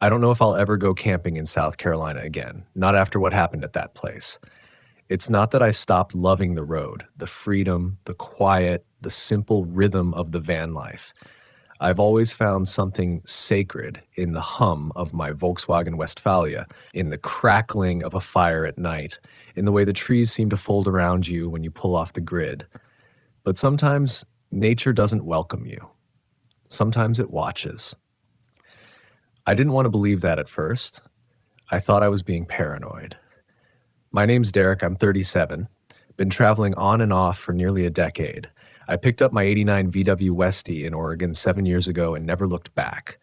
I don't know if I'll ever go camping in South Carolina again, not after what happened at that place. It's not that I stopped loving the road, the freedom, the quiet, the simple rhythm of the van life. I've always found something sacred in the hum of my Volkswagen Westphalia, in the crackling of a fire at night, in the way the trees seem to fold around you when you pull off the grid. But sometimes nature doesn't welcome you. Sometimes it watches. I didn't want to believe that at first. I thought I was being paranoid. My name's Derek, I'm 37. Been traveling on and off for nearly a decade. I picked up my '89 VW Westie in Oregon 7 years ago and never looked back.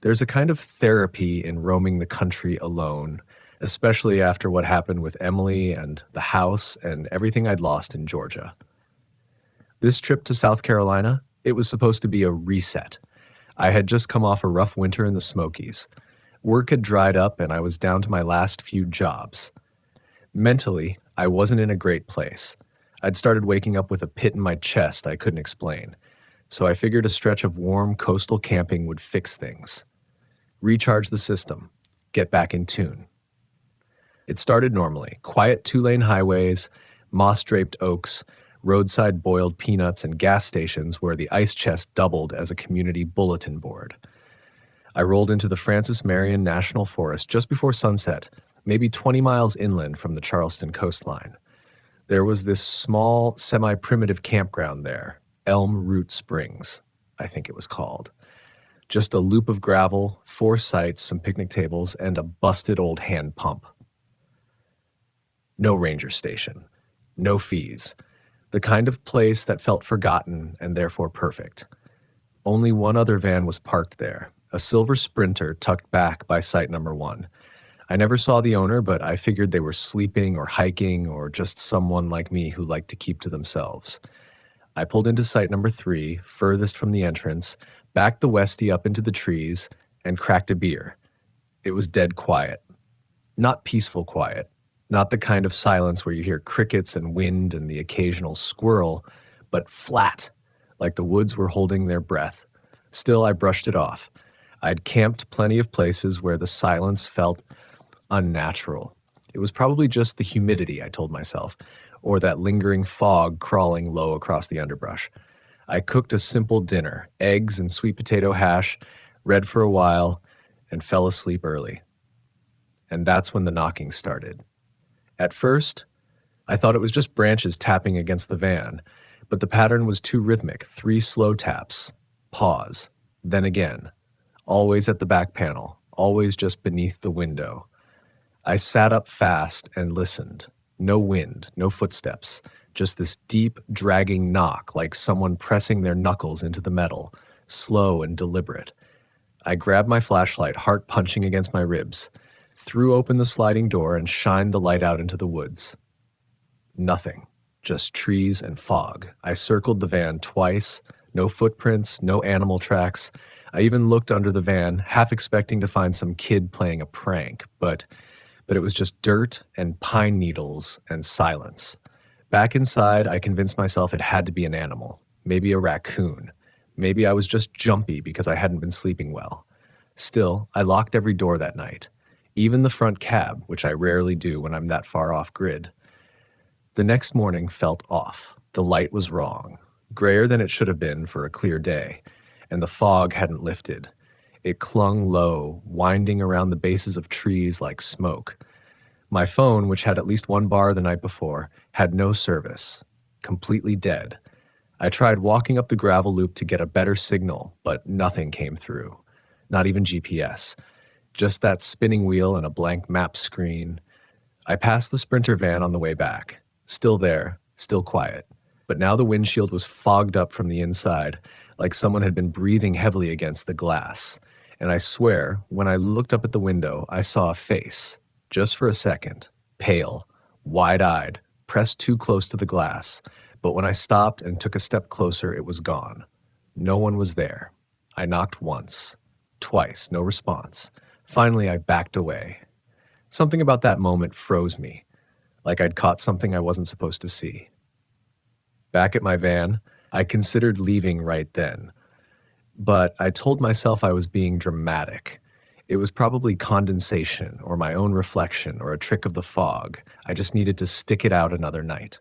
There's a kind of therapy in roaming the country alone, especially after what happened with Emily and the house and everything I'd lost in Georgia. This trip to South Carolina, it was supposed to be a reset. I had just come off a rough winter in the Smokies. Work had dried up and I was down to my last few jobs. Mentally, I wasn't in a great place. I'd started waking up with a pit in my chest I couldn't explain, so I figured a stretch of warm coastal camping would fix things. Recharge the system, get back in tune. It started normally, quiet two-lane highways, moss-draped oaks, roadside boiled peanuts, and gas stations where the ice chest doubled as a community bulletin board. I rolled into the Francis Marion National Forest just before sunset, maybe 20 miles inland from the Charleston coastline. There was this small, semi-primitive campground there, Elm Root Springs, I think it was called. Just a loop of gravel, 4 sites, some picnic tables, and a busted old hand pump. No ranger station. No fees. The kind of place that felt forgotten and therefore perfect. Only one other van was parked there, a silver Sprinter tucked back by site number 1. I never saw the owner, but I figured they were sleeping or hiking or just someone like me who liked to keep to themselves. I pulled into site number 3, furthest from the entrance, backed the Westie up into the trees, and cracked a beer. It was dead quiet. Not peaceful quiet. Not the kind of silence where you hear crickets and wind and the occasional squirrel, but flat, like the woods were holding their breath. Still, I brushed it off. I'd camped plenty of places where the silence felt unnatural. It was probably just the humidity, I told myself, or that lingering fog crawling low across the underbrush. I cooked a simple dinner, eggs and sweet potato hash, read for a while, and fell asleep early. And that's when the knocking started. At first, I thought it was just branches tapping against the van, but the pattern was too rhythmic, 3 slow taps, pause, then again, always at the back panel, always just beneath the window. I sat up fast and listened. No wind, no footsteps, just this deep, dragging knock like someone pressing their knuckles into the metal, slow and deliberate. I grabbed my flashlight, heart punching against my ribs, threw open the sliding door and shined the light out into the woods. Nothing, just trees and fog. I circled the van twice, no footprints, no animal tracks. I even looked under the van, half expecting to find some kid playing a prank, but it was just dirt and pine needles and silence. Back inside, I convinced myself it had to be an animal, maybe a raccoon. Maybe I was just jumpy because I hadn't been sleeping well. Still, I locked every door that night, even the front cab, which I rarely do when I'm that far off grid. The next morning felt off. The light was wrong, grayer than it should have been for a clear day, and the fog hadn't lifted. It clung low, winding around the bases of trees like smoke. My phone, which had at least 1 bar the night before, had no service, completely dead. I tried walking up the gravel loop to get a better signal, but nothing came through. Not even GPS. Just that spinning wheel and a blank map screen. I passed the Sprinter van on the way back. Still there, still quiet. But now the windshield was fogged up from the inside, like someone had been breathing heavily against the glass. And I swear, when I looked up at the window, I saw a face, just for a second, pale, wide-eyed, pressed too close to the glass. But when I stopped and took a step closer, it was gone. No one was there. I knocked once, twice, no response. Finally, I backed away. Something about that moment froze me, like I'd caught something I wasn't supposed to see. Back at my van, I considered leaving right then. But I told myself I was being dramatic. It was probably condensation or my own reflection or a trick of the fog. I just needed to stick it out another night.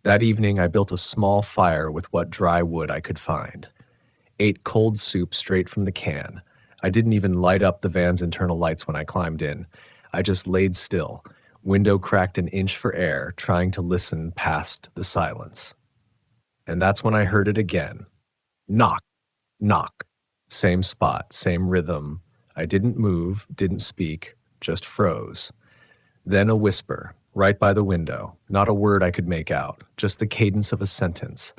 That evening, I built a small fire with what dry wood I could find. Ate cold soup straight from the can. I didn't even light up the van's internal lights when I climbed in. I just laid still, window cracked an inch for air, trying to listen past the silence. And that's when I heard it again. Knock, knock. Same spot, same rhythm. I didn't move, didn't speak, just froze. Then a whisper, right by the window. Not a word I could make out, just the cadence of a sentence.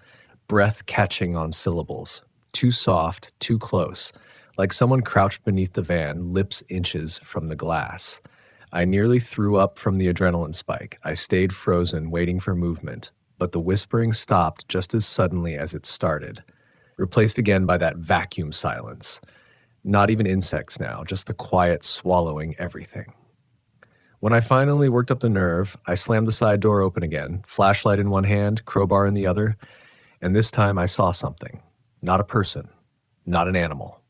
Breath catching on syllables. Too soft, too close. Like someone crouched beneath the van, lips inches from the glass. I nearly threw up from the adrenaline spike. I stayed frozen, waiting for movement. But the whispering stopped just as suddenly as it started. Replaced again by that vacuum silence. Not even insects now, just the quiet swallowing everything. When I finally worked up the nerve, I slammed the side door open again, flashlight in one hand, crowbar in the other, and this time I saw something. Not a person, not an animal.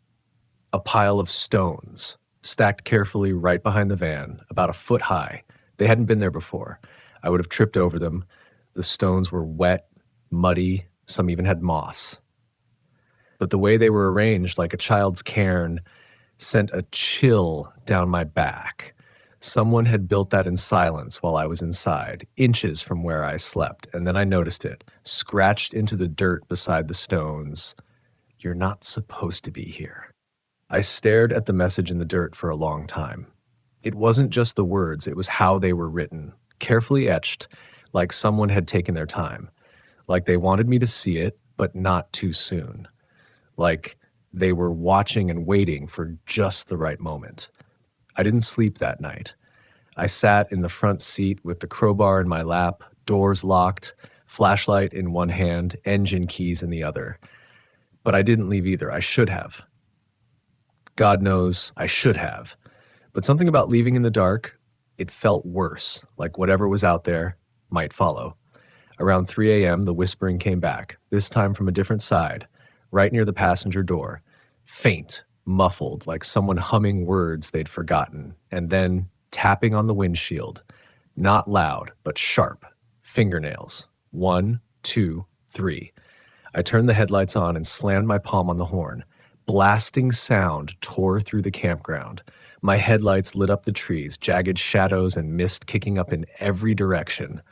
A pile of stones, stacked carefully right behind the van, about a foot high. They hadn't been there before. I would have tripped over them. The stones were wet, muddy, some even had moss. But the way they were arranged, like a child's cairn, sent a chill down my back. Someone had built that in silence while I was inside, inches from where I slept, and then I noticed it, scratched into the dirt beside the stones. You're not supposed to be here. I stared at the message in the dirt for a long time. It wasn't just the words, it was how they were written, carefully etched, like someone had taken their time, like they wanted me to see it, but not too soon, like they were watching and waiting for just the right moment. I didn't sleep that night. I sat in the front seat with the crowbar in my lap, doors locked, flashlight in one hand, engine keys in the other. But I didn't leave either. I should have. God knows I should have. But something about leaving in the dark, it felt worse, like whatever was out there might follow. Around 3 a.m., the whispering came back, this time from a different side, right near the passenger door. Faint, muffled, like someone humming words they'd forgotten, and then tapping on the windshield. Not loud, but sharp. Fingernails. 1, 2, 3. I turned the headlights on and slammed my palm on the horn. Blasting sound tore through the campground. My headlights lit up the trees, jagged shadows and mist kicking up in every direction.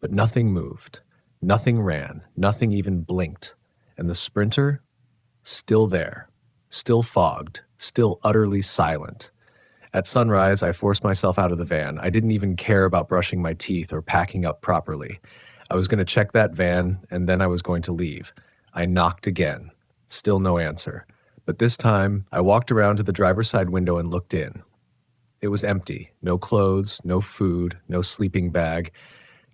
But nothing moved. Nothing ran. Nothing even blinked. And the Sprinter? Still there. Still fogged. Still utterly silent. At sunrise, I forced myself out of the van. I didn't even care about brushing my teeth or packing up properly. I was going to check that van, and then I was going to leave. I knocked again. Still no answer. But this time, I walked around to the driver's side window and looked in. It was empty. No clothes, no food, no sleeping bag.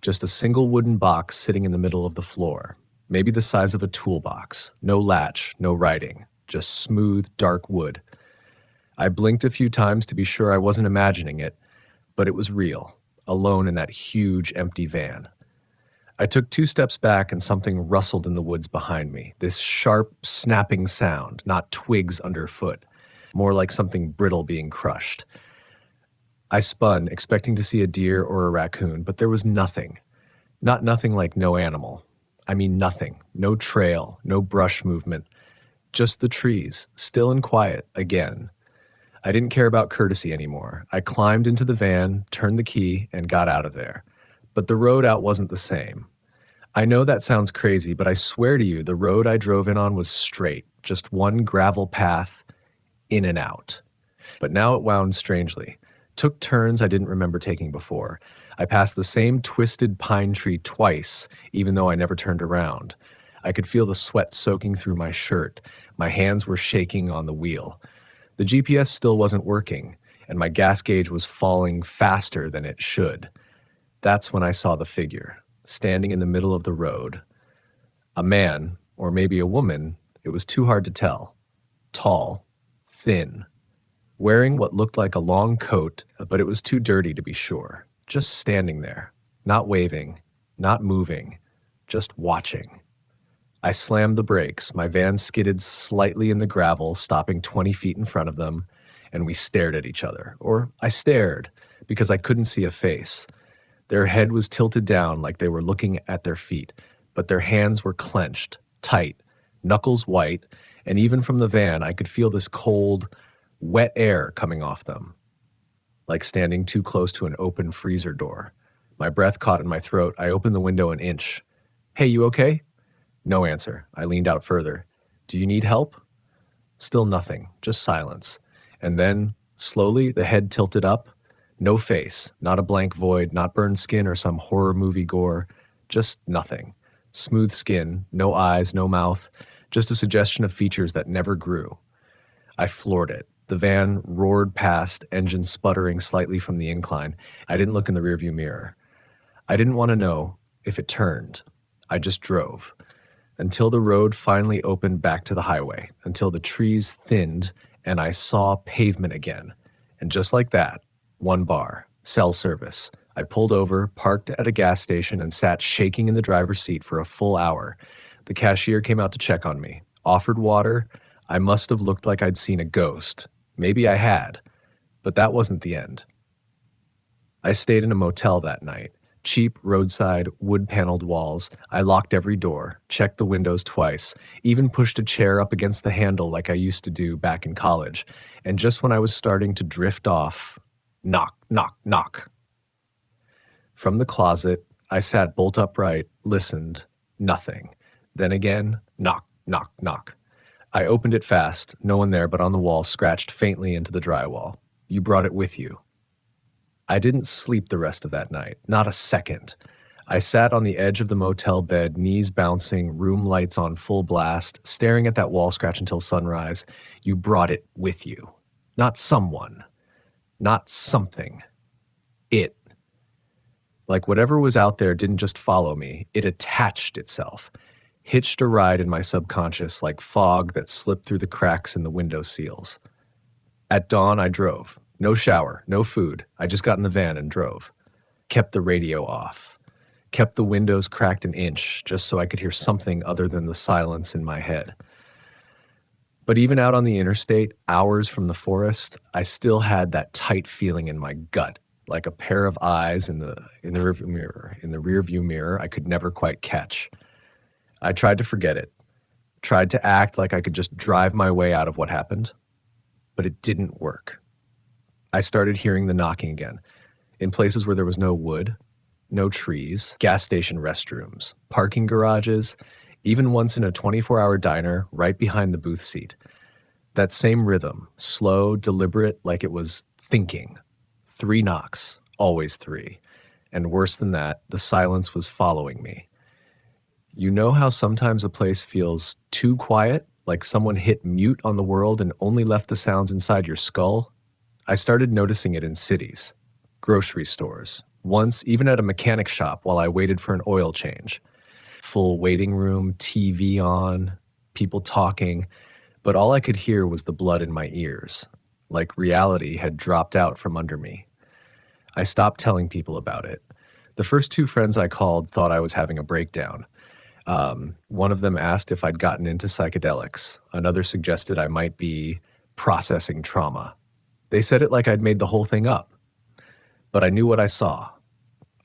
Just a single wooden box sitting in the middle of the floor. Maybe the size of a toolbox. No latch, no writing. Just smooth, dark wood. I blinked a few times to be sure I wasn't imagining it, but it was real, alone in that huge, empty van. I took 2 steps back and something rustled in the woods behind me, this sharp, snapping sound, not twigs underfoot, more like something brittle being crushed. I spun, expecting to see a deer or a raccoon, but there was nothing. Not nothing like no animal. I mean nothing. No trail, no brush movement. Just the trees, still and quiet, again. I didn't care about courtesy anymore. I climbed into the van, turned the key, and got out of there. But the road out wasn't the same. I know that sounds crazy, but I swear to you, the road I drove in on was straight, just one gravel path, in and out. But now it wound strangely. Took turns I didn't remember taking before. I passed the same twisted pine tree twice, even though I never turned around. I could feel the sweat soaking through my shirt. My hands were shaking on the wheel. The GPS still wasn't working, and my gas gauge was falling faster than it should. That's when I saw the figure, standing in the middle of the road. A man, or maybe a woman, it was too hard to tell. Tall, thin, wearing what looked like a long coat, but it was too dirty to be sure. Just standing there, not waving, not moving, just watching. I slammed the brakes. My van skidded slightly in the gravel, stopping 20 feet in front of them, and we stared at each other. Or I stared, because I couldn't see a face. Their head was tilted down like they were looking at their feet, but their hands were clenched, tight, knuckles white, and even from the van I could feel this cold, wet air coming off them, like standing too close to an open freezer door. My breath caught in my throat. I opened the window an inch. "Hey, you okay?" No answer. I leaned out further. "Do you need help?" Still nothing, just silence. And then, slowly, the head tilted up. No face, not a blank void, not burned skin or some horror movie gore. Just nothing. Smooth skin, no eyes, no mouth, just a suggestion of features that never grew. I floored it. The van roared past, engine sputtering slightly from the incline. I didn't look in the rearview mirror. I didn't want to know if it turned. I just drove. Until the road finally opened back to the highway, until the trees thinned and I saw pavement again. And just like that, one bar, cell service. I pulled over, parked at a gas station, and sat shaking in the driver's seat for a full hour. The cashier came out to check on me, offered water. I must have looked like I'd seen a ghost. Maybe I had, but that wasn't the end. I stayed in a motel that night. Cheap, roadside, wood-paneled walls. I locked every door, checked the windows twice, even pushed a chair up against the handle like I used to do back in college. And just when I was starting to drift off, knock, knock, knock. From the closet, I sat bolt upright, listened, nothing. Then again, knock, knock, knock. I opened it fast, no one there but on the wall, scratched faintly into the drywall. "You brought it with you." I didn't sleep the rest of that night, not a second. I sat on the edge of the motel bed, knees bouncing, room lights on full blast, staring at that wall scratch until sunrise. You brought it with you. Not someone. Not something. It. Like whatever was out there didn't just follow me, it attached itself. Hitched a ride in my subconscious like fog that slipped through the cracks in the window seals. At dawn, I drove. No shower, no food. I just got in the van and drove. Kept the radio off. Kept the windows cracked an inch just so I could hear something other than the silence in my head. But even out on the interstate, hours from the forest, I still had that tight feeling in my gut, like a pair of eyes in the rearview mirror I could never quite catch. I tried to forget it. Tried to act like I could just drive my way out of what happened. But it didn't work. I started hearing the knocking again, in places where there was no wood, no trees, gas station restrooms, parking garages, even once in a 24-hour diner right behind the booth seat. That same rhythm, slow, deliberate, like it was thinking. 3 knocks, always 3. And worse than that, the silence was following me. You know how sometimes a place feels too quiet, like someone hit mute on the world and only left the sounds inside your skull? I started noticing it in cities, grocery stores, once even at a mechanic shop while I waited for an oil change. Full waiting room, TV on, people talking, but all I could hear was the blood in my ears, like reality had dropped out from under me. I stopped telling people about it. The first 2 friends I called thought I was having a breakdown. One of them asked if I'd gotten into psychedelics. Another suggested I might be processing trauma. They said it like I'd made the whole thing up. But I knew what I saw.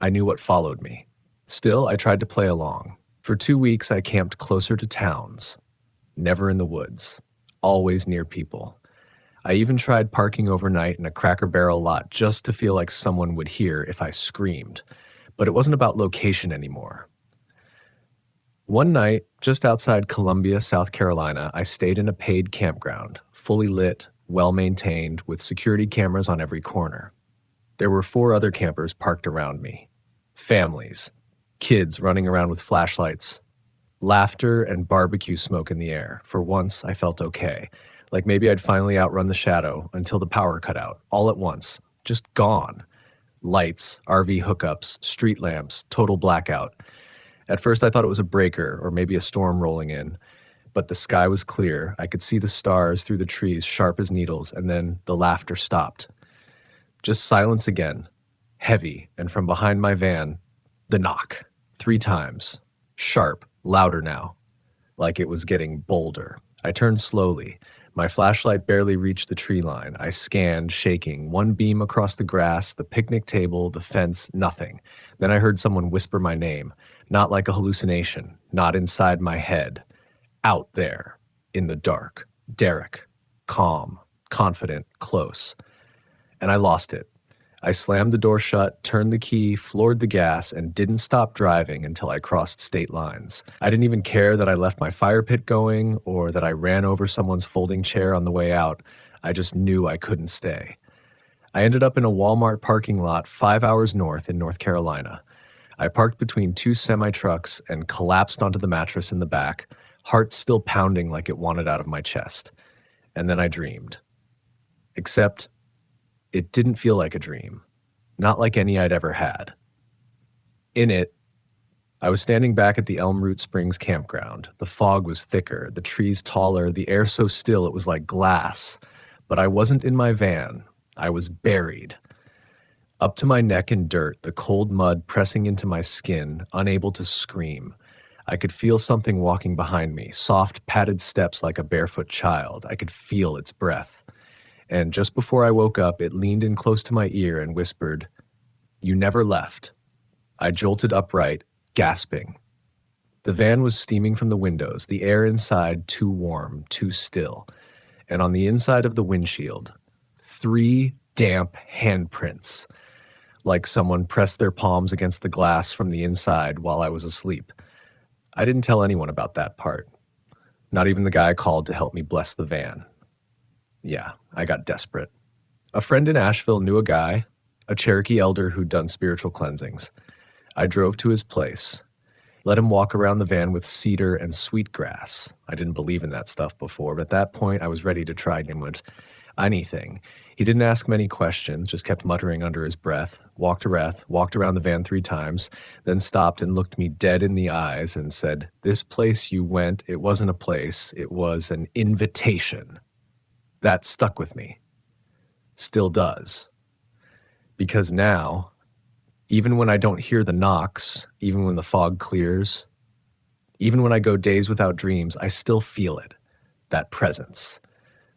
I knew what followed me. Still, I tried to play along. For 2 weeks, I camped closer to towns. Never in the woods. Always near people. I even tried parking overnight in a Cracker Barrel lot just to feel like someone would hear if I screamed. But it wasn't about location anymore. One night, just outside Columbia, South Carolina, I stayed in a paid campground, fully lit, well-maintained, with security cameras on every corner. There were 4 other campers parked around me. Families. Kids running around with flashlights. Laughter and barbecue smoke in the air. For once, I felt okay. Like maybe I'd finally outrun the shadow until the power cut out, all at once. Just gone. Lights, RV hookups, street lamps, total blackout. At first I thought it was a breaker or maybe a storm rolling in. But the sky was clear. I could see the stars through the trees, sharp as needles, and then the laughter stopped. Just silence again, heavy, and from behind my van, the knock. 3 times. Sharp, louder now. like it was getting bolder. I turned slowly. My flashlight barely reached the tree line. I scanned, shaking, one beam across the grass, the picnic table, the fence, nothing. Then I heard someone whisper my name, not like a hallucination, not inside my head. Out there, in the dark. Derek. Calm, confident, close. And I lost it. I slammed the door shut, turned the key, floored the gas, and didn't stop driving until I crossed state lines. I didn't even care that I left my fire pit going or that I ran over someone's folding chair on the way out. I just knew I couldn't stay. I ended up in a Walmart parking lot 5 hours north in North Carolina. I parked between two semi-trucks and collapsed onto the mattress in the back, heart still pounding like it wanted out of my chest. And then I dreamed. Except it didn't feel like a dream, not like any I'd ever had. In it, I was standing back at the Elm Root Springs campground. The fog was thicker, the trees taller, the air so still it was like glass. But I wasn't in my van. I was buried. Up to my neck in dirt, the cold mud pressing into my skin, unable to scream. I could feel something walking behind me, soft, padded steps like a barefoot child. I could feel its breath. And just before I woke up, it leaned in close to my ear and whispered, "You never left." I jolted upright, gasping. The van was steaming from the windows, the air inside too warm, too still. And on the inside of the windshield, 3 damp handprints, like someone pressed their palms against the glass from the inside while I was asleep. I didn't tell anyone about that part. Not even the guy I called to help me bless the van. Yeah, I got desperate. A friend in Asheville knew a guy, a Cherokee elder who'd done spiritual cleansings. I drove to his place, let him walk around the van with cedar and sweetgrass. I didn't believe in that stuff before, but at that point I was ready to try him with anything. He didn't ask many questions, just kept muttering under his breath, walked around the van 3 times, then stopped and looked me dead in the eyes and said, "This place you went, it wasn't a place, it was an invitation." That stuck with me. Still does. Because now, even when I don't hear the knocks, even when the fog clears, even when I go days without dreams, I still feel it. That presence.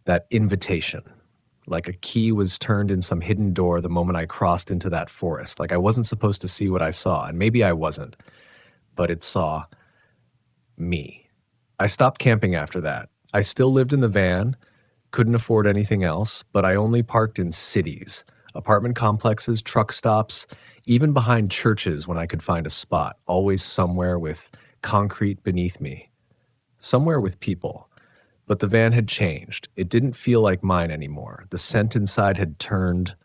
That invitation. Like a key was turned in some hidden door the moment I crossed into that forest. Like I wasn't supposed to see what I saw, and maybe I wasn't. But it saw me. I stopped camping after that. I still lived in the van, couldn't afford anything else, but I only parked in cities, apartment complexes, truck stops, even behind churches when I could find a spot, always somewhere with concrete beneath me, somewhere with people. But the van had changed. It didn't feel like mine anymore. The scent inside had turned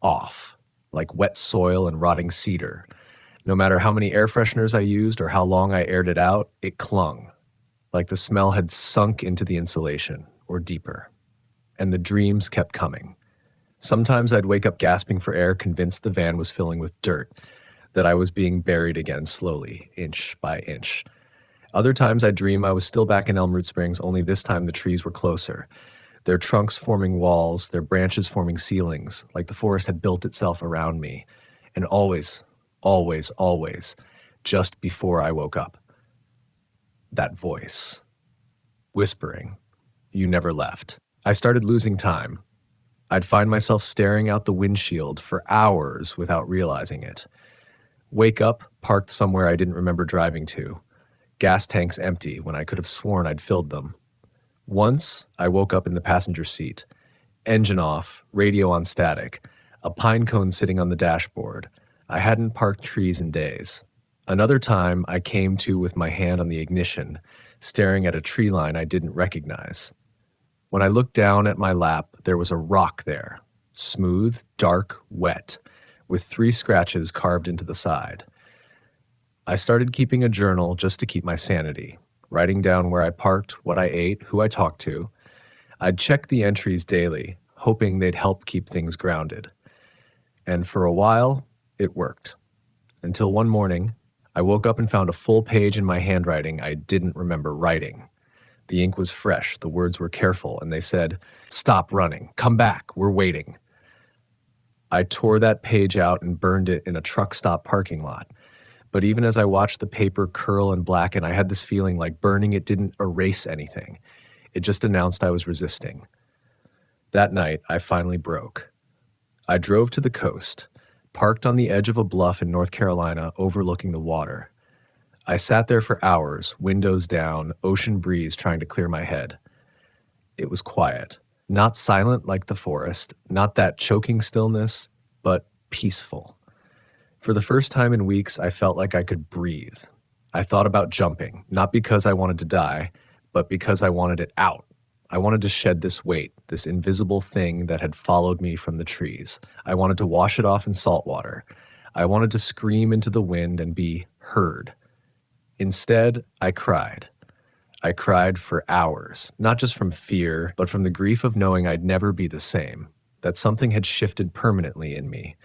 off, like wet soil and rotting cedar. No matter how many air fresheners I used or how long I aired it out, it clung, like the smell had sunk into the insulation. Or deeper. And the dreams kept coming. Sometimes I'd wake up gasping for air, convinced the van was filling with dirt, that I was being buried again slowly, inch by inch. Other times I'd dream I was still back in Elm Root Springs, only this time the trees were closer. Their trunks forming walls, their branches forming ceilings, like the forest had built itself around me. And always, always, always, just before I woke up, that voice, whispering, "You never left." I started losing time. I'd find myself staring out the windshield for hours without realizing it. Wake up, parked somewhere I didn't remember driving to. Gas tanks empty when I could have sworn I'd filled them. Once, I woke up in the passenger seat. Engine off, radio on static, a pine cone sitting on the dashboard. I hadn't parked trees in days. Another time, I came to with my hand on the ignition, staring at a tree line I didn't recognize. When I looked down at my lap, there was a rock there, smooth, dark, wet, with 3 scratches carved into the side. I started keeping a journal just to keep my sanity, writing down where I parked, what I ate, who I talked to. I'd check the entries daily, hoping they'd help keep things grounded. And for a while, it worked. Until one morning, I woke up and found a full page in my handwriting I didn't remember writing. The ink was fresh, the words were careful, and they said, "Stop running, come back, we're waiting." I tore that page out and burned it in a truck stop parking lot. But even as I watched the paper curl and blacken, I had this feeling like burning it didn't erase anything. It just announced I was resisting. That night, I finally broke. I drove to the coast, parked on the edge of a bluff in North Carolina overlooking the water. I sat there for hours, windows down, ocean breeze trying to clear my head. It was quiet, not silent like the forest, not that choking stillness, but peaceful. For the first time in weeks, I felt like I could breathe. I thought about jumping, not because I wanted to die, but because I wanted it out. I wanted to shed this weight, this invisible thing that had followed me from the trees. I wanted to wash it off in salt water. I wanted to scream into the wind and be heard. Instead, I cried. I cried for hours, not just from fear, but from the grief of knowing I'd never be the same, that something had shifted permanently in me,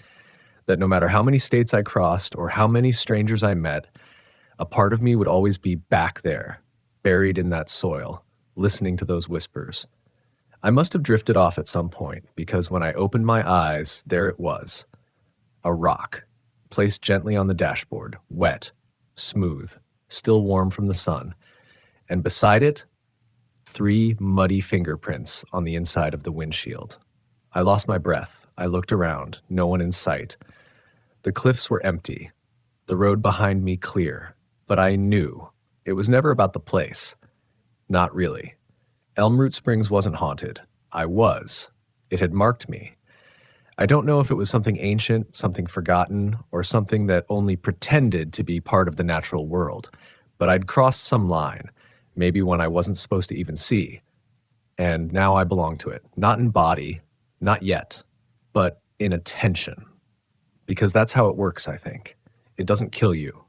that no matter how many states I crossed or how many strangers I met, a part of me would always be back there, buried in that soil, listening to those whispers. I must have drifted off at some point, because when I opened my eyes, there it was, a rock, placed gently on the dashboard, wet, smooth, still warm from the sun, and beside it, 3 muddy fingerprints on the inside of the windshield. I lost my breath. I looked around, no one in sight. The cliffs were empty, the road behind me clear, but I knew it was never about the place. Not really. Elm Root Springs wasn't haunted. I was. It had marked me. I don't know if it was something ancient, something forgotten, or something that only pretended to be part of the natural world, but I'd crossed some line, maybe one I wasn't supposed to even see. And now I belong to it, not in body, not yet, but in attention. Because that's how it works, I think. It doesn't kill you.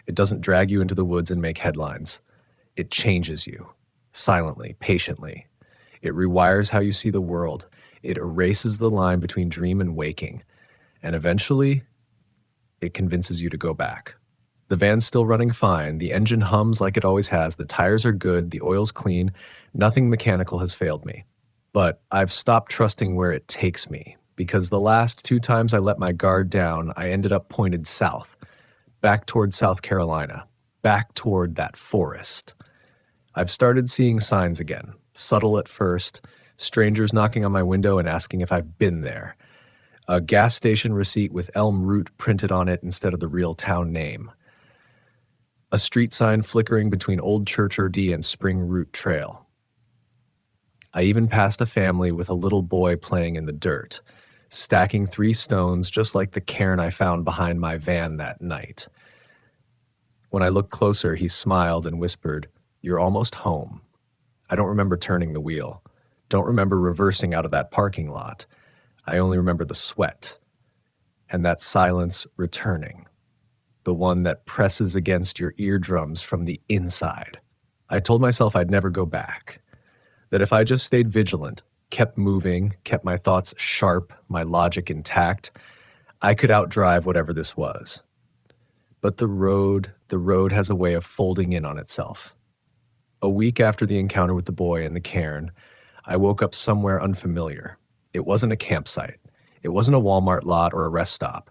It doesn't drag you into the woods and make headlines. It changes you, silently, patiently. It rewires how you see the world. It erases the line between dream and waking. And eventually, it convinces you to go back. The van's still running fine. The engine hums like it always has. The tires are good. The oil's clean. Nothing mechanical has failed me. But I've stopped trusting where it takes me, because the last 2 times I let my guard down, I ended up pointed south, back toward South Carolina, back toward that forest. I've started seeing signs again, subtle at first, strangers knocking on my window and asking if I've been there. A gas station receipt with Elm Root printed on it instead of the real town name. A street sign flickering between Old Church RD and Spring Root Trail. I even passed a family with a little boy playing in the dirt, stacking 3 stones just like the cairn I found behind my van that night. When I looked closer, he smiled and whispered, "You're almost home." I don't remember turning the wheel. Don't remember reversing out of that parking lot. I only remember the sweat and that silence returning, the one that presses against your eardrums from the inside. I told myself I'd never go back, that if I just stayed vigilant, kept moving, kept my thoughts sharp, my logic intact, I could outdrive whatever this was. But the road has a way of folding in on itself. A week after the encounter with the boy in the cairn, I woke up somewhere unfamiliar. It wasn't a campsite. It wasn't a Walmart lot or a rest stop.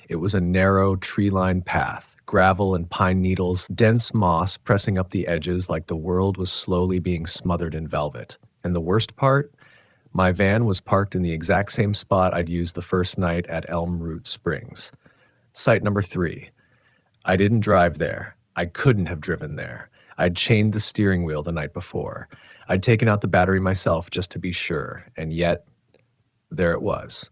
It was a narrow, tree-lined path, gravel and pine needles, dense moss pressing up the edges like the world was slowly being smothered in velvet. And the worst part? My van was parked in the exact same spot I'd used the first night at Elm Root Springs. Site number 3. I didn't drive there. I couldn't have driven there. I'd chained the steering wheel the night before. I'd taken out the battery myself just to be sure, and yet, there it was.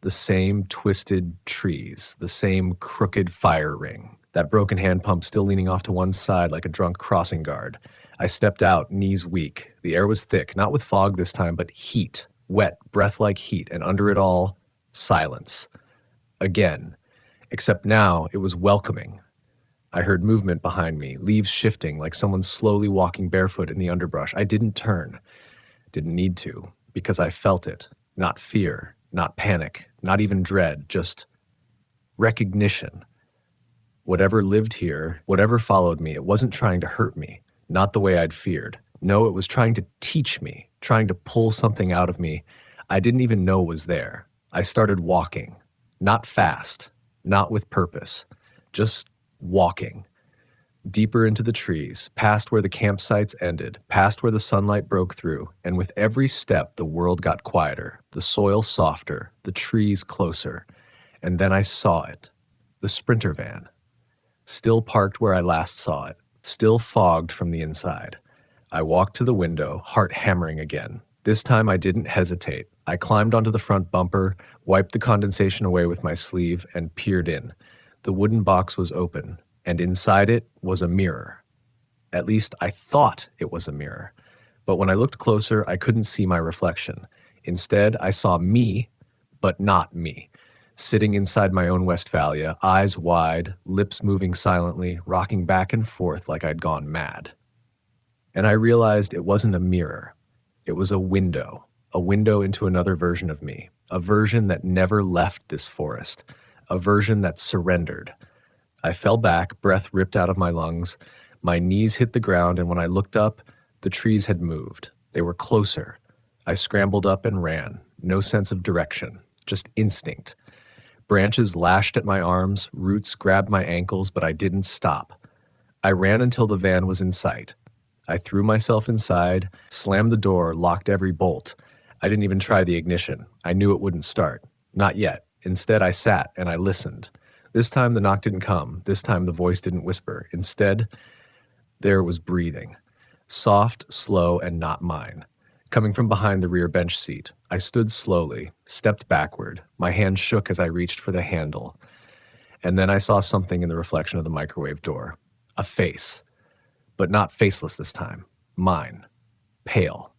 The same twisted trees, the same crooked fire ring, that broken hand pump still leaning off to one side like a drunk crossing guard. I stepped out, knees weak. The air was thick, not with fog this time, but heat, wet, breath-like heat, and under it all, silence. Again, except now it was welcoming. I heard movement behind me, leaves shifting like someone slowly walking barefoot in the underbrush. I didn't turn. Didn't need to, because I felt it. Not fear, not panic, not even dread, just recognition. Whatever lived here, whatever followed me, it wasn't trying to hurt me, not the way I'd feared. No, it was trying to teach me, trying to pull something out of me I didn't even know was there. I started walking, not fast, not with purpose, just walking. Deeper into the trees, past where the campsites ended, past where the sunlight broke through, and with every step the world got quieter, the soil softer, the trees closer. And then I saw it. The Sprinter van. Still parked where I last saw it, still fogged from the inside. I walked to the window, heart hammering again. This time I didn't hesitate. I climbed onto the front bumper, wiped the condensation away with my sleeve, and peered in. The wooden box was open, and inside it was a mirror. At least I thought it was a mirror. But when I looked closer, I couldn't see my reflection. Instead, I saw me, but not me. Sitting inside my own Westphalia, eyes wide, lips moving silently, rocking back and forth like I'd gone mad. And I realized it wasn't a mirror. It was a window into another version of me, a version that never left this forest, a version that surrendered. I fell back, breath ripped out of my lungs. My knees hit the ground, and when I looked up, the trees had moved. They were closer. I scrambled up and ran. No sense of direction, just instinct. Branches lashed at my arms, roots grabbed my ankles, but I didn't stop. I ran until the van was in sight. I threw myself inside, slammed the door, locked every bolt. I didn't even try the ignition. I knew it wouldn't start. Not yet. Instead, I sat and I listened. This time the knock didn't come. This time the voice didn't whisper. Instead, there was breathing. Soft, slow, and not mine. Coming from behind the rear bench seat, I stood slowly, stepped backward. My hand shook as I reached for the handle. And then I saw something in the reflection of the microwave door. A face. But not faceless this time. Mine. Pale.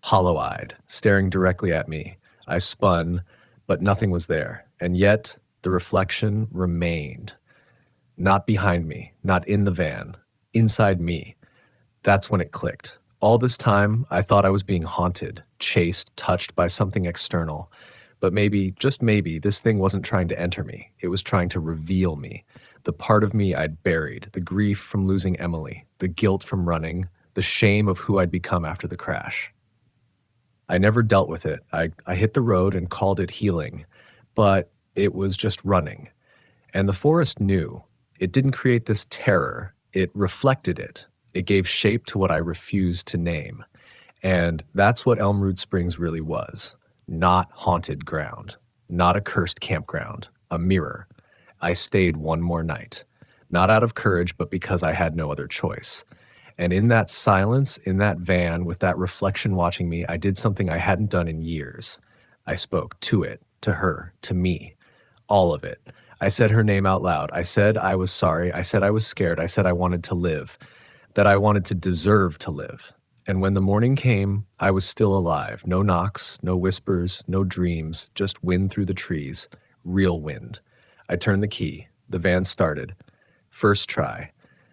Hollow-eyed, staring directly at me. I spun, but nothing was there. And yet, the reflection remained. Not behind me, not in the van, inside me. That's when it clicked. All this time, I thought I was being haunted, chased, touched by something external. But maybe, just maybe, this thing wasn't trying to enter me. It was trying to reveal me. The part of me I'd buried, the grief from losing Emily, the guilt from running, the shame of who I'd become after the crash. I never dealt with it. I hit the road and called it healing, but it was just running. And the forest knew. It didn't create this terror. It reflected it. It gave shape to what I refused to name. And that's what Elm Root Springs really was. Not haunted ground. Not a cursed campground. A mirror. I stayed one more night. Not out of courage, but because I had no other choice. And in that silence, in that van, with that reflection watching me, I did something I hadn't done in years. I spoke to it, to her, to me. All of it. I said her name out loud. I said I was sorry. I said I was scared. I said I wanted to live. That I wanted to deserve to live. And when the morning came, I was still alive. No knocks, no whispers, no dreams, just wind through the trees. Real wind. I turned the key. The van started. First try.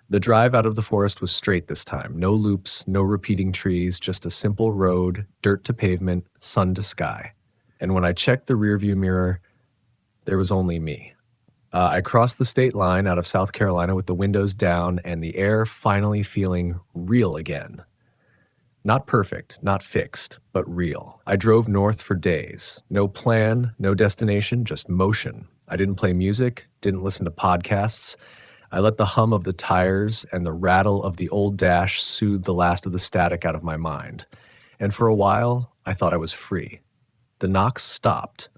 The drive out of the forest was straight this time. No loops, no repeating trees, just a simple road, dirt to pavement, sun to sky. And when I checked the rearview mirror, there was only me. I crossed the state line out of South Carolina with the windows down and the air finally feeling real again. Not perfect, not fixed, but real. I drove north for days. No plan, no destination, just motion. I didn't play music, didn't listen to podcasts. I let the hum of the tires and the rattle of the old dash soothe the last of the static out of my mind. And for a while, I thought I was free. The knocks stopped.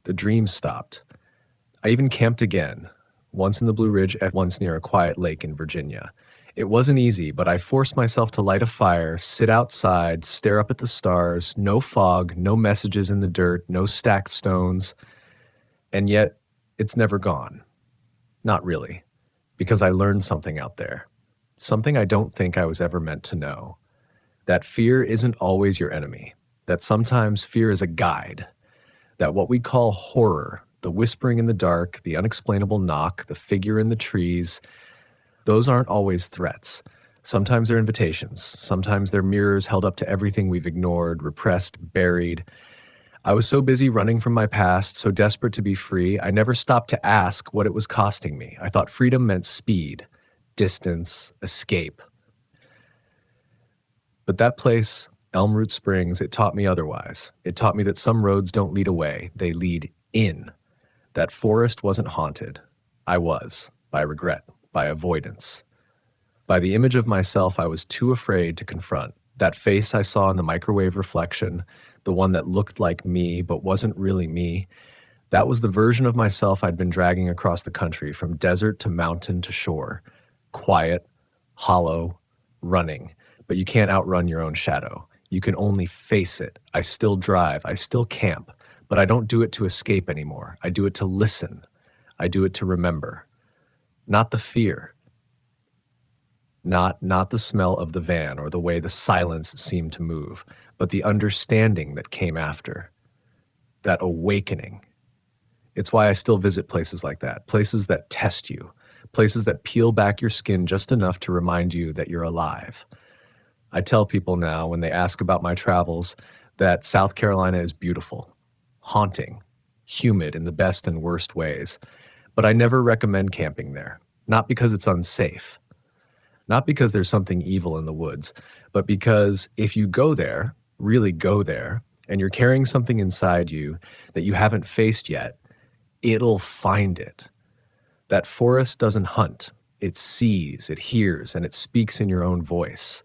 The dreams stopped. I even camped again, once in the Blue Ridge and once near a quiet lake in Virginia. It wasn't easy, but I forced myself to light a fire, sit outside, stare up at the stars, no fog, no messages in the dirt, no stacked stones. And yet, it's never gone. Not really. Because I learned something out there. Something I don't think I was ever meant to know. That fear isn't always your enemy. That sometimes fear is a guide. That what we call horror, the whispering in the dark, the unexplainable knock, the figure in the trees, those aren't always threats. Sometimes they're invitations. Sometimes they're mirrors held up to everything we've ignored, repressed, buried. I was so busy running from my past, so desperate to be free, I never stopped to ask what it was costing me. I thought freedom meant speed, distance, escape. But that place, Elm Root Springs, it taught me otherwise. It taught me that some roads don't lead away, they lead in. That forest wasn't haunted. I was, by regret, by avoidance, by the image of myself I was too afraid to confront. That face I saw in the microwave reflection, the one that looked like me but wasn't really me, that was the version of myself I'd been dragging across the country from desert to mountain to shore. Quiet, hollow, running, but you can't outrun your own shadow. You can only face it. I still drive, I still camp, but I don't do it to escape anymore. I do it to listen. I do it to remember. Not the fear. Not the smell of the van or the way the silence seemed to move, but the understanding that came after. That awakening. It's why I still visit places like that, places that test you, places that peel back your skin just enough to remind you that you're alive. I tell people now when they ask about my travels that South Carolina is beautiful, haunting, humid in the best and worst ways, but I never recommend camping there, not because it's unsafe, not because there's something evil in the woods, but because if you go there, really go there, and you're carrying something inside you that you haven't faced yet, it'll find it. That forest doesn't hunt. It sees, it hears, and it speaks in your own voice.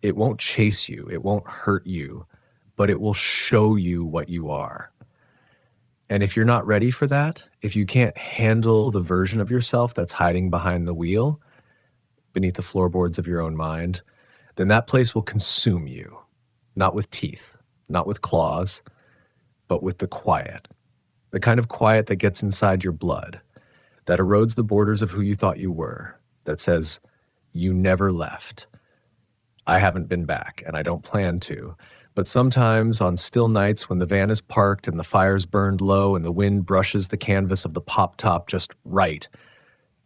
It won't chase you, it won't hurt you, but it will show you what you are. And if you're not ready for that, if you can't handle the version of yourself that's hiding behind the wheel, beneath the floorboards of your own mind, then that place will consume you, not with teeth, not with claws, but with the quiet. The kind of quiet that gets inside your blood, that erodes the borders of who you thought you were, that says, you never left. I haven't been back, and I don't plan to, but sometimes on still nights when the van is parked and the fire's burned low and the wind brushes the canvas of the pop top just right,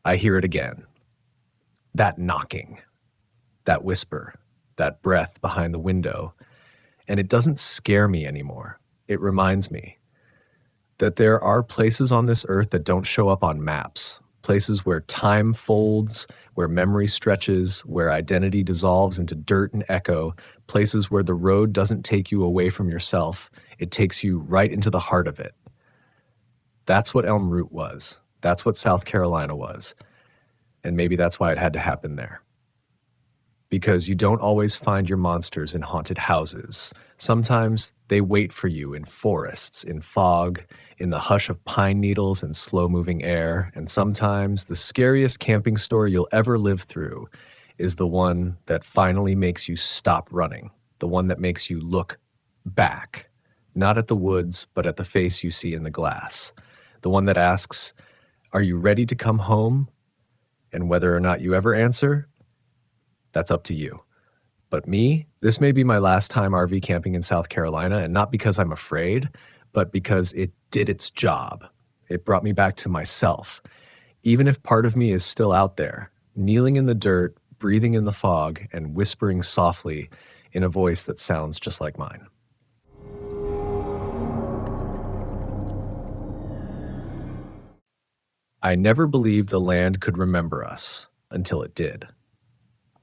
I hear it again. That knocking, that whisper, that breath behind the window, and it doesn't scare me anymore. It reminds me that there are places on this earth that don't show up on maps, places where time folds, where memory stretches, where identity dissolves into dirt and echo, places where the road doesn't take you away from yourself, it takes you right into the heart of it. That's what Elm Root was. That's what South Carolina was. And maybe that's why it had to happen there. Because you don't always find your monsters in haunted houses. Sometimes they wait for you in forests, in fog, in the hush of pine needles and slow-moving air. And sometimes the scariest camping story you'll ever live through is the one that finally makes you stop running, the one that makes you look back, not at the woods, but at the face you see in the glass, the one that asks, "Are you ready to come home?" And whether or not you ever answer, that's up to you. But me, this may be my last time RV camping in South Carolina, and not because I'm afraid, but because it did its job. It brought me back to myself. Even if part of me is still out there, kneeling in the dirt, breathing in the fog, and whispering softly in a voice that sounds just like mine. I never believed the land could remember us until it did.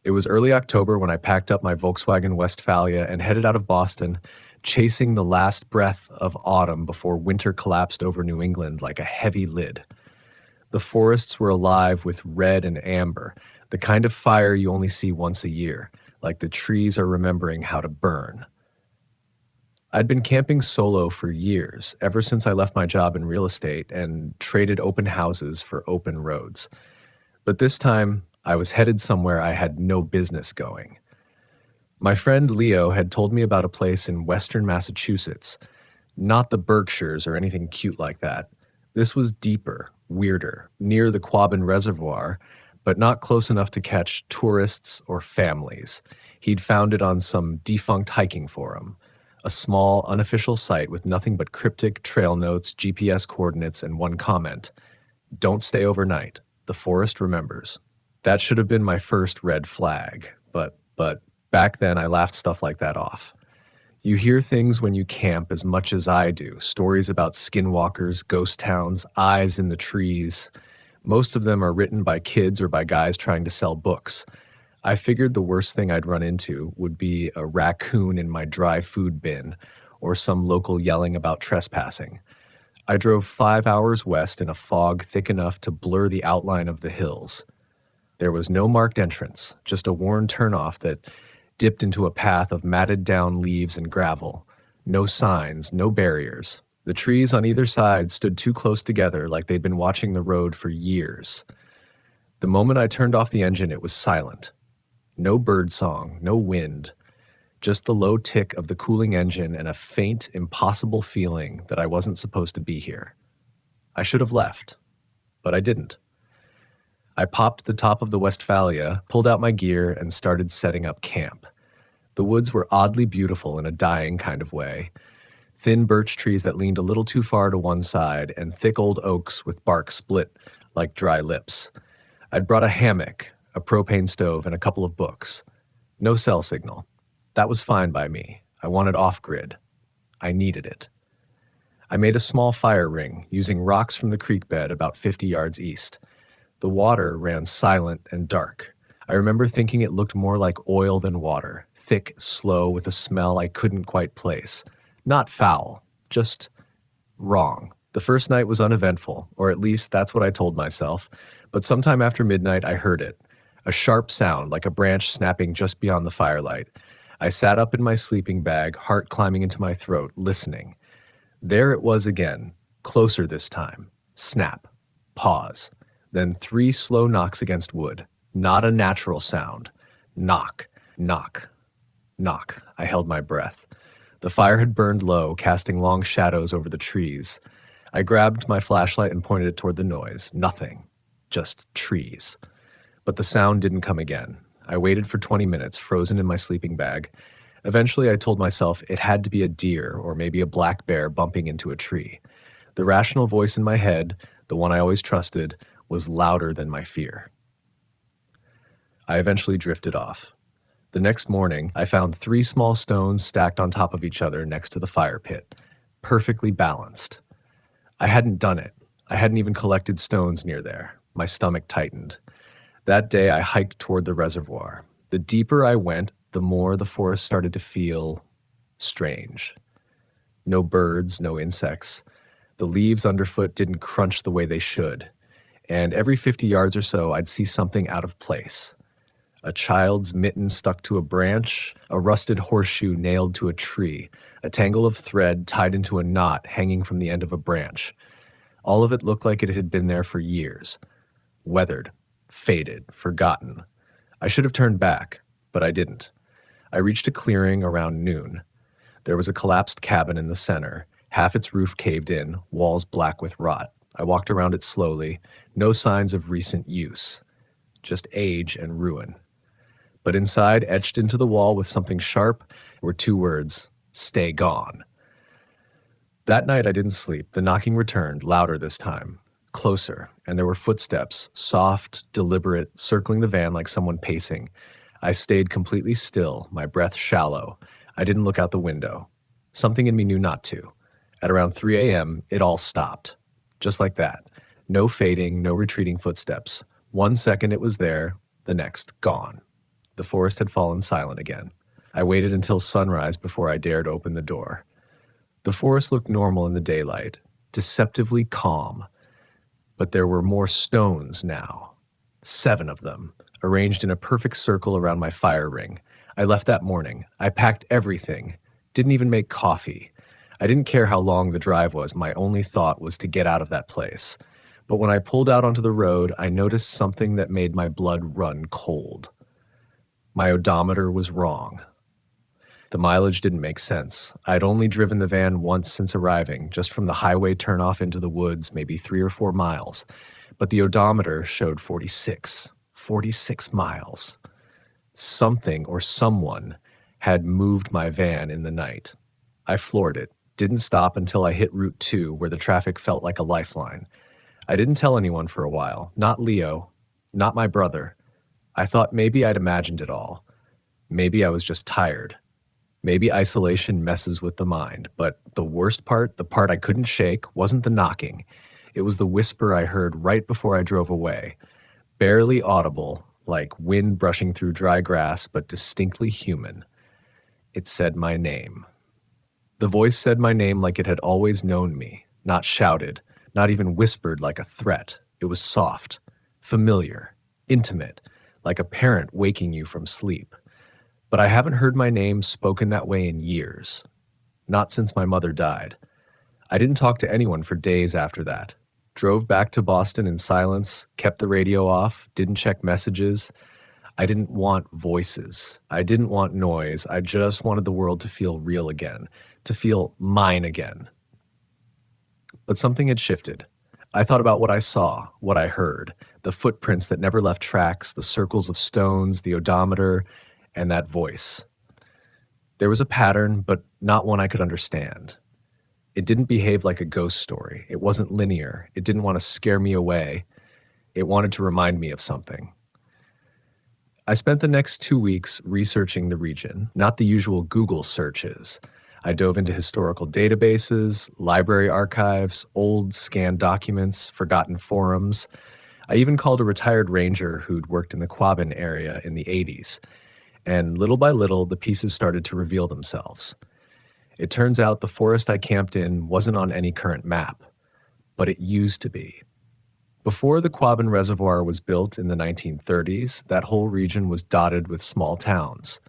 It was early October when I packed up my Volkswagen Westphalia and headed out of Boston, chasing the last breath of autumn before winter collapsed over New England like a heavy lid. The forests were alive with red and amber, the kind of fire you only see once a year, like the trees are remembering how to burn. I'd been camping solo for years, ever since I left my job in real estate and traded open houses for open roads. But this time, I was headed somewhere I had no business going. My friend Leo had told me about a place in western Massachusetts, not the Berkshires or anything cute like that. This was deeper, weirder, near the Quabbin Reservoir, but not close enough to catch tourists or families. He'd found it on some defunct hiking forum, a small, unofficial site with nothing but cryptic trail notes, GPS coordinates, and one comment: "Don't stay overnight. The forest remembers." That should have been my first red flag, but back then I laughed stuff like that off. You hear things when you camp as much as I do, stories about skinwalkers, ghost towns, eyes in the trees. Most of them are written by kids or by guys trying to sell books. I figured the worst thing I'd run into would be a raccoon in my dry food bin or some local yelling about trespassing. I drove 5 hours west in a fog thick enough to blur the outline of the hills. There was no marked entrance, just a worn turnoff that dipped into a path of matted down leaves and gravel. No signs, no barriers. The trees on either side stood too close together like they'd been watching the road for years. The moment I turned off the engine, it was silent. No bird song, no wind, just the low tick of the cooling engine and a faint, impossible feeling that I wasn't supposed to be here. I should have left, but I didn't. I popped the top of the Westphalia, pulled out my gear, and started setting up camp. The woods were oddly beautiful in a dying kind of way. Thin birch trees that leaned a little too far to one side, and thick old oaks with bark split like dry lips. I'd brought a hammock, a propane stove, and a couple of books. No cell signal. That was fine by me. I wanted off-grid. I needed it. I made a small fire ring using rocks from the creek bed about 50 yards east. The water ran silent and dark. I remember thinking it looked more like oil than water, thick, slow, with a smell I couldn't quite place. Not foul, just wrong. The first night was uneventful, or at least that's what I told myself, but sometime after midnight I heard it, a sharp sound like a branch snapping just beyond the firelight. I sat up in my sleeping bag, heart climbing into my throat, listening. There it was again, closer this time. Snap. Pause. Then 3 slow knocks against wood. Not a natural sound. Knock. Knock. Knock. I held my breath. The fire had burned low, casting long shadows over the trees. I grabbed my flashlight and pointed it toward the noise. Nothing. Just trees. But the sound didn't come again. I waited for 20 minutes, frozen in my sleeping bag. Eventually, I told myself it had to be a deer or maybe a black bear bumping into a tree. The rational voice in my head, the one I always trusted, was louder than my fear. I eventually drifted off. The next morning, I found 3 small stones stacked on top of each other next to the fire pit, perfectly balanced. I hadn't done it. I hadn't even collected stones near there. My stomach tightened. That day, I hiked toward the reservoir. The deeper I went, the more the forest started to feel strange. No birds, no insects. The leaves underfoot didn't crunch the way they should. And every 50 yards or so, I'd see something out of place. A child's mitten stuck to a branch, a rusted horseshoe nailed to a tree, a tangle of thread tied into a knot hanging from the end of a branch. All of it looked like it had been there for years. Weathered, faded, forgotten. I should have turned back, but I didn't. I reached a clearing around noon. There was a collapsed cabin in the center, half its roof caved in, walls black with rot. I walked around it slowly, no signs of recent use, just age and ruin. But inside, etched into the wall with something sharp, were 2 words, "Stay gone." That night I didn't sleep. The knocking returned, louder this time, closer, and there were footsteps, soft, deliberate, circling the van like someone pacing. I stayed completely still, my breath shallow. I didn't look out the window. Something in me knew not to. At around 3 a.m., it all stopped. Just like that. No fading, no retreating footsteps. 1 second it was there, the next, gone. The forest had fallen silent again. I waited until sunrise before I dared open the door. The forest looked normal in the daylight, deceptively calm. But there were more stones now. 7 of them, arranged in a perfect circle around my fire ring. I left that morning. I packed everything. Didn't even make coffee. I didn't care how long the drive was. My only thought was to get out of that place. But when I pulled out onto the road, I noticed something that made my blood run cold. My odometer was wrong. The mileage didn't make sense. I'd only driven the van once since arriving, just from the highway turnoff into the woods, maybe 3 or 4 miles. But the odometer showed 46. 46 miles. Something or someone had moved my van in the night. I floored it. Didn't stop until I hit Route 2, where the traffic felt like a lifeline. I didn't tell anyone for a while. Not Leo. Not my brother. I thought maybe I'd imagined it all. Maybe I was just tired. Maybe isolation messes with the mind. But the worst part, the part I couldn't shake, wasn't the knocking. It was the whisper I heard right before I drove away. Barely audible, like wind brushing through dry grass, but distinctly human. It said my name. The voice said my name like it had always known me, not shouted, not even whispered like a threat. It was soft, familiar, intimate, like a parent waking you from sleep. But I haven't heard my name spoken that way in years. Not since my mother died. I didn't talk to anyone for days after that. Drove back to Boston in silence, kept the radio off, didn't check messages. I didn't want voices. I didn't want noise. I just wanted the world to feel real again, to feel mine again. But something had shifted. I thought about what I saw, what I heard, the footprints that never left tracks, the circles of stones, the odometer, and that voice. There was a pattern, but not one I could understand. It didn't behave like a ghost story. It wasn't linear. It didn't want to scare me away. It wanted to remind me of something. I spent the next 2 weeks researching the region, not the usual Google searches. I dove into historical databases, library archives, old scanned documents, forgotten forums. I even called a retired ranger who'd worked in the Quabbin area in the 80s. And little by little, the pieces started to reveal themselves. It turns out the forest I camped in wasn't on any current map, but it used to be. Before the Quabbin Reservoir was built in the 1930s, that whole region was dotted with small towns.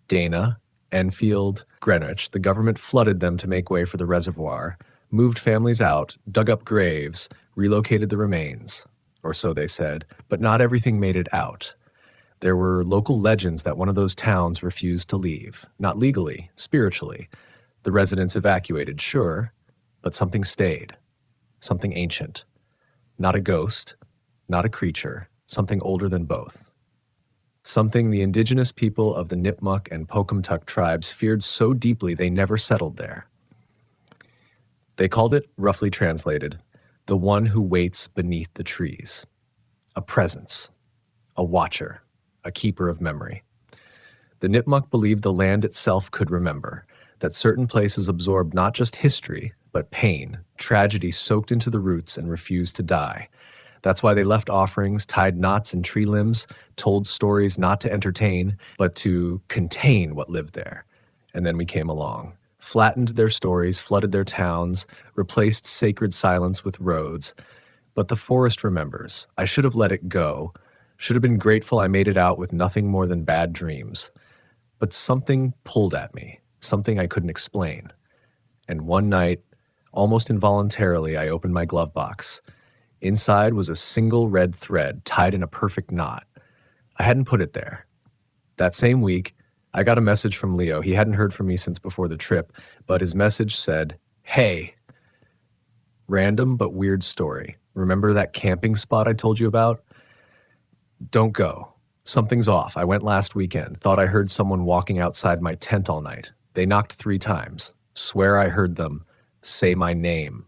Dana, Enfield, Greenwich, the government flooded them to make way for the reservoir, moved families out, dug up graves, relocated the remains, or so they said, but not everything made it out. There were local legends that one of those towns refused to leave, not legally, spiritually. The residents evacuated, sure, but something stayed, something ancient. Not a ghost, not a creature, something older than both. Something the indigenous people of the Nipmuc and Pocumtuck tribes feared so deeply they never settled there. They called it, roughly translated, the one who waits beneath the trees. A presence, a watcher, a keeper of memory. The Nipmuc believed the land itself could remember, that certain places absorbed not just history, but pain, tragedy soaked into the roots and refused to die. That's why they left offerings, tied knots in tree limbs, told stories not to entertain, but to contain what lived there. And then we came along, flattened their stories, flooded their towns, replaced sacred silence with roads. But the forest remembers. I should have let it go, should have been grateful I made it out with nothing more than bad dreams. But something pulled at me, something I couldn't explain. And one night, almost involuntarily, I opened my glove box. Inside was a single red thread tied in a perfect knot. I hadn't put it there. That same week, I got a message from Leo. He hadn't heard from me since before the trip, but his message said, "Hey, random but weird story. Remember that camping spot I told you about? Don't go. Something's off. I went last weekend. Thought I heard someone walking outside my tent all night. They knocked 3 times. Swear I heard them say my name.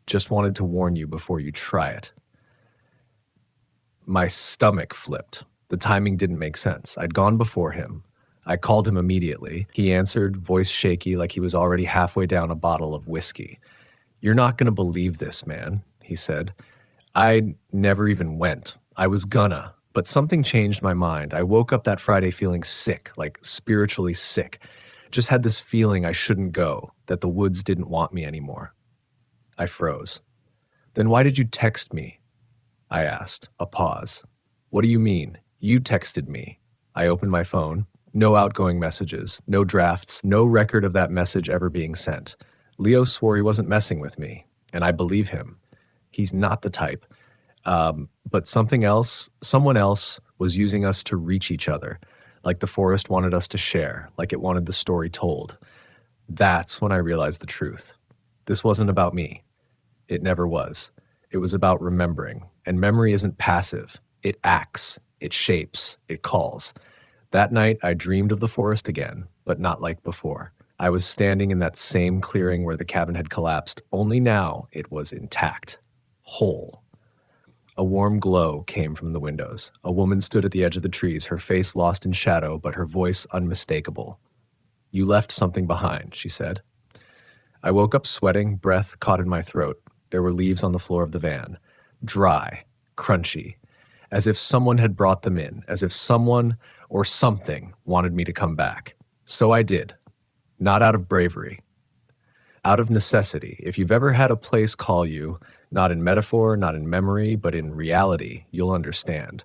Just wanted to warn you before you try it." My stomach flipped. The timing didn't make sense. I'd gone before him. I called him immediately. He answered, voice shaky like he was already halfway down a bottle of whiskey. "You're not going to believe this, man," he said. "I never even went. I was gonna, but something changed my mind. I woke up that Friday feeling sick, like spiritually sick. Just had this feeling I shouldn't go, that the woods didn't want me anymore." I froze. "Then why did you text me?" I asked, a pause. "What do you mean? You texted me." I opened my phone. No outgoing messages, no drafts, no record of that message ever being sent. Leo swore he wasn't messing with me, and I believe him. He's not the type. But someone else was using us to reach each other, like the forest wanted us to share, like it wanted the story told. That's when I realized the truth. This wasn't about me. It never was. It was about remembering, and memory isn't passive. It acts, it shapes, it calls. That night, I dreamed of the forest again, but not like before. I was standing in that same clearing where the cabin had collapsed, only now it was intact, whole. A warm glow came from the windows. A woman stood at the edge of the trees, her face lost in shadow, but her voice unmistakable. "You left something behind," she said. I woke up sweating, breath caught in my throat. There were leaves on the floor of the van, dry, crunchy, as if someone had brought them in, as if someone or something wanted me to come back. So I did, not out of bravery. Out of necessity. If you've ever had a place call you, not in metaphor, not in memory, but in reality, you'll understand.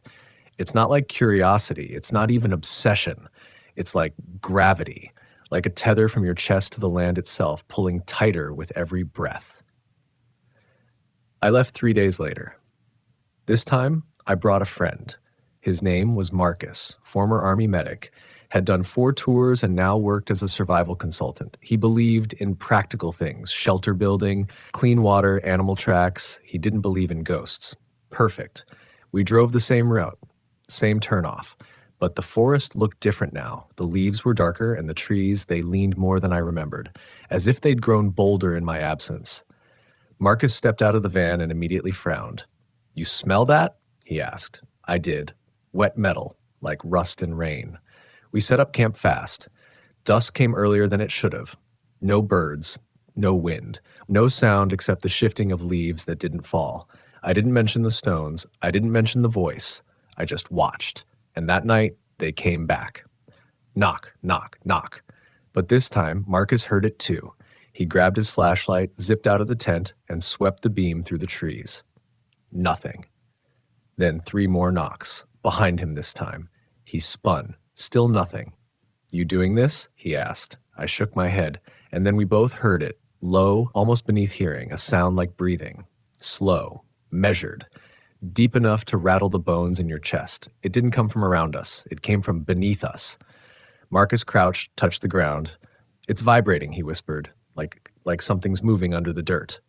It's not like curiosity. It's not even obsession. It's like gravity, like a tether from your chest to the land itself, pulling tighter with every breath. I left 3 days later. This time, I brought a friend. His name was Marcus, former Army medic, had done 4 tours and now worked as a survival consultant. He believed in practical things, shelter building, clean water, animal tracks. He didn't believe in ghosts. Perfect. We drove the same route, same turnoff. But the forest looked different now. The leaves were darker and the trees, they leaned more than I remembered, as if they'd grown bolder in my absence. Marcus stepped out of the van and immediately frowned. "You smell that?" he asked. I did. Wet metal, like rust and rain. We set up camp fast. Dusk came earlier than it should have. No birds, no wind, no sound except the shifting of leaves that didn't fall. I didn't mention the stones. I didn't mention the voice. I just watched. And that night, they came back. Knock, knock, knock. But this time, Marcus heard it too. He grabbed his flashlight, zipped out of the tent, and swept the beam through the trees. Nothing. Then 3 more knocks, behind him this time. He spun. Still nothing. "You doing this?" he asked. I shook my head, and then we both heard it, low, almost beneath hearing, a sound like breathing. Slow, measured, deep enough to rattle the bones in your chest. It didn't come from around us. It came from beneath us. Marcus crouched, touched the ground. "It's vibrating," he whispered, like something's moving under the dirt.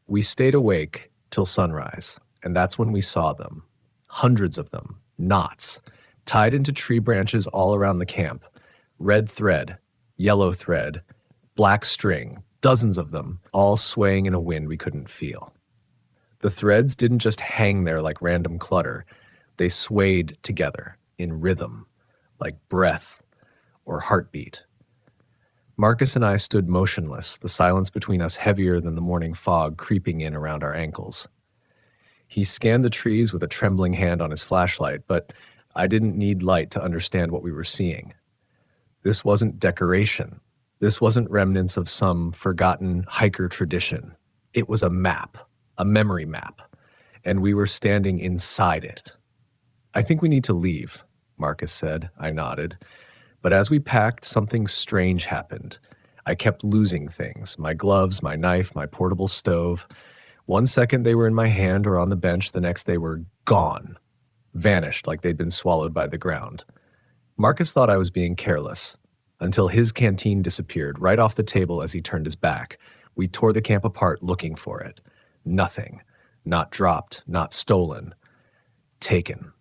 We stayed awake till sunrise, and that's when we saw them. Hundreds of them, knots, tied into tree branches all around the camp. Red thread, yellow thread, black string, dozens of them, all swaying in a wind we couldn't feel. The threads didn't just hang there like random clutter. They swayed together, in rhythm, like breath or heartbeat. Marcus and I stood motionless, the silence between us heavier than the morning fog creeping in around our ankles. He scanned the trees with a trembling hand on his flashlight, but I didn't need light to understand what we were seeing. This wasn't decoration. This wasn't remnants of some forgotten hiker tradition. It was a map, a memory map, and we were standing inside it. "I think we need to leave," Marcus said. I nodded. But as we packed, something strange happened. I kept losing things, my gloves, my knife, my portable stove. One second they were in my hand or on the bench, the next they were gone. Vanished like they'd been swallowed by the ground. Marcus thought I was being careless, until his canteen disappeared right off the table as he turned his back. We tore the camp apart looking for it. Nothing. Not dropped, not stolen. Taken.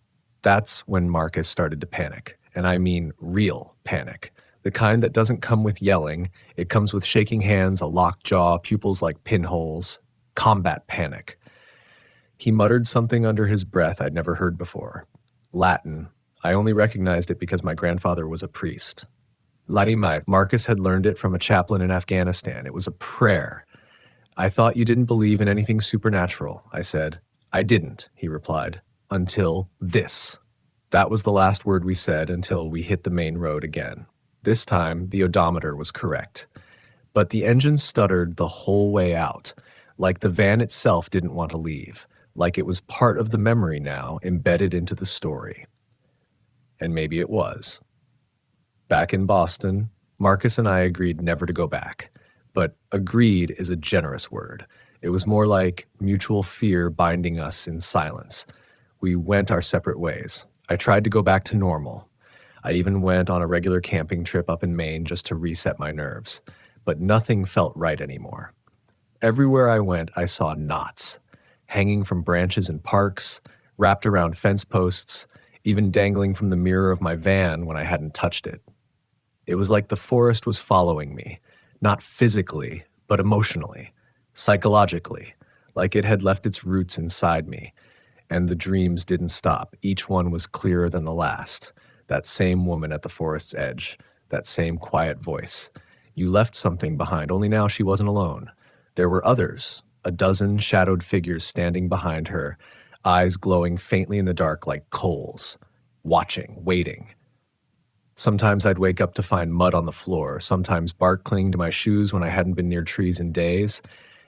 That's when Marcus started to panic. And I mean real panic. The kind that doesn't come with yelling. It comes with shaking hands, a locked jaw, pupils like pinholes. Combat panic. He muttered something under his breath I'd never heard before. Latin. I only recognized it because my grandfather was a priest. Larimai. Marcus had learned it from a chaplain in Afghanistan. It was a prayer. "I thought you didn't believe in anything supernatural," I said. "I didn't," he replied, "until this." That was the last word we said until we hit the main road again. This time, the odometer was correct. But the engine stuttered the whole way out, like the van itself didn't want to leave. Like it was part of the memory now, embedded into the story. And maybe it was. Back in Boston, Marcus and I agreed never to go back. But agreed is a generous word. It was more like mutual fear binding us in silence. We went our separate ways. I tried to go back to normal. I even went on a regular camping trip up in Maine just to reset my nerves. But nothing felt right anymore. Everywhere I went, I saw knots. Hanging from branches in parks, wrapped around fence posts, even dangling from the mirror of my van when I hadn't touched it. It was like the forest was following me, not physically, but emotionally, psychologically, like it had left its roots inside me. And the dreams didn't stop. Each one was clearer than the last. That same woman at the forest's edge, that same quiet voice. You left something behind, only now she wasn't alone. There were others. A dozen shadowed figures standing behind her, eyes glowing faintly in the dark like coals, watching, waiting. Sometimes I'd wake up to find mud on the floor, sometimes bark clinging to my shoes when I hadn't been near trees in days.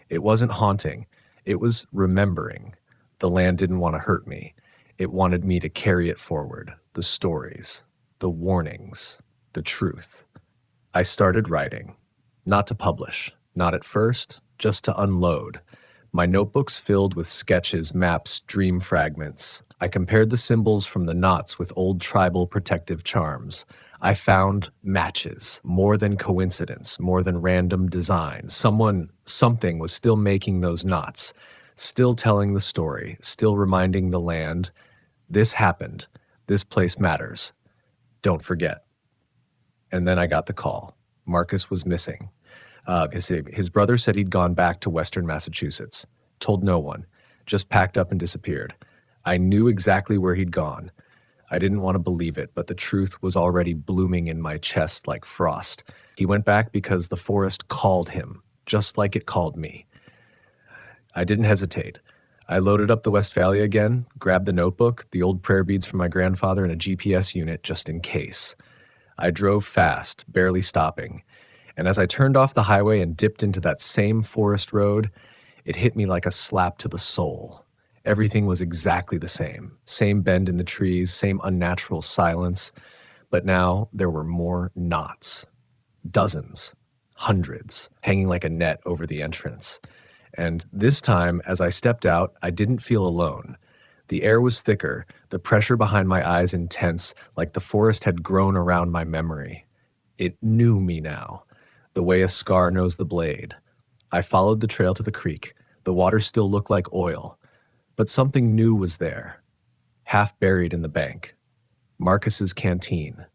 It wasn't haunting, it was remembering. The land didn't want to hurt me. It wanted me to carry it forward, the stories, the warnings, the truth. I started writing, not to publish, not at first, just to unload. My notebooks filled with sketches, maps, dream fragments. I compared the symbols from the knots with old tribal protective charms. I found matches, more than coincidence, more than random design. Something was still making those knots, still telling the story, still reminding the land, this happened, this place matters. Don't forget. And then I got the call. Marcus was missing. His brother said he'd gone back to Western Massachusetts. Told no one. Just packed up and disappeared. I knew exactly where he'd gone. I didn't want to believe it, but the truth was already blooming in my chest like frost. He went back because the forest called him, just like it called me. I didn't hesitate. I loaded up the Westphalia again, grabbed the notebook, the old prayer beads from my grandfather, and a GPS unit just in case. I drove fast, barely stopping. And as I turned off the highway and dipped into that same forest road, it hit me like a slap to the soul. Everything was exactly the same. Same bend in the trees, same unnatural silence. But now there were more knots. Dozens, hundreds, hanging like a net over the entrance. And this time, as I stepped out, I didn't feel alone. The air was thicker, the pressure behind my eyes intense, like the forest had grown around my memory. It knew me now, the way a scar knows the blade. I followed the trail to the creek. The water still looked like oil. But something new was there, half buried in the bank. Marcus's canteen,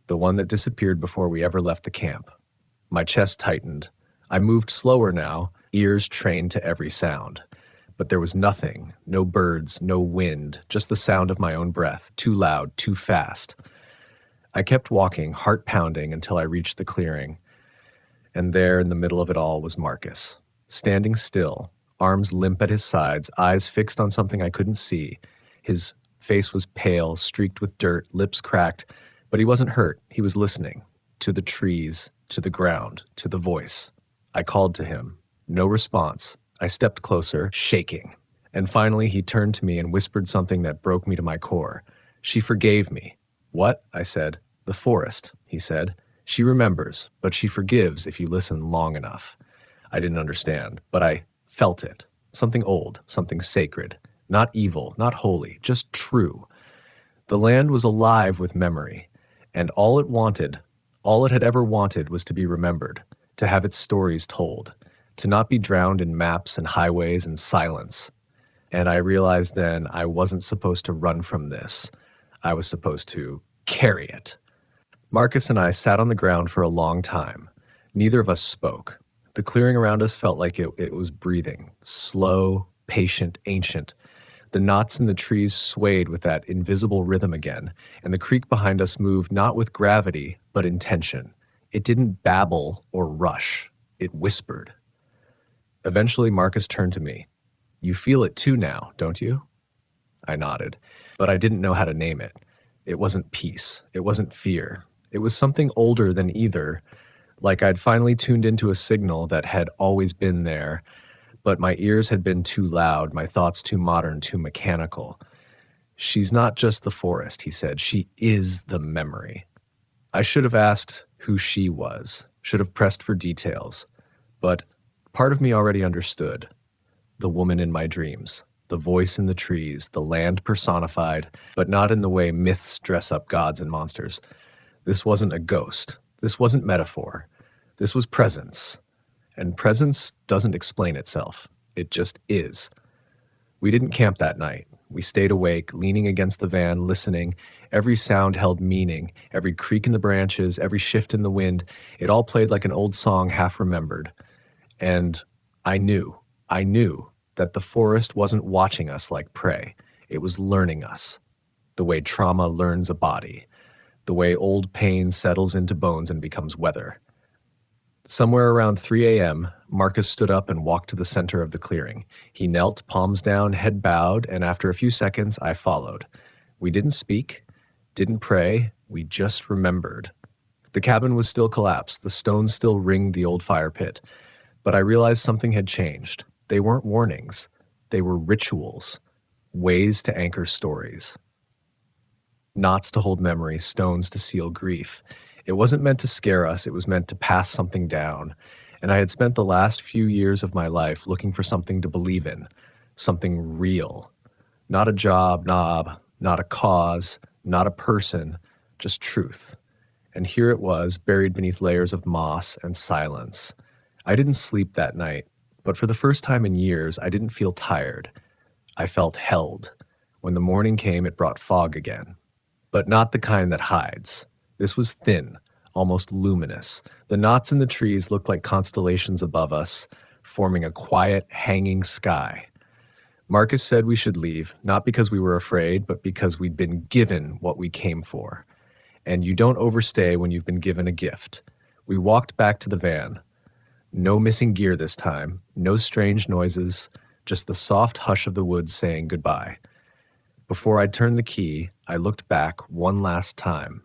the one that disappeared before we ever left the camp. My chest tightened. I moved slower now, ears trained to every sound. But there was nothing, no birds, no wind, just the sound of my own breath, too loud, too fast. I kept walking, heart pounding, until I reached the clearing. And there in the middle of it all was Marcus, standing still, arms limp at his sides, eyes fixed on something I couldn't see. His face was pale, streaked with dirt, lips cracked, but he wasn't hurt. He was listening, to the trees, to the ground, to the voice. I called to him. No response. I stepped closer, shaking. And finally he turned to me and whispered something that broke me to my core. She forgave me. What? I said. The forest, he said. She remembers, but she forgives if you listen long enough. I didn't understand, but I felt it. Something old, something sacred. Not evil, not holy, just true. The land was alive with memory, and all it had ever wanted was to be remembered, to have its stories told, to not be drowned in maps and highways and silence. And I realized then I wasn't supposed to run from this. I was supposed to carry it. Marcus and I sat on the ground for a long time. Neither of us spoke. The clearing around us felt like it was breathing, slow, patient, ancient. The knots in the trees swayed with that invisible rhythm again, and the creek behind us moved not with gravity, but intention. It didn't babble or rush. It whispered. Eventually, Marcus turned to me. You feel it too now, don't you? I nodded, but I didn't know how to name it. It wasn't peace. It wasn't fear. It was something older than either, like I'd finally tuned into a signal that had always been there, but my ears had been too loud, my thoughts too modern, too mechanical. She's not just the forest, he said. She is the memory. I should have asked who she was, should have pressed for details, but part of me already understood. The woman in my dreams, the voice in the trees, the land personified, but not in the way myths dress up gods and monsters. This wasn't a ghost. This wasn't metaphor. This was presence. And presence doesn't explain itself. It just is. We didn't camp that night. We stayed awake, leaning against the van, listening. Every sound held meaning. Every creak in the branches, every shift in the wind. It all played like an old song half remembered. And I knew that the forest wasn't watching us like prey. It was learning us. The way trauma learns a body. The way old pain settles into bones and becomes weather. Somewhere around 3 a.m., Marcus stood up and walked to the center of the clearing. He knelt, palms down, head bowed, and after a few seconds, I followed. We didn't speak, didn't pray, We just remembered. The cabin was still collapsed, the stones still ringed the old fire pit, but I realized something had changed. They weren't warnings. They were rituals, ways to anchor stories. Knots to hold memory, stones to seal grief. It wasn't meant to scare us, it was meant to pass something down. And I had spent the last few years of my life looking for something to believe in, something real. Not a job, not a cause, not a person, just truth. And here it was, buried beneath layers of moss and silence. I didn't sleep that night, but for the first time in years, I didn't feel tired. I felt held. When the morning came, it brought fog again. But not the kind that hides. This was thin, almost luminous. The knots in the trees looked like constellations above us, forming a quiet, hanging sky. Marcus said we should leave, not because we were afraid, but because we'd been given what we came for. And you don't overstay when you've been given a gift. We walked back to the van. No missing gear this time, no strange noises, just the soft hush of the woods saying goodbye. Before I turned the key, I looked back one last time,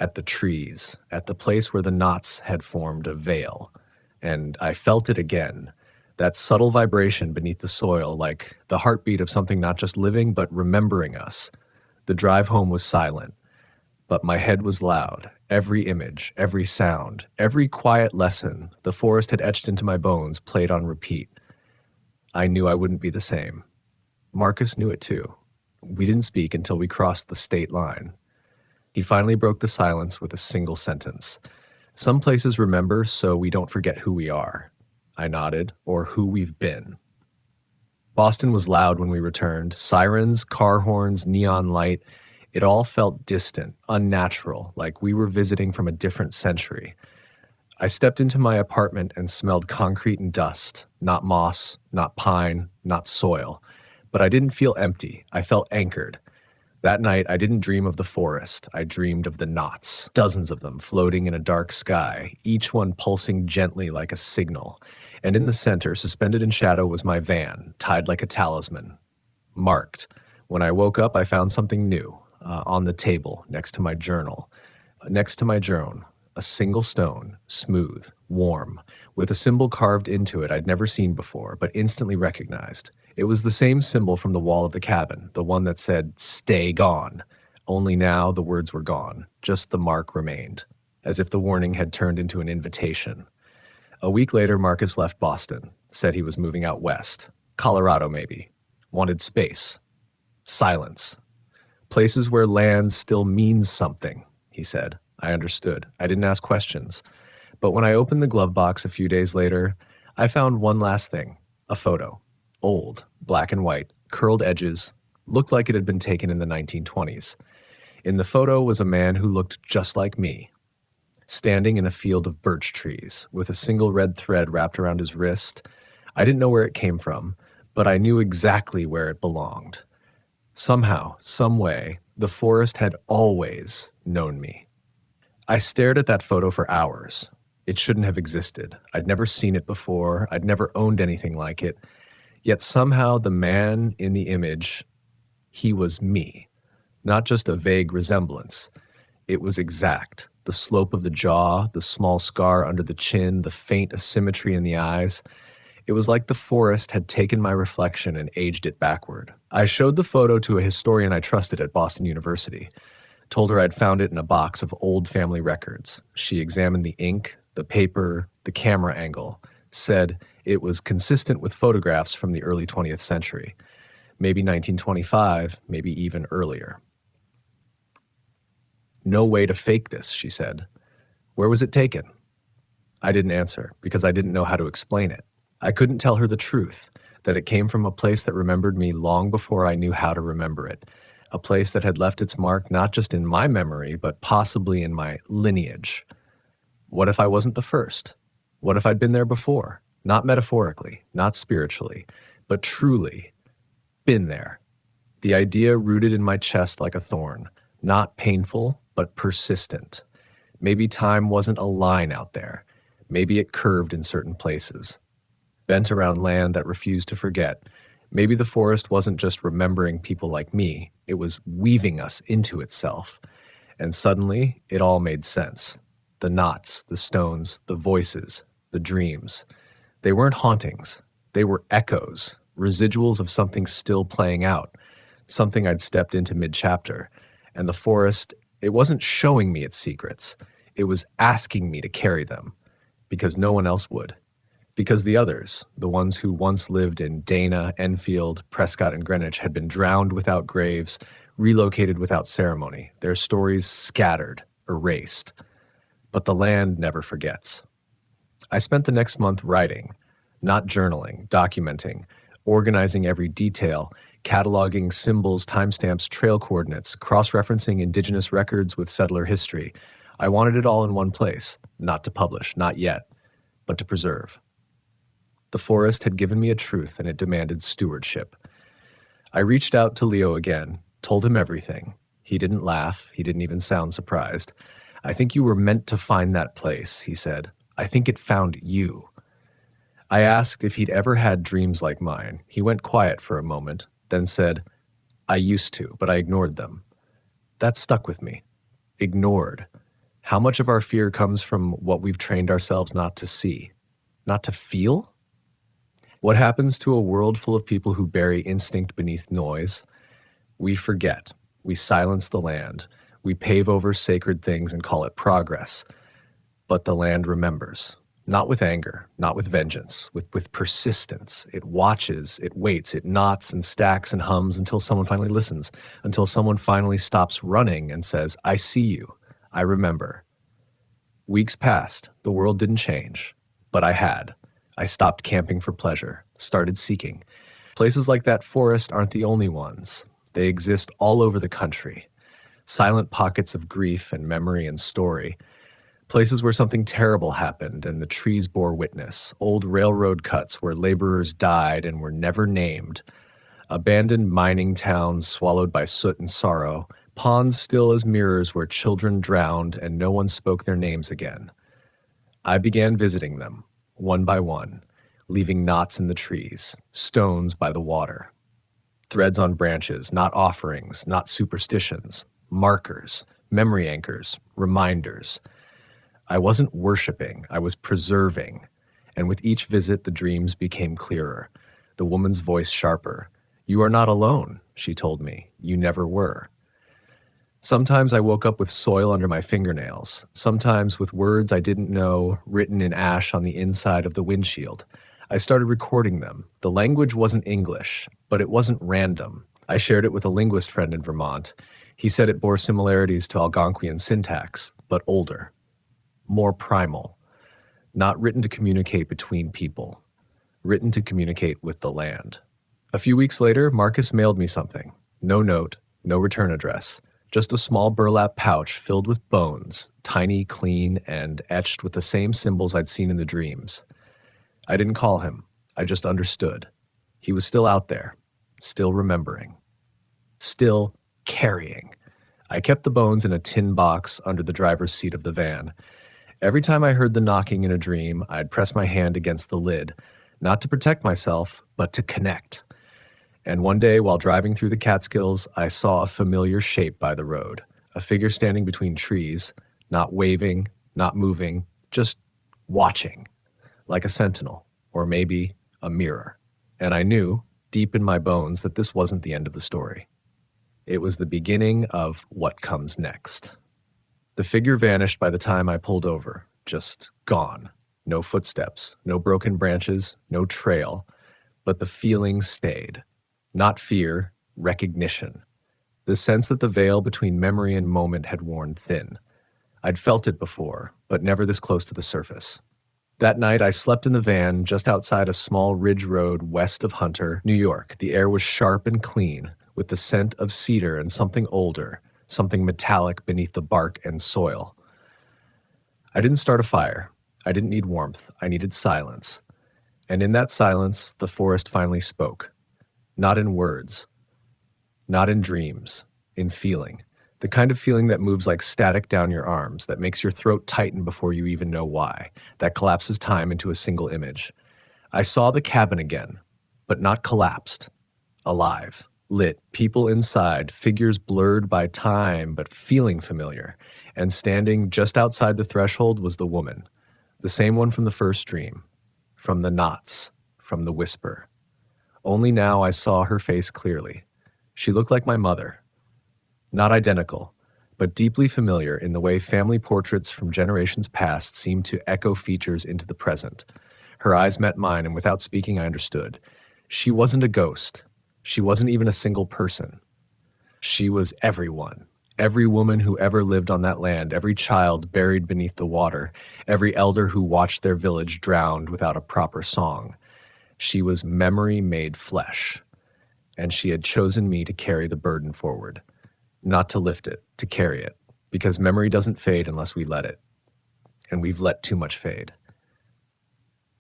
at the trees, at the place where the knots had formed a veil, and I felt it again, that subtle vibration beneath the soil, like the heartbeat of something not just living, but remembering us. The drive home was silent, but my head was loud. Every image, every sound, every quiet lesson the forest had etched into my bones played on repeat. I knew I wouldn't be the same. Marcus knew it too. We didn't speak until we crossed the state line. He finally broke the silence with a single sentence. Some places remember so we don't forget who we are. I nodded, or who we've been. Boston was loud when we returned. Sirens, car horns, neon light. It all felt distant, unnatural, like we were visiting from a different century. I stepped into my apartment and smelled concrete and dust, not moss, not pine, not soil. But I didn't feel empty. I felt anchored. That night, I didn't dream of the forest. I dreamed of the knots, dozens of them floating in a dark sky, each one pulsing gently like a signal. And in the center, suspended in shadow, was my van, tied like a talisman, marked. When I woke up, I found something new. On the table, next to my journal. Next to my journal, a single stone, smooth, warm, with a symbol carved into it I'd never seen before, but instantly recognized. It was the same symbol from the wall of the cabin, the one that said, "Stay gone." Only now the words were gone, just the mark remained, as if the warning had turned into an invitation. A week later, Marcus left Boston, said he was moving out west. Colorado, maybe. Wanted space. Silence. Places where land still means something, he said. I understood. I didn't ask questions. But when I opened the glove box a few days later, I found one last thing, a photo. Old, black and white, curled edges, looked like it had been taken in the 1920s. In the photo was a man who looked just like me, standing in a field of birch trees, with a single red thread wrapped around his wrist. I didn't know where it came from, but I knew exactly where it belonged. Somehow, some way, the forest had always known me. I stared at that photo for hours. It shouldn't have existed. I'd never seen it before. I'd never owned anything like it. Yet somehow the man in the image, he was me. Not just a vague resemblance. It was exact. The slope of the jaw, the small scar under the chin, the faint asymmetry in the eyes. It was like the forest had taken my reflection and aged it backward. I showed the photo to a historian I trusted at Boston University. Told her I'd found it in a box of old family records. She examined the ink, the paper, the camera angle, said it was consistent with photographs from the early 20th century. Maybe 1925, maybe even earlier. No way to fake this, she said. Where was it taken? I didn't answer because I didn't know how to explain it. I couldn't tell her the truth, that it came from a place that remembered me long before I knew how to remember it, a place that had left its mark not just in my memory, but possibly in my lineage. What if I wasn't the first? What if I'd been there before? Not metaphorically, not spiritually, but truly been there. The idea rooted in my chest like a thorn, not painful, but persistent. Maybe time wasn't a line out there. Maybe it curved in certain places. Bent around land that refused to forget. Maybe the forest wasn't just remembering people like me, it was weaving us into itself. And suddenly, it all made sense. The knots, the stones, the voices, the dreams. They weren't hauntings. They were echoes, residuals of something still playing out, something I'd stepped into mid-chapter. And the forest, it wasn't showing me its secrets. It was asking me to carry them, because no one else would. Because the others, the ones who once lived in Dana, Enfield, Prescott, and Greenwich, had been drowned without graves, relocated without ceremony, their stories scattered, erased. But the land never forgets. I spent the next month writing, not journaling, documenting, organizing every detail, cataloging symbols, timestamps, trail coordinates, cross-referencing indigenous records with settler history. I wanted it all in one place, not to publish, not yet, but to preserve. The forest had given me a truth, and it demanded stewardship. I reached out to Leo again, told him everything. He didn't laugh. He didn't even sound surprised. "I think you were meant to find that place," he said. "I think it found you." I asked if he'd ever had dreams like mine. He went quiet for a moment, then said, "I used to, but I ignored them." That stuck with me. Ignored. How much of our fear comes from what we've trained ourselves not to see, not to feel? What happens to a world full of people who bury instinct beneath noise? We forget. We silence the land. We pave over sacred things and call it progress. But the land remembers. Not with anger, not with vengeance, with persistence. It watches, it waits, it knots and stacks and hums until someone finally listens, until someone finally stops running and says, "I see you. I remember." Weeks passed. The world didn't change. But I had. I stopped camping for pleasure, started seeking. Places like that forest aren't the only ones. They exist all over the country. Silent pockets of grief and memory and story. Places where something terrible happened and the trees bore witness. Old railroad cuts where laborers died and were never named. Abandoned mining towns swallowed by soot and sorrow. Ponds still as mirrors where children drowned and no one spoke their names again. I began visiting them, one by one, leaving knots in the trees, stones by the water. Threads on branches, not offerings, not superstitions, markers, memory anchors, reminders. I wasn't worshiping, I was preserving. And with each visit, the dreams became clearer, the woman's voice sharper. "You are not alone," she told me. "You never were." Sometimes I woke up with soil under my fingernails, sometimes with words I didn't know written in ash on the inside of the windshield. I started recording them. The language wasn't English, but it wasn't random. I shared it with a linguist friend in Vermont. He said it bore similarities to Algonquian syntax, but older, more primal, not written to communicate between people, written to communicate with the land. A few weeks later, Marcus mailed me something. No note, no return address. Just a small burlap pouch filled with bones, tiny, clean, and etched with the same symbols I'd seen in the dreams. I didn't call him. I just understood. He was still out there, still remembering, still carrying. I kept the bones in a tin box under the driver's seat of the van. Every time I heard the knocking in a dream, I'd press my hand against the lid, not to protect myself, but to connect. And one day, while driving through the Catskills, I saw a familiar shape by the road, a figure standing between trees, not waving, not moving, just watching, like a sentinel, or maybe a mirror. And I knew, deep in my bones, that this wasn't the end of the story. It was the beginning of what comes next. The figure vanished by the time I pulled over, just gone. No footsteps, no broken branches, no trail, but the feeling stayed. Not fear, recognition. The sense that the veil between memory and moment had worn thin. I'd felt it before, but never this close to the surface. That night, I slept in the van just outside a small ridge road west of Hunter, New York. The air was sharp and clean, with the scent of cedar and something older, something metallic beneath the bark and soil. I didn't start a fire. I didn't need warmth. I needed silence. And in that silence, the forest finally spoke. Not in words, not in dreams, in feeling. The kind of feeling that moves like static down your arms, that makes your throat tighten before you even know why, that collapses time into a single image. I saw the cabin again, but not collapsed. Alive, Lit, people inside, figures blurred by time but feeling familiar, and standing just outside the threshold was the woman, the same one from the first dream, from the knots, from the whisper. Only now I saw her face clearly. She looked like my mother. Not identical, but deeply familiar in the way family portraits from generations past seem to echo features into the present. Her eyes met mine, and without speaking, I understood. She wasn't a ghost. She wasn't even a single person. She was everyone. Every woman who ever lived on that land, every child buried beneath the water, every elder who watched their village drowned without a proper song. She was memory made flesh, and she had chosen me to carry the burden forward. Not to lift it, to carry it, because memory doesn't fade unless we let it, and we've let too much fade.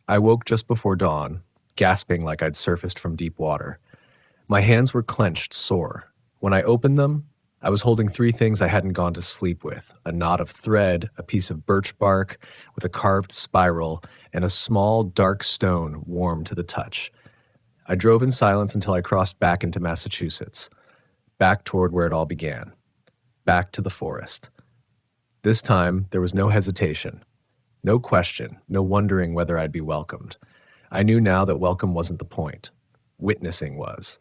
I woke just before dawn, gasping like I'd surfaced from deep water. My hands were clenched, sore. When I opened them, I was holding 3 things I hadn't gone to sleep with: a knot of thread, a piece of birch bark with a carved spiral, and a small, dark stone warm to the touch. I drove in silence until I crossed back into Massachusetts, back toward where it all began, back to the forest. This time, there was no hesitation, no question, no wondering whether I'd be welcomed. I knew now that welcome wasn't the point. Witnessing was.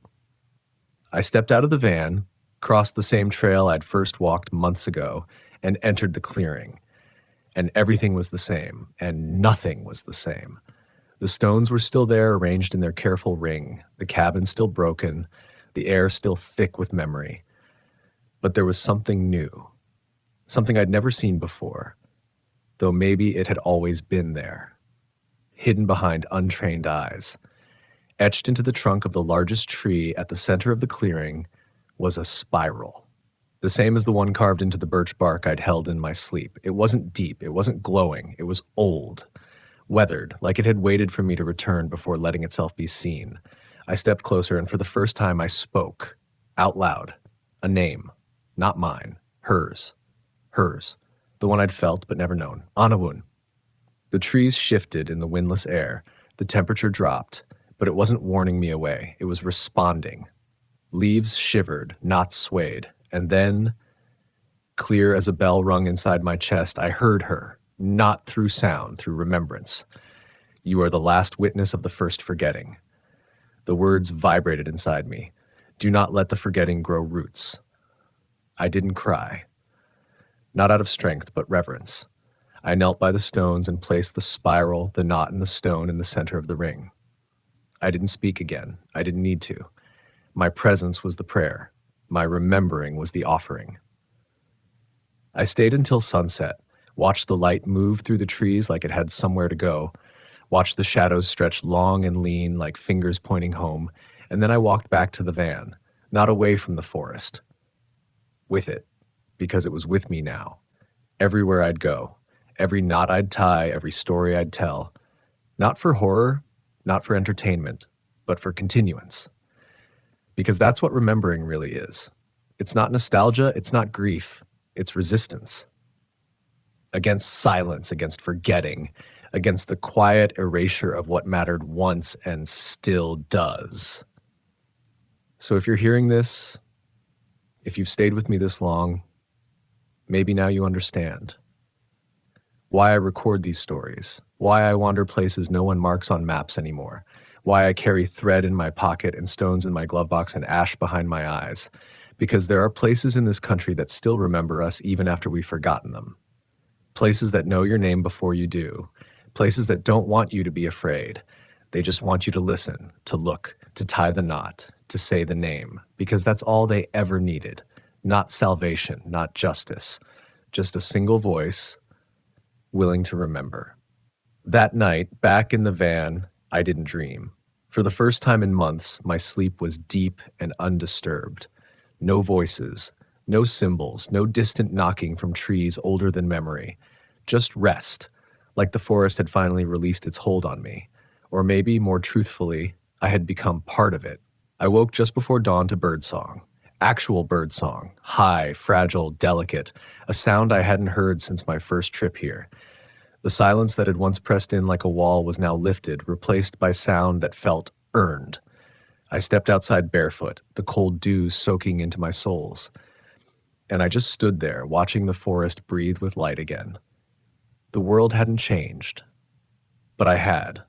I stepped out of the van, crossed the same trail I'd first walked months ago, and entered the clearing. And everything was the same, and nothing was the same. The stones were still there, arranged in their careful ring, the cabin still broken, the air still thick with memory. But there was something new, something I'd never seen before, though maybe it had always been there, hidden behind untrained eyes. Etched into the trunk of the largest tree at the center of the clearing was a spiral, the same as the one carved into the birch bark I'd held in my sleep. It wasn't deep, it wasn't glowing, it was old, weathered, like it had waited for me to return before letting itself be seen. I stepped closer, and for the first time I spoke, out loud, a name, not mine, hers, the one I'd felt but never known, Anawun. The trees shifted in the windless air, the temperature dropped, but it wasn't warning me away, it was responding. Leaves shivered, knots swayed, and then, clear as a bell rung inside my chest, I heard her, not through sound, through remembrance. You are the last witness of the first forgetting. The words vibrated inside me. Do not let the forgetting grow roots. I didn't cry. Not out of strength, but reverence. I knelt by the stones and placed the spiral, the knot, and the stone in the center of the ring. I didn't speak again. I didn't need to. My presence was the prayer. My remembering was the offering. I stayed until sunset, watched the light move through the trees like it had somewhere to go, watched the shadows stretch long and lean like fingers pointing home, and then I walked back to the van, not away from the forest. With it, because it was with me now. Everywhere I'd go, every knot I'd tie, every story I'd tell. Not for horror, not for entertainment, but for continuance. Because that's what remembering really is. It's not nostalgia, it's not grief, it's resistance. Against silence, against forgetting, against the quiet erasure of what mattered once and still does. So if you're hearing this, if you've stayed with me this long, maybe now you understand why I record these stories, why I wander places no one marks on maps anymore, why I carry thread in my pocket and stones in my glove box and ash behind my eyes, because there are places in this country that still remember us even after we've forgotten them. Places that know your name before you do, places that don't want you to be afraid. They just want you to listen, to look, to tie the knot, to say the name, because that's all they ever needed. Not salvation, not justice, just a single voice willing to remember. That night, back in the van, I didn't dream. For the first time in months, my sleep was deep and undisturbed. No voices, no symbols, no distant knocking from trees older than memory. Just rest, like the forest had finally released its hold on me. Or maybe, more truthfully, I had become part of it. I woke just before dawn to birdsong. Actual birdsong, high, fragile, delicate, a sound I hadn't heard since my first trip here. The silence that had once pressed in like a wall was now lifted, replaced by sound that felt earned. I stepped outside barefoot, the cold dew soaking into my soles, and I just stood there watching the forest breathe with light again. The world hadn't changed, but I had.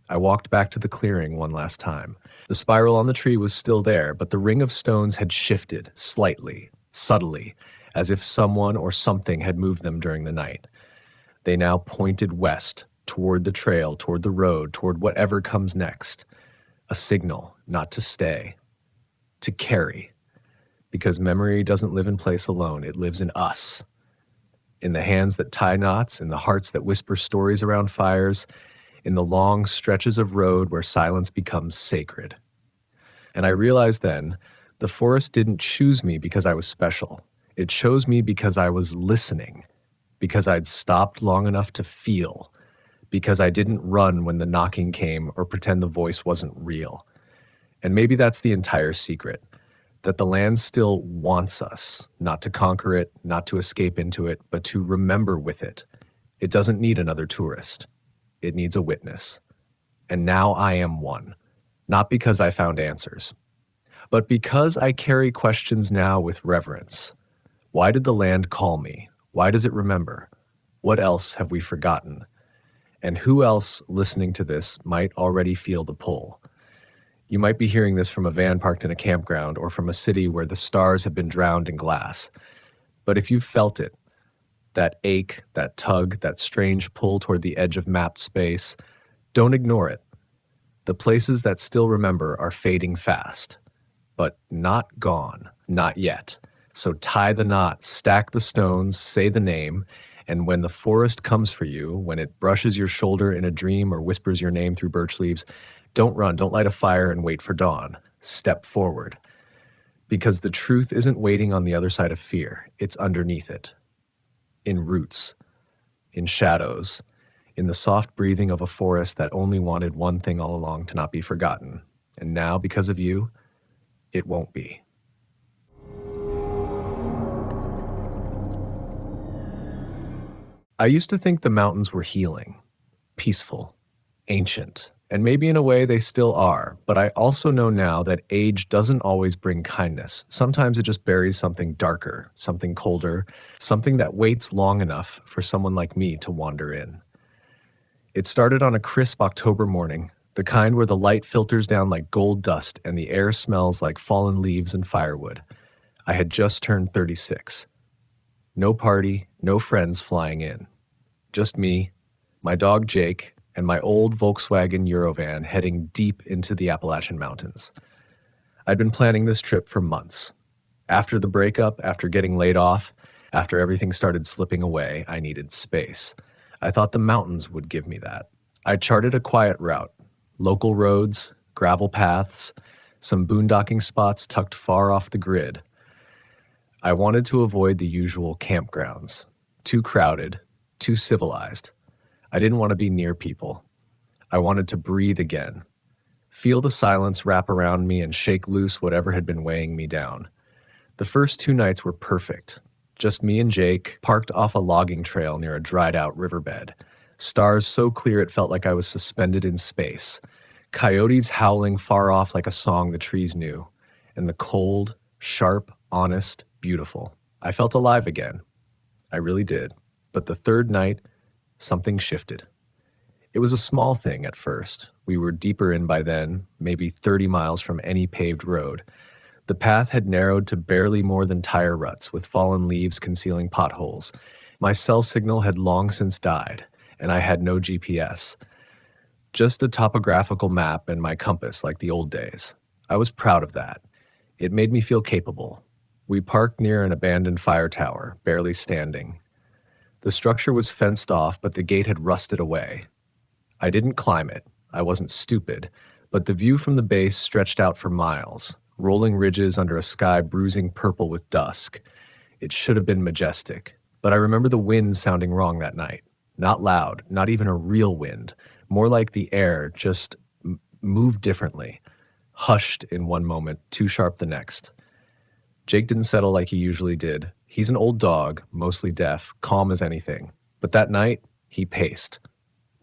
I walked back to the clearing one last time. The spiral on the tree was still there, but the ring of stones had shifted slightly, subtly, as if someone or something had moved them during the night. They now pointed west, toward the trail, toward the road, toward whatever comes next. A signal not to stay, to carry. Because memory doesn't live in place alone, it lives in us. In the hands that tie knots, in the hearts that whisper stories around fires, in the long stretches of road where silence becomes sacred. And I realized then, the forest didn't choose me because I was special. It chose me because I was listening, because I'd stopped long enough to feel, because I didn't run when the knocking came or pretend the voice wasn't real. And maybe that's the entire secret, that the land still wants us, not to conquer it, not to escape into it, but to remember with it. It doesn't need another tourist. It needs a witness. And now I am one, not because I found answers, but because I carry questions now with reverence. Why did the land call me? Why does it remember? What else have we forgotten? And who else listening to this might already feel the pull? You might be hearing this from a van parked in a campground or from a city where the stars have been drowned in glass. But if you've felt it, that ache, that tug, that strange pull toward the edge of mapped space, don't ignore it. The places that still remember are fading fast, but not gone, not yet. So tie the knot, stack the stones, say the name, and when the forest comes for you, when it brushes your shoulder in a dream or whispers your name through birch leaves, don't run, don't light a fire and wait for dawn. Step forward. Because the truth isn't waiting on the other side of fear, it's underneath it. In roots, in shadows, in the soft breathing of a forest that only wanted one thing all along, to not be forgotten. And now, because of you, it won't be. I used to think the mountains were healing, peaceful, ancient, and maybe in a way they still are, but I also know now that age doesn't always bring kindness. Sometimes it just buries something darker, something colder, something that waits long enough for someone like me to wander in. It started on a crisp October morning, the kind where the light filters down like gold dust and the air smells like fallen leaves and firewood. I had just turned 36. No party, no friends flying in. Just me, my dog Jake, and my old Volkswagen Eurovan heading deep into the Appalachian Mountains. I'd been planning this trip for months. After the breakup, after getting laid off, after everything started slipping away, I needed space. I thought the mountains would give me that. I charted a quiet route, local roads, gravel paths, some boondocking spots tucked far off the grid. I wanted to avoid the usual campgrounds, too crowded, too civilized. I didn't want to be near people. I wanted to breathe again, feel the silence wrap around me and shake loose whatever had been weighing me down. The first 2 nights were perfect. Just me and Jake, parked off a logging trail near a dried-out riverbed. Stars so clear it felt like I was suspended in space. Coyotes howling far off like a song the trees knew. And the cold, sharp, honest, beautiful. I felt alive again. I really did. But the third night, something shifted. It was a small thing at first. We were deeper in by then, maybe 30 miles from any paved road. The path had narrowed to barely more than tire ruts, with fallen leaves concealing potholes. My cell signal had long since died, and I had no GPS. Just a topographical map and my compass like the old days. I was proud of that. It made me feel capable. We parked near an abandoned fire tower, barely standing. The structure was fenced off, but the gate had rusted away. I didn't climb it. I wasn't stupid, but the view from the base stretched out for miles, rolling ridges under a sky bruising purple with dusk. It should have been majestic, but I remember the wind sounding wrong that night. Not loud, not even a real wind, more like the air just moved differently, hushed in one moment, too sharp the next. Jake didn't settle like he usually did. He's an old dog, mostly deaf, calm as anything. But that night, he paced.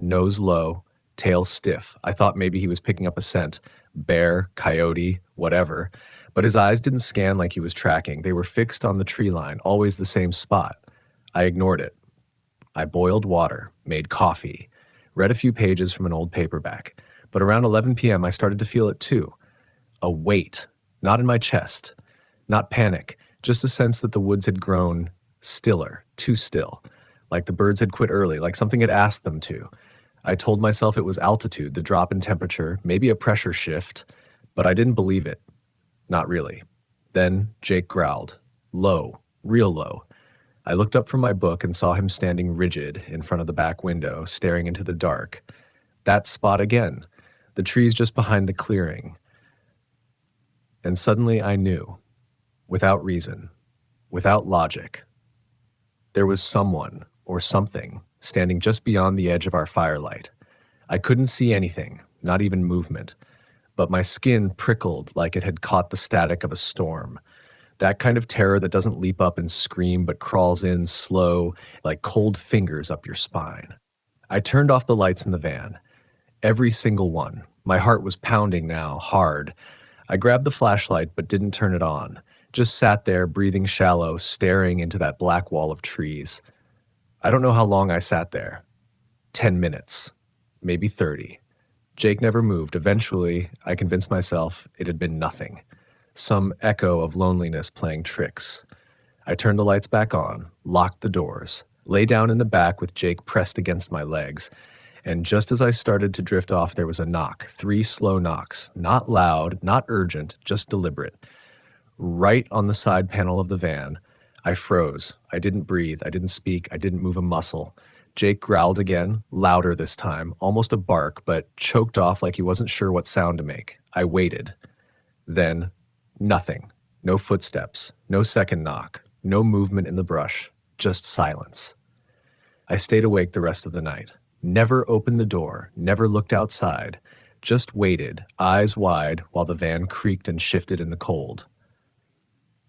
Nose low, tail stiff. I thought maybe he was picking up a scent, bear, coyote, whatever. But his eyes didn't scan like he was tracking. They were fixed on the tree line, always the same spot. I ignored it. I boiled water, made coffee, read a few pages from an old paperback. But around 11 p.m., I started to feel it too. A weight, not in my chest, not panic, just a sense that the woods had grown stiller, too still, like the birds had quit early, like something had asked them to. I told myself it was altitude, the drop in temperature, maybe a pressure shift, but I didn't believe it. Not really. Then Jake growled, low, real low. I looked up from my book and saw him standing rigid in front of the back window, staring into the dark. That spot again, the trees just behind the clearing. And suddenly I knew, without reason, without logic, there was someone or something standing just beyond the edge of our firelight. I couldn't see anything, not even movement, but my skin prickled like it had caught the static of a storm. That kind of terror that doesn't leap up and scream but crawls in slow, like cold fingers up your spine. I turned off the lights in the van. Every single one. My heart was pounding now, hard. I grabbed the flashlight but didn't turn it on. Just sat there, breathing shallow, staring into that black wall of trees. I don't know how long I sat there. 10 minutes. Maybe 30. Jake never moved. Eventually, I convinced myself it had been nothing. Some echo of loneliness playing tricks. I turned the lights back on, locked the doors, lay down in the back with Jake pressed against my legs, and just as I started to drift off, there was a knock. 3 slow knocks. Not loud, not urgent, just deliberate. Right on the side panel of the van. I froze. I didn't breathe. I didn't speak. I didn't move a muscle. Jake growled again, louder this time, almost a bark, but choked off like he wasn't sure what sound to make. I waited. Then, nothing. No footsteps. No second knock. No movement in the brush. Just silence. I stayed awake the rest of the night. Never opened the door. Never looked outside. Just waited, eyes wide, while the van creaked and shifted in the cold.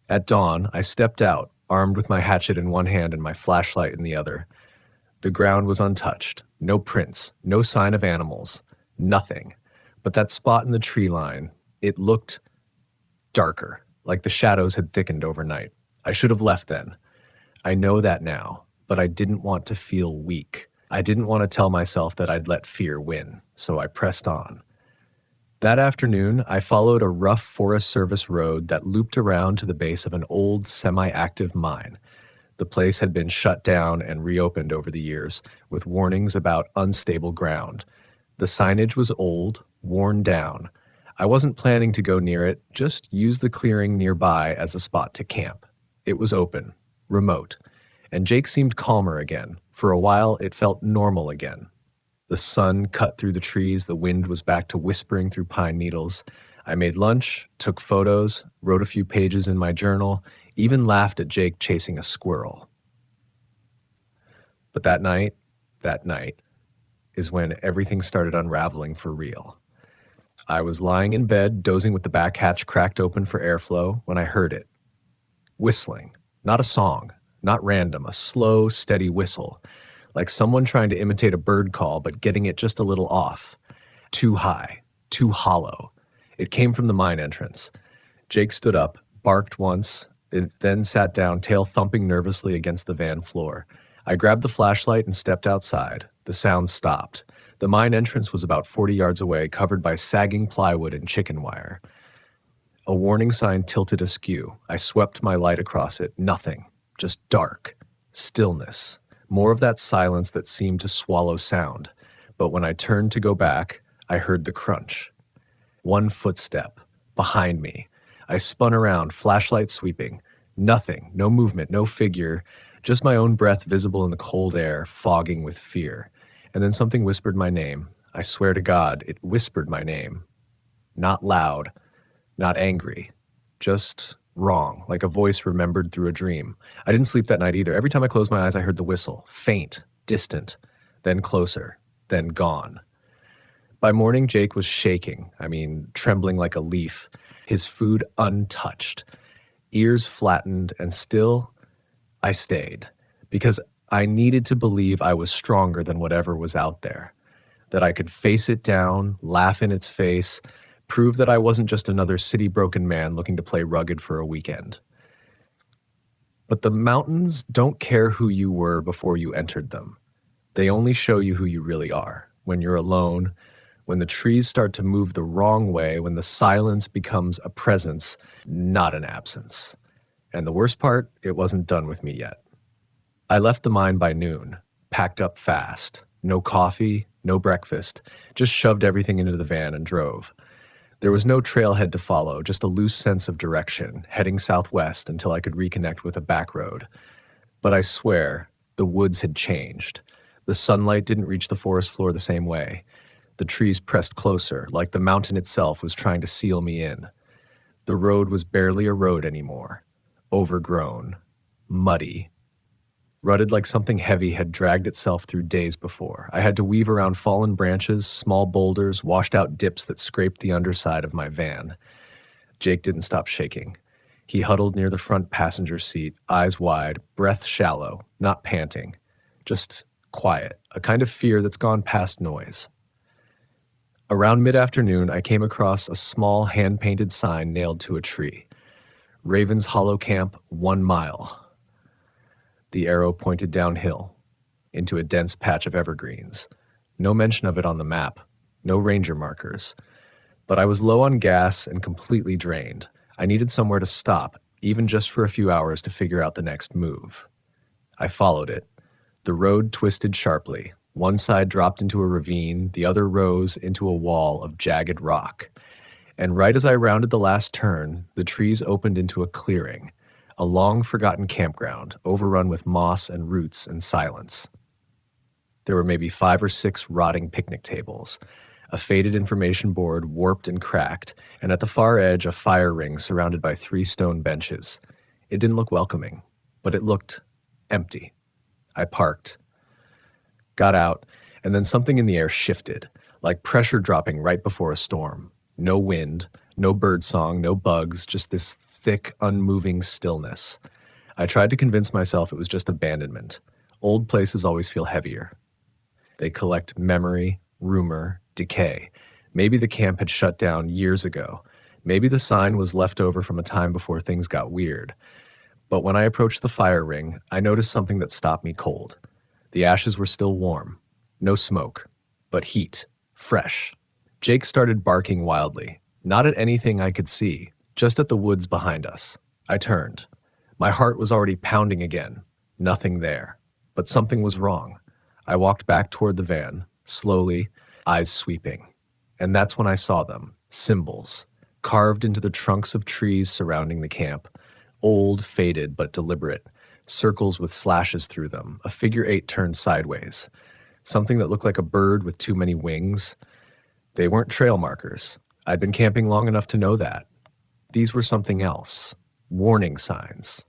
At dawn, I stepped out, armed with my hatchet in one hand and my flashlight in the other. The ground was untouched. No prints. No sign of animals. Nothing. But that spot in the tree line, it looked darker, like the shadows had thickened overnight. I should have left then. I know that now, but I didn't want to feel weak. I didn't want to tell myself that I'd let fear win, so I pressed on. That afternoon, I followed a rough Forest Service road that looped around to the base of an old, semi-active mine. The place had been shut down and reopened over the years, with warnings about unstable ground. The signage was old, worn down. I wasn't planning to go near it, just use the clearing nearby as a spot to camp. It was open, remote, and Jake seemed calmer again. For a while, it felt normal again. The sun cut through the trees, the wind was back to whispering through pine needles. I made lunch, took photos, wrote a few pages in my journal, even laughed at Jake chasing a squirrel. But that night is when everything started unraveling for real. I was lying in bed, dozing with the back hatch cracked open for airflow, when I heard it. Whistling. Not a song, not random, a slow, steady whistle. Like someone trying to imitate a bird call, but getting it just a little off. Too high, too hollow. It came from the mine entrance. Jake stood up, barked once, then sat down, tail thumping nervously against the van floor. I grabbed the flashlight and stepped outside. The sound stopped. The mine entrance was about 40 yards away, covered by sagging plywood and chicken wire. A warning sign tilted askew. I swept my light across it. Nothing. Just dark. Stillness. More of that silence that seemed to swallow sound. But when I turned to go back, I heard the crunch. One footstep. Behind me. I spun around, flashlight sweeping. Nothing. No movement. No figure. Just my own breath visible in the cold air, fogging with fear. And then something whispered my name. I swear to God, it whispered my name. Not loud. Not angry. Just wrong, like a voice remembered through a dream. I didn't sleep that night either. Every time I closed my eyes, I heard the whistle. Faint, distant, then closer, then gone. By morning, Jake was shaking. Trembling like a leaf. His food untouched. Ears flattened, and still, I stayed. Because I needed to believe I was stronger than whatever was out there. that I could face it down, laugh in its face, prove that I wasn't just another city-broken man looking to play rugged for a weekend. But the mountains don't care who you were before you entered them. They only show you who you really are. When you're alone, when the trees start to move the wrong way, when the silence becomes a presence, not an absence. And the worst part, it wasn't done with me yet. I left the mine by noon, packed up fast. No coffee, no breakfast, just shoved everything into the van and drove. There was no trailhead to follow, just a loose sense of direction, heading southwest until I could reconnect with a back road. But I swear, the woods had changed. The sunlight didn't reach the forest floor the same way. The trees pressed closer, like the mountain itself was trying to seal me in. The road was barely a road anymore. Overgrown. Muddy. Rutted like something heavy had dragged itself through days before. I had to weave around fallen branches, small boulders, washed-out dips that scraped the underside of my van. Jake didn't stop shaking. He huddled near the front passenger seat, eyes wide, breath shallow, not panting. Just quiet, a kind of fear that's gone past noise. Around mid-afternoon, I came across a small hand-painted sign nailed to a tree. Raven's Hollow Camp, 1 mile. The arrow pointed downhill, into a dense patch of evergreens. No mention of it on the map, no ranger markers. But I was low on gas and completely drained. I needed somewhere to stop, even just for a few hours to figure out the next move. I followed it. The road twisted sharply. One side dropped into a ravine, the other rose into a wall of jagged rock. And right as I rounded the last turn, the trees opened into a clearing. A long-forgotten campground, overrun with moss and roots and silence. There were maybe 5 or 6 rotting picnic tables, a faded information board warped and cracked, and at the far edge a fire ring surrounded by 3 stone benches. It didn't look welcoming, but it looked empty. I parked, got out, and then something in the air shifted, like pressure dropping right before a storm. No wind, no birdsong, no bugs, just this thick, unmoving stillness. I tried to convince myself it was just abandonment. Old places always feel heavier. They collect memory, rumor, decay. Maybe the camp had shut down years ago. Maybe the sign was left over from a time before things got weird. But when I approached the fire ring, I noticed something that stopped me cold. The ashes were still warm. No smoke, but heat, fresh. Jake started barking wildly, not at anything I could see, just at the woods behind us. I turned. My heart was already pounding again. Nothing there. But something was wrong. I walked back toward the van, slowly, eyes sweeping. And that's when I saw them, symbols, carved into the trunks of trees surrounding the camp. Old, faded, but deliberate. Circles with slashes through them, a figure 8 turned sideways. Something that looked like a bird with too many wings. They weren't trail markers. I'd been camping long enough to know that. These were something else. Warning signs.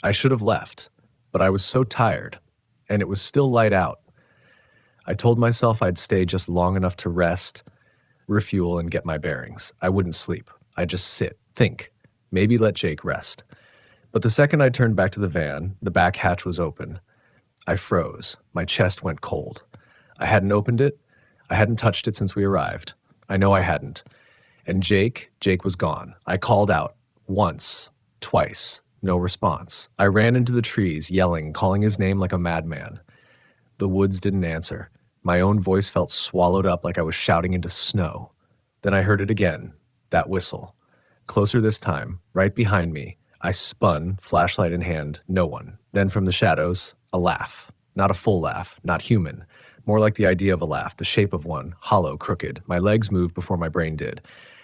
I should have left, but I was so tired, and it was still light out. I told myself I'd stay just long enough to rest, refuel, and get my bearings. I wouldn't sleep. I'd just sit, think, maybe let Jake rest. But the second I turned back to the van, the back hatch was open. I froze. My chest went cold. I hadn't opened it. I hadn't touched it since we arrived. I know I hadn't. And Jake was gone. I called out. Once. Twice. No response. I ran into the trees, yelling, calling his name like a madman. The woods didn't answer. My own voice felt swallowed up like I was shouting into snow. Then I heard it again. That whistle. Closer this time, right behind me. I spun, flashlight in hand. No one. Then from the shadows, a laugh. Not a full laugh. Not human. More like the idea of a laugh, the shape of one, hollow, crooked. My legs moved before my brain did.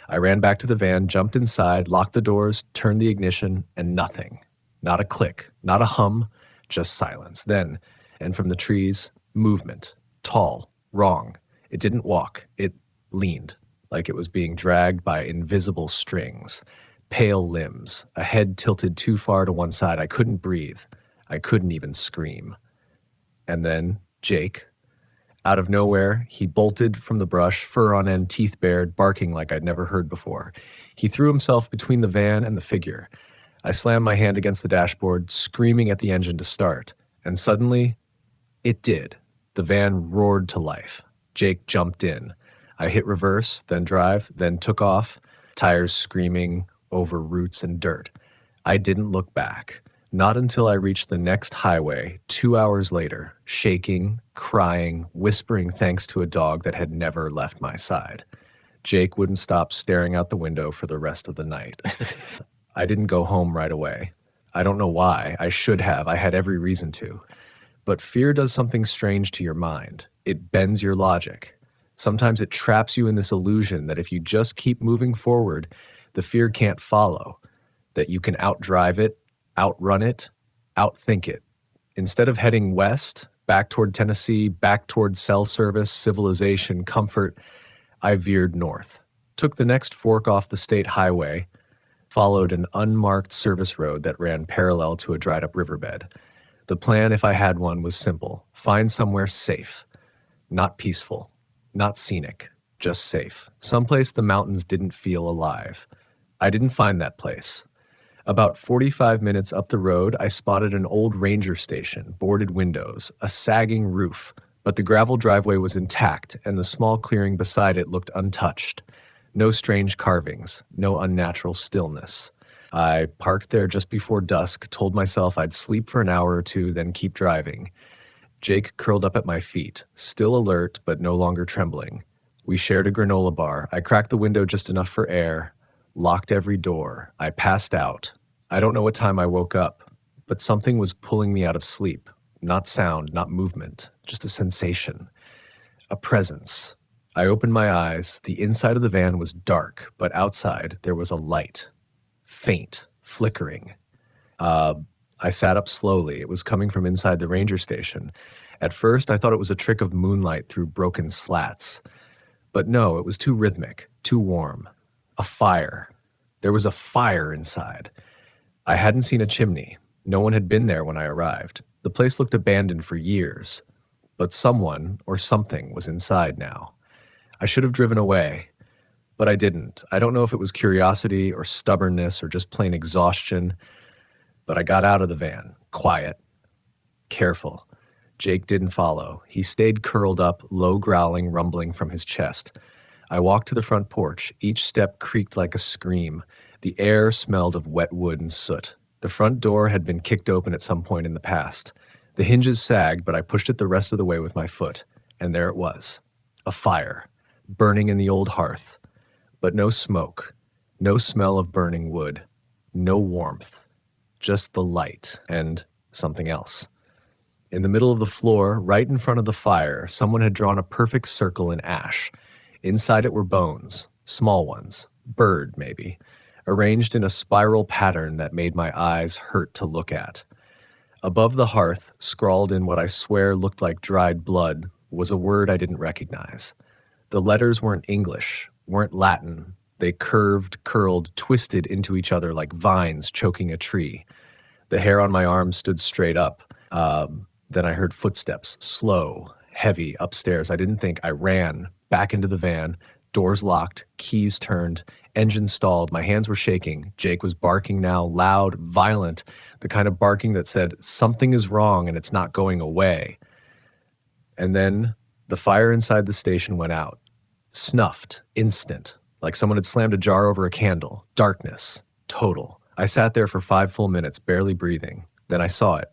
I ran back to the van, jumped inside, locked the doors, turned the ignition, and nothing. Not a click, not a hum, just silence. Then, and from the trees, movement. Tall, wrong. It didn't walk. It leaned, like it was being dragged by invisible strings. Pale limbs, a head tilted too far to one side. I couldn't breathe. I couldn't even scream. And then, Jake. Out of nowhere, he bolted from the brush, fur on end, teeth bared, barking like I'd never heard before. He threw himself between the van and the figure. I slammed my hand against the dashboard, screaming at the engine to start. And suddenly, it did. The van roared to life. Jake jumped in. I hit reverse, then drive, then took off, tires screaming over roots and dirt. I didn't look back. Not until I reached the next highway 2 hours later, shaking, crying, whispering thanks to a dog that had never left my side. Jake wouldn't stop staring out the window for the rest of the night. I didn't go home right away. I don't know why. I should have. I had every reason to. But fear does something strange to your mind. It bends your logic. Sometimes it traps you in this illusion that if you just keep moving forward, the fear can't follow, that you can outdrive it, outrun it, outthink it. Instead of heading west, back toward Tennessee, back toward cell service, civilization, comfort, I veered north, took the next fork off the state highway, followed an unmarked service road that ran parallel to a dried-up riverbed. The plan, if I had one, was simple. Find somewhere safe, not peaceful, not scenic, just safe. Someplace the mountains didn't feel alive. I didn't find that place. About 45 minutes up the road, I spotted an old ranger station, boarded windows, a sagging roof, but the gravel driveway was intact and the small clearing beside it looked untouched. No strange carvings, no unnatural stillness. I parked there just before dusk, told myself I'd sleep for an hour or two, then keep driving. Jake curled up at my feet, still alert but no longer trembling. We shared a granola bar. I cracked the window just enough for air, locked every door. I passed out. I don't know what time I woke up, but something was pulling me out of sleep. Not sound, not movement, just a sensation, a presence. I opened my eyes. The inside of the van was dark, but outside there was a light, faint, flickering. I sat up slowly. It was coming from inside the ranger station. At first, I thought it was a trick of moonlight through broken slats. But no, it was too rhythmic, too warm. A fire. There was a fire inside. I hadn't seen a chimney. No one had been there when I arrived. The place looked abandoned for years. But someone or something was inside now. I should have driven away, but I didn't. I don't know if it was curiosity or stubbornness or just plain exhaustion, but I got out of the van, quiet, careful. Jake didn't follow. He stayed curled up, low growling, rumbling from his chest. I walked to the front porch. Each step creaked like a scream. The air smelled of wet wood and soot. The front door had been kicked open at some point in the past. The hinges sagged, but I pushed it the rest of the way with my foot, and there it was. A fire, burning in the old hearth, but no smoke, no smell of burning wood, no warmth, just the light and something else. In the middle of the floor, right in front of the fire, someone had drawn a perfect circle in ash. Inside it were bones, small ones, bird maybe, arranged in a spiral pattern that made my eyes hurt to look at. Above the hearth, scrawled in what I swear looked like dried blood, was a word I didn't recognize. The letters weren't English, weren't Latin. They curved, curled, twisted into each other like vines choking a tree. The hair on my arm stood straight up. Then I heard footsteps, slow, heavy, upstairs. I didn't think. I ran back into the van, doors locked, keys turned, engine stalled. My hands were shaking. Jake was barking now, loud, violent, the kind of barking that said, something is wrong and it's not going away. And then the fire inside the station went out. Snuffed, instant, like someone had slammed a jar over a candle. Darkness, total. I sat there for 5 full minutes, barely breathing. Then I saw it,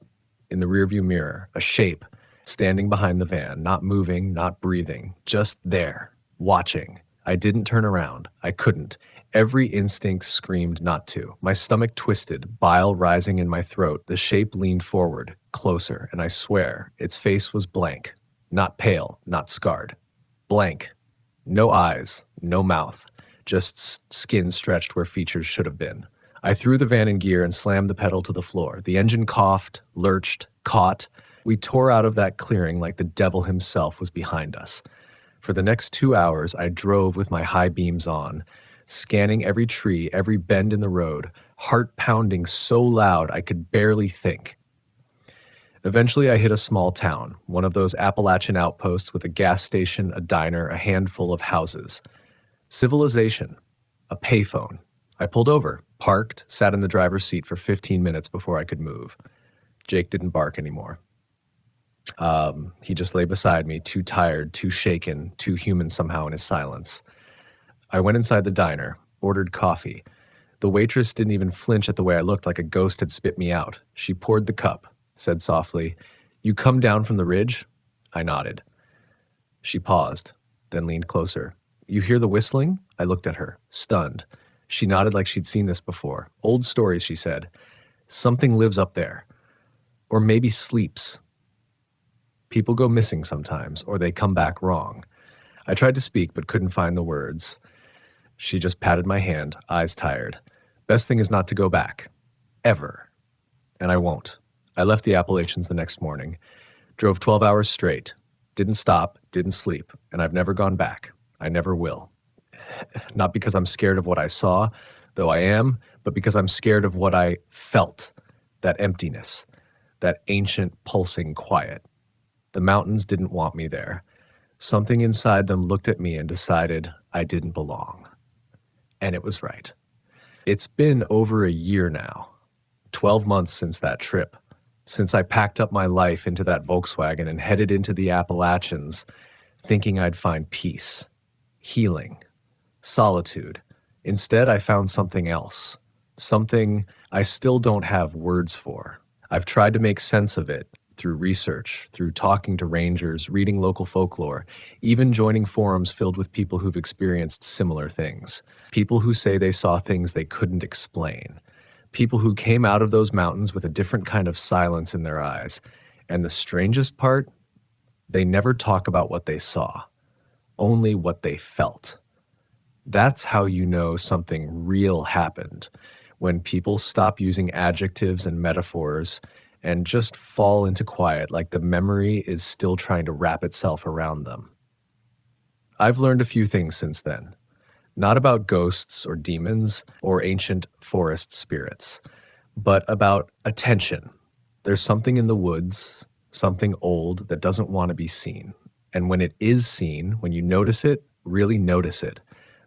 in the rearview mirror, a shape, standing behind the van, not moving, not breathing, just there, watching. I didn't turn around. I couldn't. Every instinct screamed not to. My stomach twisted, bile rising in my throat. The shape leaned forward, closer, and I swear, its face was blank. Not pale, not scarred. Blank. No eyes, no mouth, just skin stretched where features should have been. I threw the van in gear and slammed the pedal to the floor. The engine coughed, lurched, caught. We tore out of that clearing like the devil himself was behind us. For the next 2 hours, I drove with my high beams on, scanning every tree, every bend in the road, heart pounding so loud I could barely think. Eventually, I hit a small town, one of those Appalachian outposts with a gas station, a diner, a handful of houses. Civilization. A payphone. I pulled over, parked, sat in the driver's seat for 15 minutes before I could move. Jake didn't bark anymore. He just lay beside me, too tired, too shaken, too human somehow in his silence. I went inside the diner, ordered coffee. The waitress didn't even flinch at the way I looked, like a ghost had spit me out. She poured the cup, said softly, "You come down from the ridge?" I nodded. She paused, then leaned closer. "You hear the whistling?" I looked at her, stunned. She nodded like she'd seen this before. "Old stories," she said. "Something lives up there. Or maybe sleeps. People go missing sometimes, or they come back wrong." I tried to speak, but couldn't find the words. She just patted my hand, eyes tired. "Best thing is not to go back. Ever. And I won't." I left the Appalachians the next morning. Drove 12 hours straight. Didn't stop, didn't sleep, and I've never gone back. I never will. Not because I'm scared of what I saw, though I am, but because I'm scared of what I felt. That emptiness. That ancient, pulsing quiet. The mountains didn't want me there. Something inside them looked at me and decided I didn't belong. And it was right. It's been over a year now. 12 months since that trip. Since I packed up my life into that Volkswagen and headed into the Appalachians, thinking I'd find peace, healing, solitude. Instead, I found something else. Something I still don't have words for. I've tried to make sense of it through research, through talking to rangers, reading local folklore, even joining forums filled with people who've experienced similar things. People who say they saw things they couldn't explain. People who came out of those mountains with a different kind of silence in their eyes. And the strangest part, they never talk about what they saw, only what they felt. That's how you know something real happened, when people stop using adjectives and metaphors and just fall into quiet like the memory is still trying to wrap itself around them. I've learned a few things since then. Not about ghosts or demons or ancient forest spirits, but about attention. There's something in the woods, something old that doesn't want to be seen. And when it is seen, when you notice it, really notice it,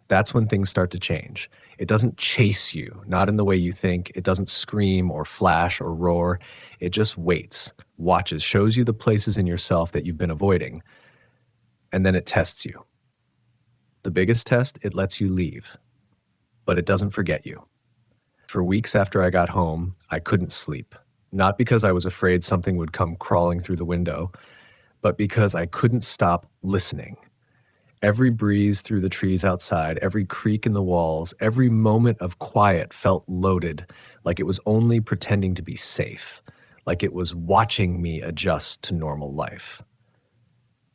that's when things start to change. It doesn't chase you, not in the way you think. It doesn't scream or flash or roar. It just waits, watches, shows you the places in yourself that you've been avoiding, and then it tests you. The biggest test, it lets you leave, but it doesn't forget you. For weeks after I got home, I couldn't sleep, not because I was afraid something would come crawling through the window, but because I couldn't stop listening. Every breeze through the trees outside, every creak in the walls, every moment of quiet felt loaded, like it was only pretending to be safe, like it was watching me adjust to normal life.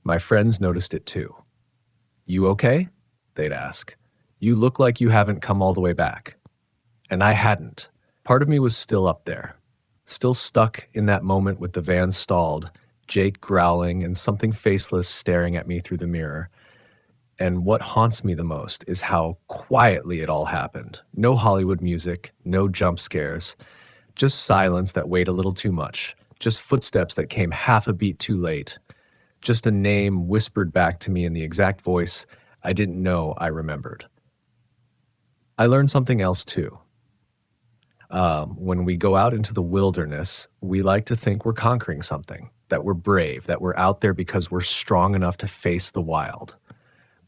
My friends noticed it too. "You okay?" they'd ask. "You look like you haven't come all the way back." And I hadn't. Part of me was still up there, still stuck in that moment with the van stalled, Jake growling, and something faceless staring at me through the mirror. And what haunts me the most is how quietly it all happened. No Hollywood music, no jump scares, just silence that weighed a little too much, just footsteps that came half a beat too late, just a name whispered back to me in the exact voice I didn't know I remembered. I learned something else too. When we go out into the wilderness, we like to think we're conquering something, that we're brave, that we're out there because we're strong enough to face the wild.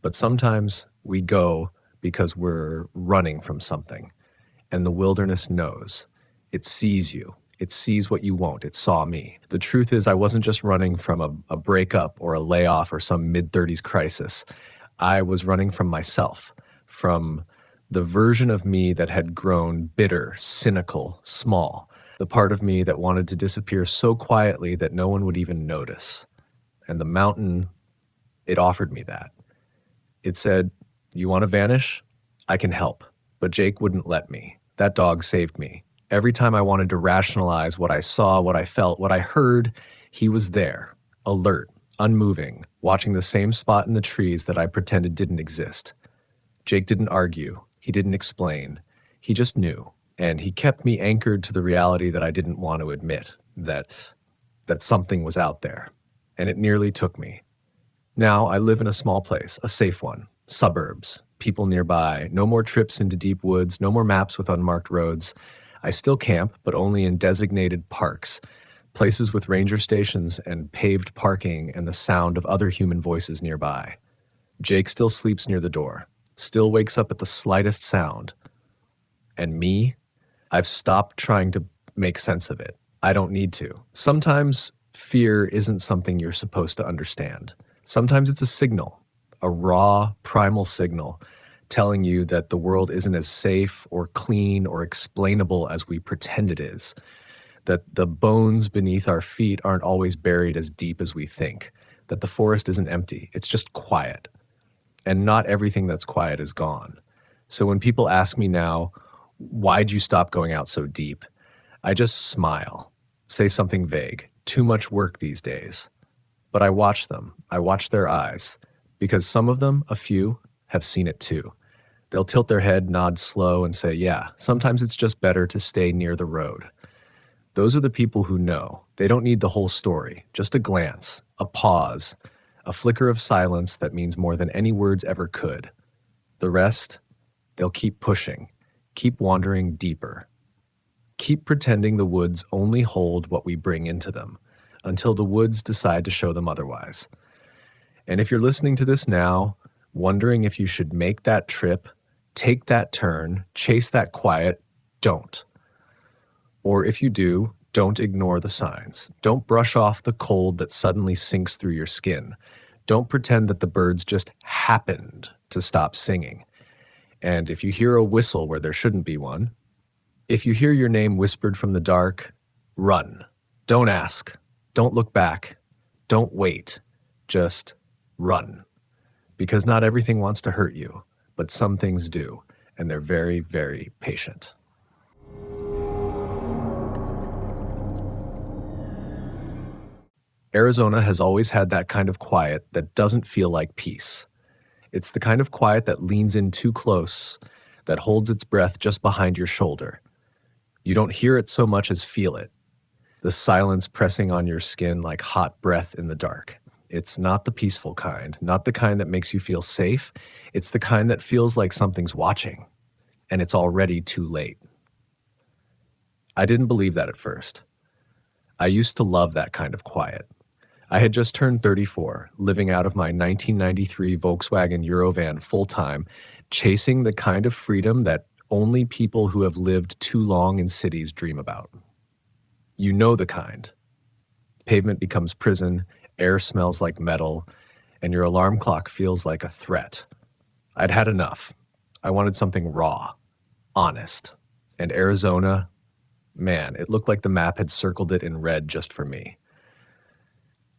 But sometimes we go because we're running from something, and the wilderness knows. It sees you. It sees what you won't. It saw me. The truth is, I wasn't just running from a breakup or a layoff or some mid-30s crisis. I was running from myself, from the version of me that had grown bitter, cynical, small, the part of me that wanted to disappear so quietly that no one would even notice. And the mountain, it offered me that. It said, "You want to vanish? I can help." But Jake wouldn't let me. That dog saved me. Every time I wanted to rationalize what I saw, what I felt, what I heard, he was there, alert, unmoving, watching the same spot in the trees that I pretended didn't exist. Jake didn't argue. He didn't explain. He just knew. And he kept me anchored to the reality that I didn't want to admit, that something was out there. And it nearly took me. Now I live in a small place, a safe one, suburbs, people nearby, no more trips into deep woods, no more maps with unmarked roads. I still camp, but only in designated parks, places with ranger stations and paved parking and the sound of other human voices nearby. Jake still sleeps near the door, still wakes up at the slightest sound. And me, I've stopped trying to make sense of it. I don't need to. Sometimes fear isn't something you're supposed to understand. Sometimes it's a signal, a raw, primal signal, telling you that the world isn't as safe or clean or explainable as we pretend it is, that the bones beneath our feet aren't always buried as deep as we think, that the forest isn't empty, it's just quiet. And not everything that's quiet is gone. So when people ask me now, why'd you stop going out so deep? I just smile, say something vague, too much work these days. But I watch them, I watch their eyes, because some of them, a few, have seen it too. They'll tilt their head, nod slow, and say, yeah, sometimes it's just better to stay near the road. Those are the people who know. They don't need the whole story, just a glance, a pause, a flicker of silence that means more than any words ever could. The rest, they'll keep pushing, keep wandering deeper. Keep pretending the woods only hold what we bring into them, until the woods decide to show them otherwise. And if you're listening to this now, wondering if you should make that trip, take that turn, chase that quiet, don't. Or if you do, don't ignore the signs. Don't brush off the cold that suddenly sinks through your skin. Don't pretend that the birds just happened to stop singing. And if you hear a whistle where there shouldn't be one, if you hear your name whispered from the dark, run. Don't ask. Don't look back. Don't wait. Just run. Because not everything wants to hurt you, but some things do, and they're very, very patient. Arizona has always had that kind of quiet that doesn't feel like peace. It's the kind of quiet that leans in too close, that holds its breath just behind your shoulder. You don't hear it so much as feel it. The silence pressing on your skin like hot breath in the dark. It's not the peaceful kind, not the kind that makes you feel safe. It's the kind that feels like something's watching, and it's already too late. I didn't believe that at first. I used to love that kind of quiet. I had just turned 34, living out of my 1993 Volkswagen Eurovan full-time, chasing the kind of freedom that only people who have lived too long in cities dream about. You know the kind. Pavement becomes prison, air smells like metal, and your alarm clock feels like a threat. I'd had enough. I wanted something raw, honest. And Arizona, man, it looked like the map had circled it in red just for me.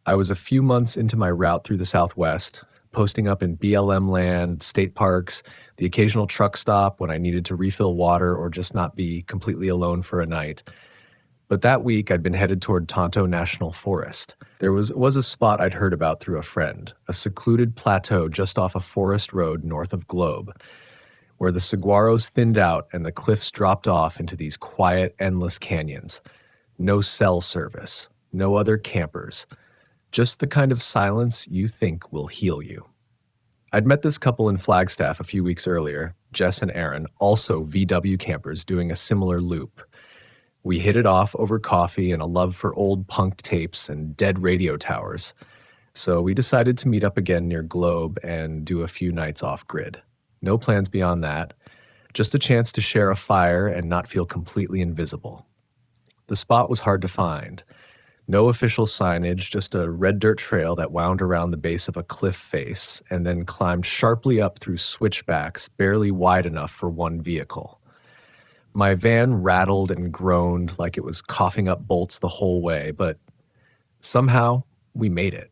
I was a few months into my route through the Southwest, posting up in BLM land, state parks, the occasional truck stop when I needed to refill water or just not be completely alone for a night. But that week, I'd been headed toward Tonto National Forest. There was a spot I'd heard about through a friend, a secluded plateau just off a forest road north of Globe, where the saguaros thinned out and the cliffs dropped off into these quiet, endless canyons. No cell service, no other campers, just the kind of silence you think will heal you. I'd met this couple in Flagstaff a few weeks earlier, Jess and Aaron, also VW campers doing a similar loop. We hit it off over coffee and a love for old punk tapes and dead radio towers. So we decided to meet up again near Globe and do a few nights off-grid. No plans beyond that, just a chance to share a fire and not feel completely invisible. The spot was hard to find. No official signage, just a red dirt trail that wound around the base of a cliff face and then climbed sharply up through switchbacks barely wide enough for one vehicle. My van rattled and groaned like it was coughing up bolts the whole way, but somehow we made it.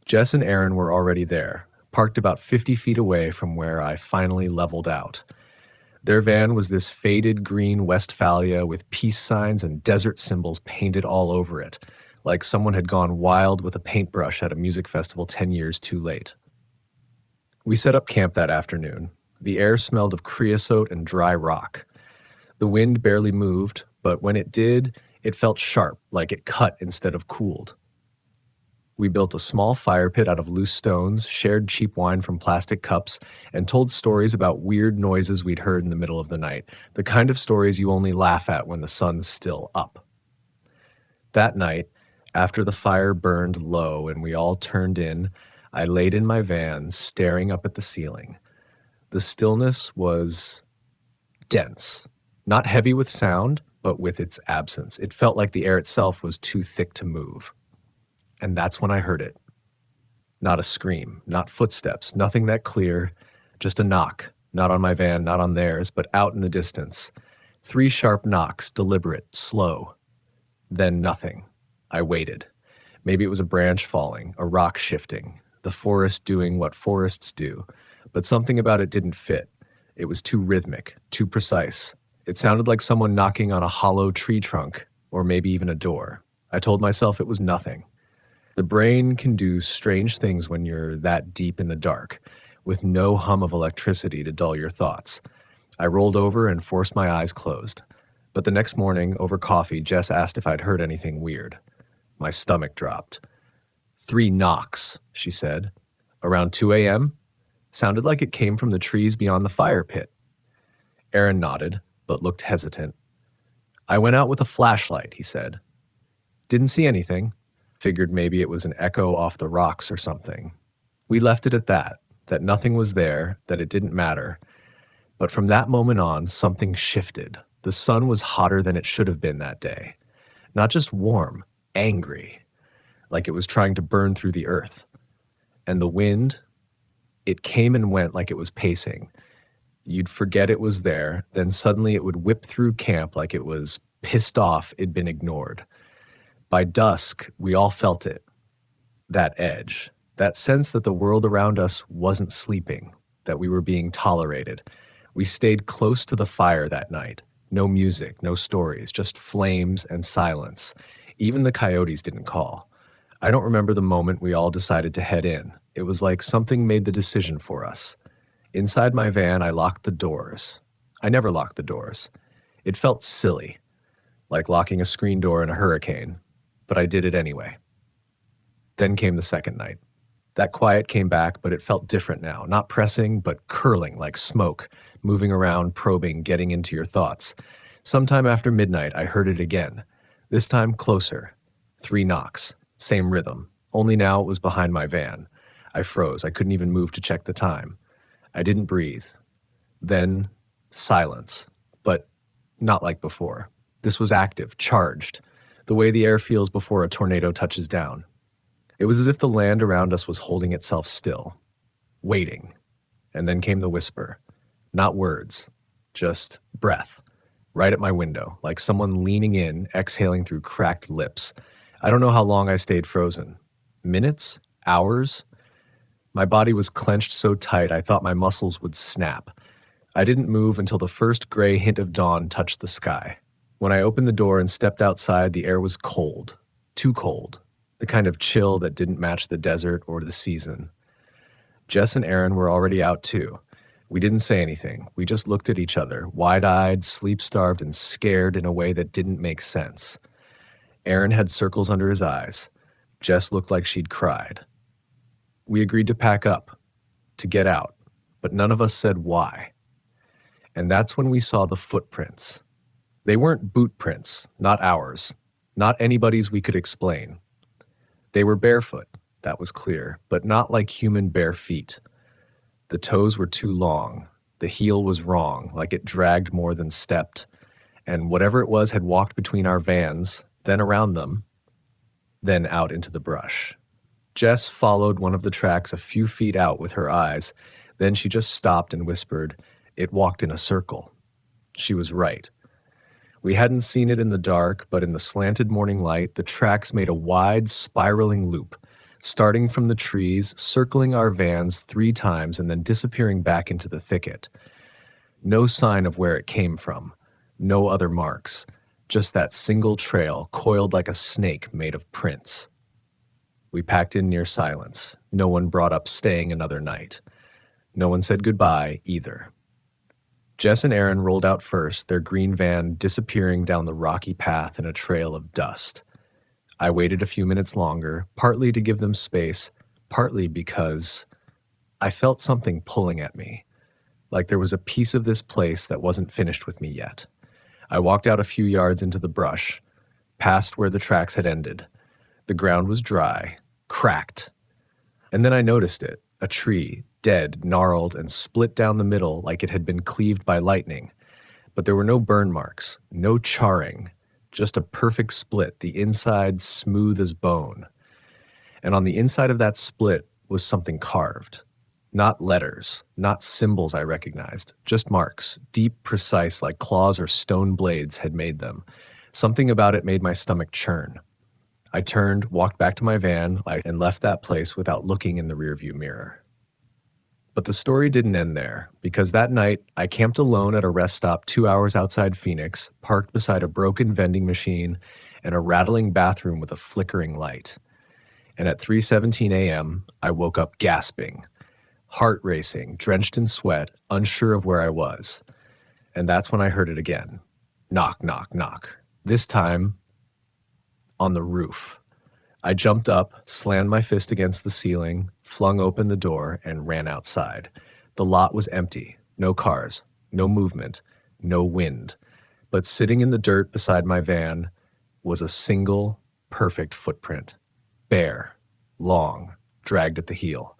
Jess and Aaron were already there, parked about 50 feet away from where I finally leveled out. Their van was this faded green Westphalia with peace signs and desert symbols painted all over it, like someone had gone wild with a paintbrush at a music festival 10 years too late. We set up camp that afternoon. The air smelled of creosote and dry rock. The wind barely moved, but when it did, it felt sharp, like it cut instead of cooled. We built a small fire pit out of loose stones, shared cheap wine from plastic cups, and told stories about weird noises we'd heard in the middle of the night, the kind of stories you only laugh at when the sun's still up. That night, After the fire burned low and we all turned in, I laid in my van, staring up at the ceiling. The stillness was dense, not heavy with sound, but with its absence. It felt like the air itself was too thick to move. And that's when I heard it. Not a scream, not footsteps, nothing that clear, just a knock, not on my van, not on theirs, but out in the distance. 3 sharp knocks, deliberate, slow. Then nothing. I waited. Maybe it was a branch falling, a rock shifting, the forest doing what forests do, but something about it didn't fit. It was too rhythmic, too precise. It sounded like someone knocking on a hollow tree trunk, or maybe even a door. I told myself it was nothing. The brain can do strange things when you're that deep in the dark, with no hum of electricity to dull your thoughts. I rolled over and forced my eyes closed. But the next morning, over coffee, Jess asked if I'd heard anything weird. My stomach dropped. 3 knocks, she said. Around 2 a.m.? Sounded like it came from the trees beyond the fire pit. Aaron nodded, but looked hesitant. I went out with a flashlight, he said. Didn't see anything. Figured maybe it was an echo off the rocks or something. We left it at that nothing was there, that it didn't matter. But from that moment on, something shifted. The sun was hotter than it should have been that day. Not just warm, angry, like it was trying to burn through the earth. And the wind, it came and went like it was pacing. You'd forget it was there, then suddenly it would whip through camp like it was pissed off it'd been ignored. By dusk, we all felt it. That edge, that sense that the world around us wasn't sleeping, that we were being tolerated. We stayed close to the fire that night. No music, no stories, just flames and silence. Even the coyotes didn't call. I don't remember the moment we all decided to head in. It was like something made the decision for us. Inside my van, I locked the doors. I never locked the doors. It felt silly, like locking a screen door in a hurricane, but I did it anyway. Then came the second night. That quiet came back, but it felt different now, not pressing, but curling like smoke, moving around, probing, getting into your thoughts. Sometime after midnight, I heard it again, this time closer. 3 knocks, same rhythm, only now it was behind my van. I froze. I couldn't even move to check the time. I didn't breathe. Then silence, but not like before. This was active, charged, the way the air feels before a tornado touches down. It was as if the land around us was holding itself still, waiting. And then came the whisper. Not words, just breath, right at my window, like someone leaning in, exhaling through cracked lips. I don't know how long I stayed frozen. Minutes? Hours? My body was clenched so tight I thought my muscles would snap. I didn't move until the first gray hint of dawn touched the sky. When I opened the door and stepped outside, the air was cold, too cold, the kind of chill that didn't match the desert or the season. Jess and Aaron were already out too. We didn't say anything. We just looked at each other, wide-eyed, sleep-starved, and scared in a way that didn't make sense. Aaron had circles under his eyes. Jess looked like she'd cried. We agreed to pack up, to get out, but none of us said why. And that's when we saw the footprints. They weren't boot prints, not ours, not anybody's we could explain. They were barefoot, that was clear, but not like human bare feet. The toes were too long. The heel was wrong, like it dragged more than stepped. And whatever it was had walked between our vans, then around them, then out into the brush. Jess followed one of the tracks a few feet out with her eyes. Then she just stopped and whispered, "It walked in a circle." She was right. We hadn't seen it in the dark, but in the slanted morning light, the tracks made a wide, spiraling loop, starting from the trees, circling our vans 3 times, and then disappearing back into the thicket. No sign of where it came from, no other marks, just that single trail coiled like a snake made of prints. We packed in near silence. No one brought up staying another night. No one said goodbye either. Jess and Aaron rolled out first, their green van disappearing down the rocky path in a trail of dust. I waited a few minutes longer, partly to give them space, partly because I felt something pulling at me, like there was a piece of this place that wasn't finished with me yet. I walked out a few yards into the brush, past where the tracks had ended. The The ground was dry, cracked. And then I noticed it, a tree, dead, gnarled, and split down the middle like it had been cleaved by lightning. But there were no burn marks, no charring, just a perfect split, the inside smooth as bone. And on the inside of that split was something carved. Not letters, not symbols I recognized, just marks, deep, precise, like claws or stone blades had made them. Something about it made my stomach churn. I turned, walked back to my van, and left that place without looking in the rearview mirror. But the story didn't end there, because that night I camped alone at a rest stop 2 hours outside Phoenix, parked beside a broken vending machine and a rattling bathroom with a flickering light. And at 3:17 a.m., I woke up gasping, heart racing, drenched in sweat, unsure of where I was. And that's when I heard it again. Knock, knock, knock. This time, on the roof. I jumped up, slammed my fist against the ceiling, flung open the door, and ran outside. The lot was empty. No cars, no movement, no wind. But sitting in the dirt beside my van was a single, perfect footprint. Bare, long, dragged at the heel.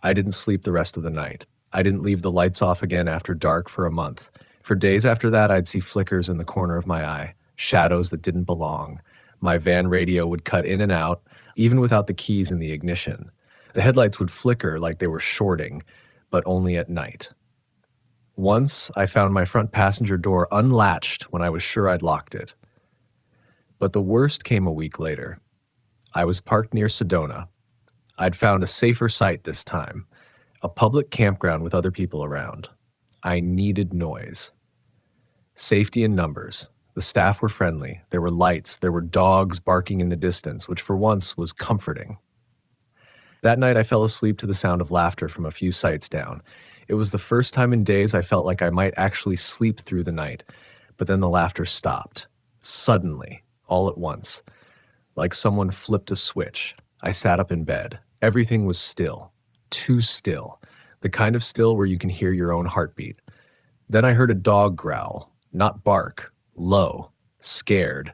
I didn't sleep the rest of the night. I didn't leave the lights off again after dark for a month. For days after that, I'd see flickers in the corner of my eye, shadows that didn't belong. My van radio would cut in and out, even without the keys in the ignition. The headlights would flicker like they were shorting, but only at night. Once, I found my front passenger door unlatched when I was sure I'd locked it. But the worst came a week later. I was parked near Sedona. I'd found a safer site this time, a public campground with other people around. I needed noise. Safety in numbers. The staff were friendly. There were lights. There were dogs barking in the distance, which for once was comforting. That night I fell asleep to the sound of laughter from a few sites down. It was the first time in days I felt like I might actually sleep through the night, but then the laughter stopped. Suddenly, all at once. Like someone flipped a switch. I sat up in bed. Everything was still. Too still. The kind of still where you can hear your own heartbeat. Then I heard a dog growl, not bark, low, scared.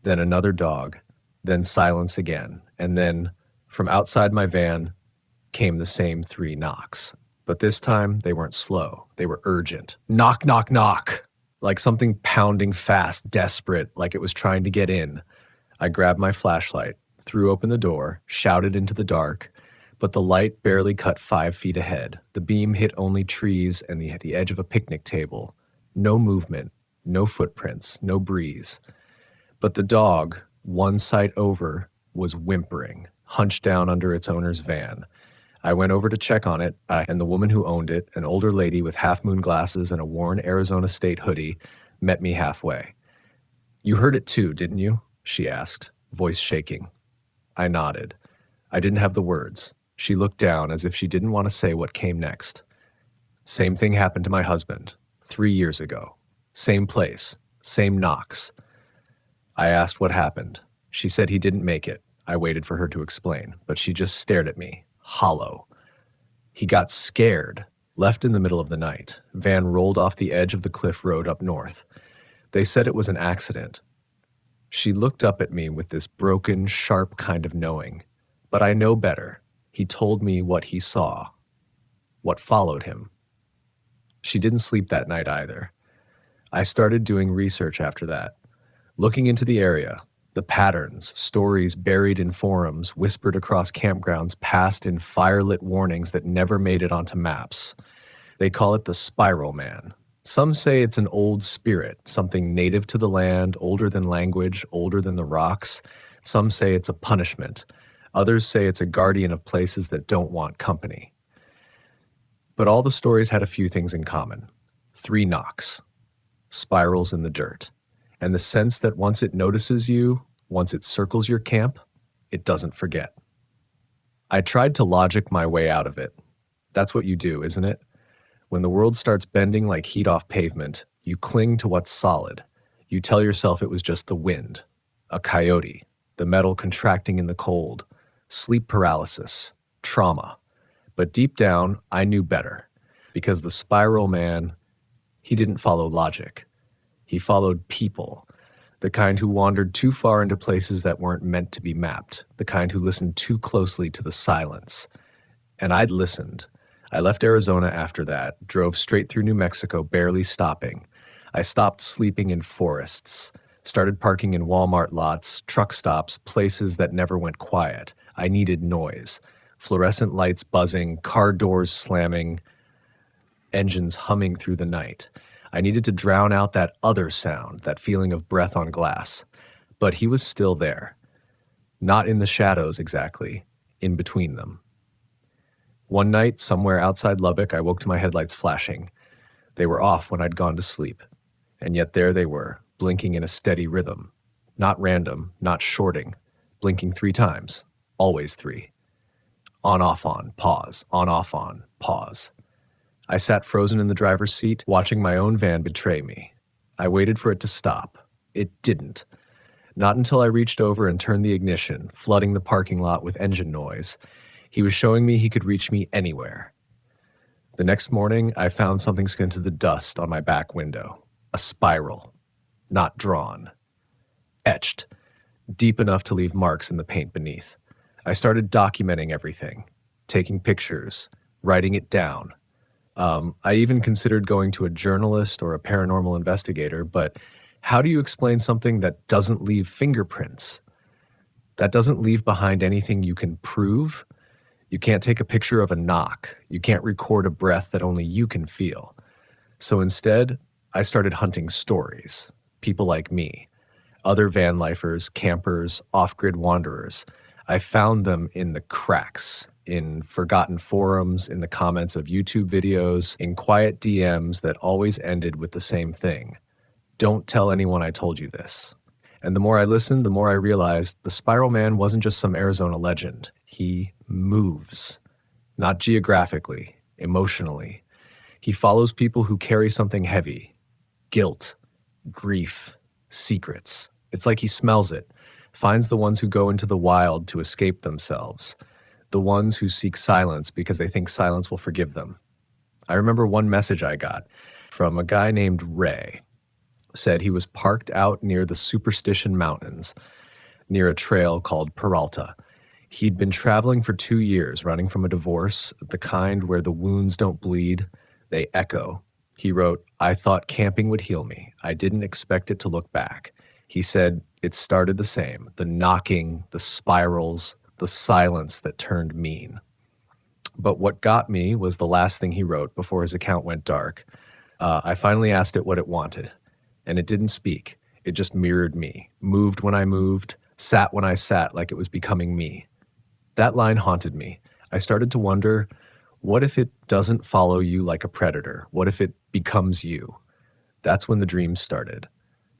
Then another dog. Then silence again. And then, from outside my van, came the same 3 knocks. But this time, they weren't slow. They were urgent. Knock, knock, knock. Like something pounding fast, desperate, like it was trying to get in. I grabbed my flashlight, threw open the door, shouted into the dark, but the light barely cut 5 feet ahead. The beam hit only trees and the edge of a picnic table. No movement, no footprints, no breeze. But the dog, one site over, was whimpering, hunched down under its owner's van. I went over to check on it, and the woman who owned it, an older lady with half-moon glasses and a worn Arizona State hoodie, met me halfway. "You heard it too, didn't you?" she asked, voice shaking. I nodded. I didn't have the words. She looked down as if she didn't want to say what came next. "Same thing happened to my husband, 3 years ago. Same place, same knocks." I asked what happened. She said he didn't make it. I waited for her to explain, but she just stared at me, hollow. "He got scared, left in the middle of the night. Van rolled off the edge of the cliff road up north. They said it was an accident." She looked up at me with this broken, sharp kind of knowing. But I know better. He told me what he saw, what followed him. She didn't sleep that night either. I started doing research after that, looking into the area, the patterns, stories buried in forums, whispered across campgrounds, passed in fire-lit warnings that never made it onto maps. They call it the Spiral Man. Some say it's an old spirit, something native to the land, older than language, older than the rocks. Some say it's a punishment. Others say it's a guardian of places that don't want company. But all the stories had a few things in common. 3 knocks, spirals in the dirt, and the sense that once it notices you, once it circles your camp, it doesn't forget. I tried to logic my way out of it. That's what you do, isn't it? When the world starts bending like heat off pavement, you cling to what's solid. You tell yourself it was just the wind, a coyote, the metal contracting in the cold, sleep paralysis, trauma. But deep down, I knew better, because the Spiral Man, he didn't follow logic. He followed people. The kind who wandered too far into places that weren't meant to be mapped. The kind who listened too closely to the silence. And I'd listened. I left Arizona after that, drove straight through New Mexico, barely stopping. I stopped sleeping in forests, started parking in Walmart lots, truck stops, places that never went quiet. I needed noise. Fluorescent lights buzzing, car doors slamming, engines humming through the night. I needed to drown out that other sound, that feeling of breath on glass. But he was still there. Not in the shadows exactly, in between them. One night, somewhere outside Lubbock, I woke to my headlights flashing. They were off when I'd gone to sleep. And yet there they were, blinking in a steady rhythm. Not random, not shorting. Blinking 3 times. Always 3. On, off, on, pause. On, off, on, pause. I sat frozen in the driver's seat, watching my own van betray me. I waited for it to stop. It didn't. Not until I reached over and turned the ignition, flooding the parking lot with engine noise. He was showing me he could reach me anywhere. The next morning, I found something skin to the dust on my back window. A spiral. Not drawn. Etched. Deep enough to leave marks in the paint beneath. I started documenting everything. Taking pictures. Writing it down. I even considered going to a journalist or a paranormal investigator, but how do you explain something that doesn't leave fingerprints? That doesn't leave behind anything you can prove? You can't take a picture of a knock. You can't record a breath that only you can feel. So instead, I started hunting stories. People like me. Other van lifers, campers, off-grid wanderers. I found them in the cracks, in forgotten forums, in the comments of YouTube videos, in quiet DMs that always ended with the same thing. Don't tell anyone I told you this. And the more I listened, the more I realized the Spiral Man wasn't just some Arizona legend. He moves. Not geographically, emotionally. He follows people who carry something heavy. Guilt, grief, secrets. It's like he smells it, finds the ones who go into the wild to escape themselves. The ones who seek silence because they think silence will forgive them. I remember one message I got from a guy named Ray. Said he was parked out near the Superstition Mountains, near a trail called Peralta. He'd been traveling for 2 years, running from a divorce, the kind where the wounds don't bleed, they echo. He wrote, "I thought camping would heal me. I didn't expect it to look back." He said, it started the same, the knocking, the spirals, the silence that turned mean. But what got me was the last thing he wrote before his account went dark. I finally asked it what it wanted, and it didn't speak. It just mirrored me, moved when I moved, sat when I sat like it was becoming me. That line haunted me. I started to wonder, what if it doesn't follow you like a predator? What if it becomes you? That's when the dreams started.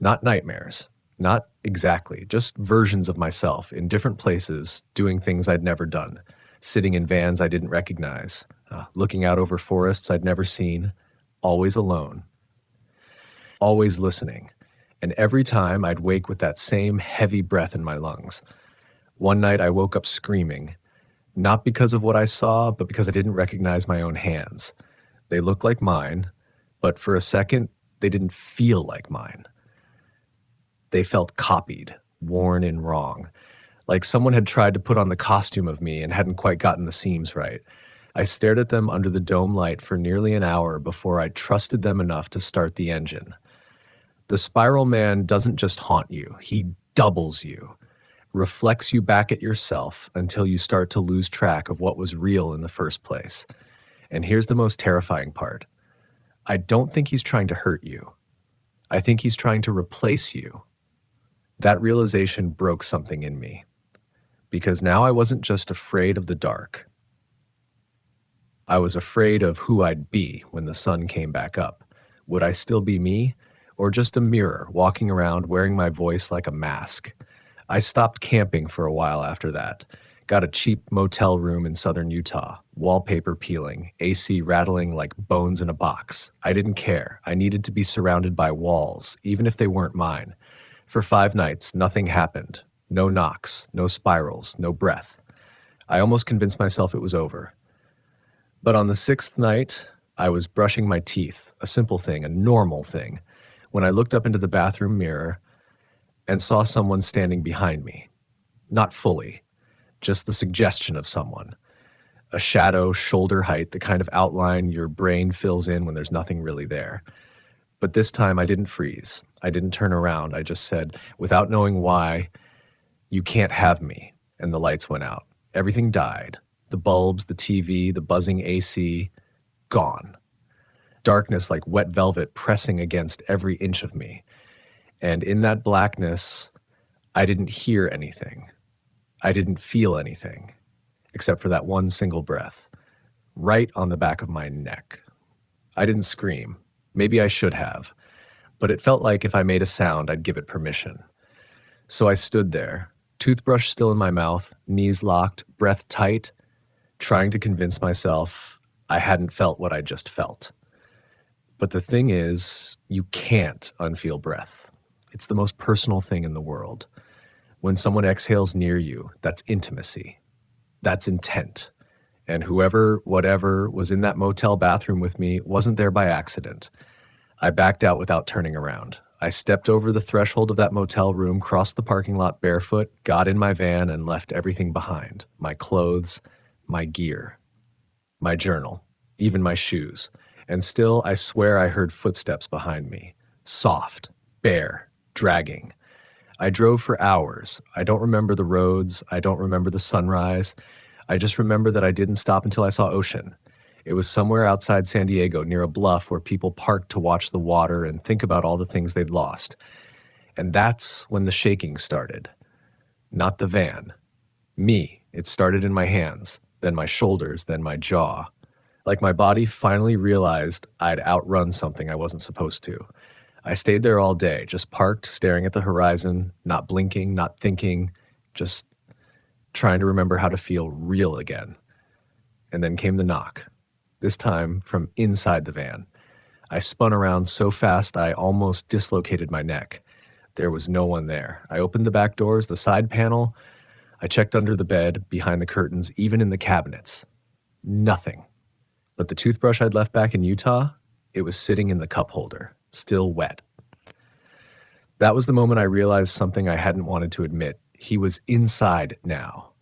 Not nightmares. Not exactly, just versions of myself in different places, doing things I'd never done, sitting in vans I didn't recognize, looking out over forests I'd never seen, always alone, always listening. And every time I'd wake with that same heavy breath in my lungs. One night I woke up screaming, not because of what I saw, but because I didn't recognize my own hands. They looked like mine, but for a second, they didn't feel like mine. They felt copied, worn and wrong, like someone had tried to put on the costume of me and hadn't quite gotten the seams right. I stared at them under the dome light for nearly an hour before I trusted them enough to start the engine. The Spiral Man doesn't just haunt you, he doubles you, reflects you back at yourself until you start to lose track of what was real in the first place. And here's the most terrifying part. I don't think he's trying to hurt you. I think he's trying to replace you. That realization broke something in me, because now I wasn't just afraid of the dark. I was afraid of who I'd be when the sun came back up. Would I still be me, or just a mirror walking around wearing my voice like a mask? I stopped camping for a while after that. Got a cheap motel room in southern Utah, wallpaper peeling, AC rattling like bones in a box. I didn't care. I needed to be surrounded by walls, even if they weren't mine. For 5 nights, nothing happened. No knocks, no spirals, no breath. I almost convinced myself it was over. But on the 6th night, I was brushing my teeth, a simple thing, a normal thing, when I looked up into the bathroom mirror, and saw someone standing behind me. Not fully, just the suggestion of someone. A shadow, shoulder height, the kind of outline your brain fills in when there's nothing really there. But this time I didn't freeze. I didn't turn around. I just said, without knowing why, "You can't have me." And the lights went out. Everything died. The bulbs, the TV, the buzzing AC, gone. Darkness like wet velvet pressing against every inch of me. And in that blackness, I didn't hear anything. I didn't feel anything, except for that one single breath, right on the back of my neck. I didn't scream. Maybe I should have, but it felt like if I made a sound, I'd give it permission. So I stood there, toothbrush still in my mouth, knees locked, breath tight, trying to convince myself I hadn't felt what I just felt. But the thing is, you can't unfeel breath. It's the most personal thing in the world. When someone exhales near you, that's intimacy. That's intent. And whoever, whatever, was in that motel bathroom with me wasn't there by accident. I backed out without turning around. I stepped over the threshold of that motel room, crossed the parking lot barefoot, got in my van, and left everything behind. My clothes, my gear, my journal, even my shoes. And still, I swear I heard footsteps behind me. Soft, bare, dragging. I drove for hours. I don't remember the roads. I don't remember the sunrise. I just remember that I didn't stop until I saw ocean. It was somewhere outside San Diego, near a bluff where people parked to watch the water and think about all the things they'd lost. And that's when the shaking started. Not the van. Me. It started in my hands, then my shoulders, then my jaw. Like my body finally realized I'd outrun something I wasn't supposed to. I stayed there all day, just parked, staring at the horizon, not blinking, not thinking, just trying to remember how to feel real again. And then came the knock, this time from inside the van. I spun around so fast I almost dislocated my neck. There was no one there. I opened the back doors, the side panel. I checked under the bed, behind the curtains, even in the cabinets. Nothing. But the toothbrush I'd left back in Utah, it was sitting in the cup holder, still wet. That was the moment I realized something I hadn't wanted to admit. He was inside now.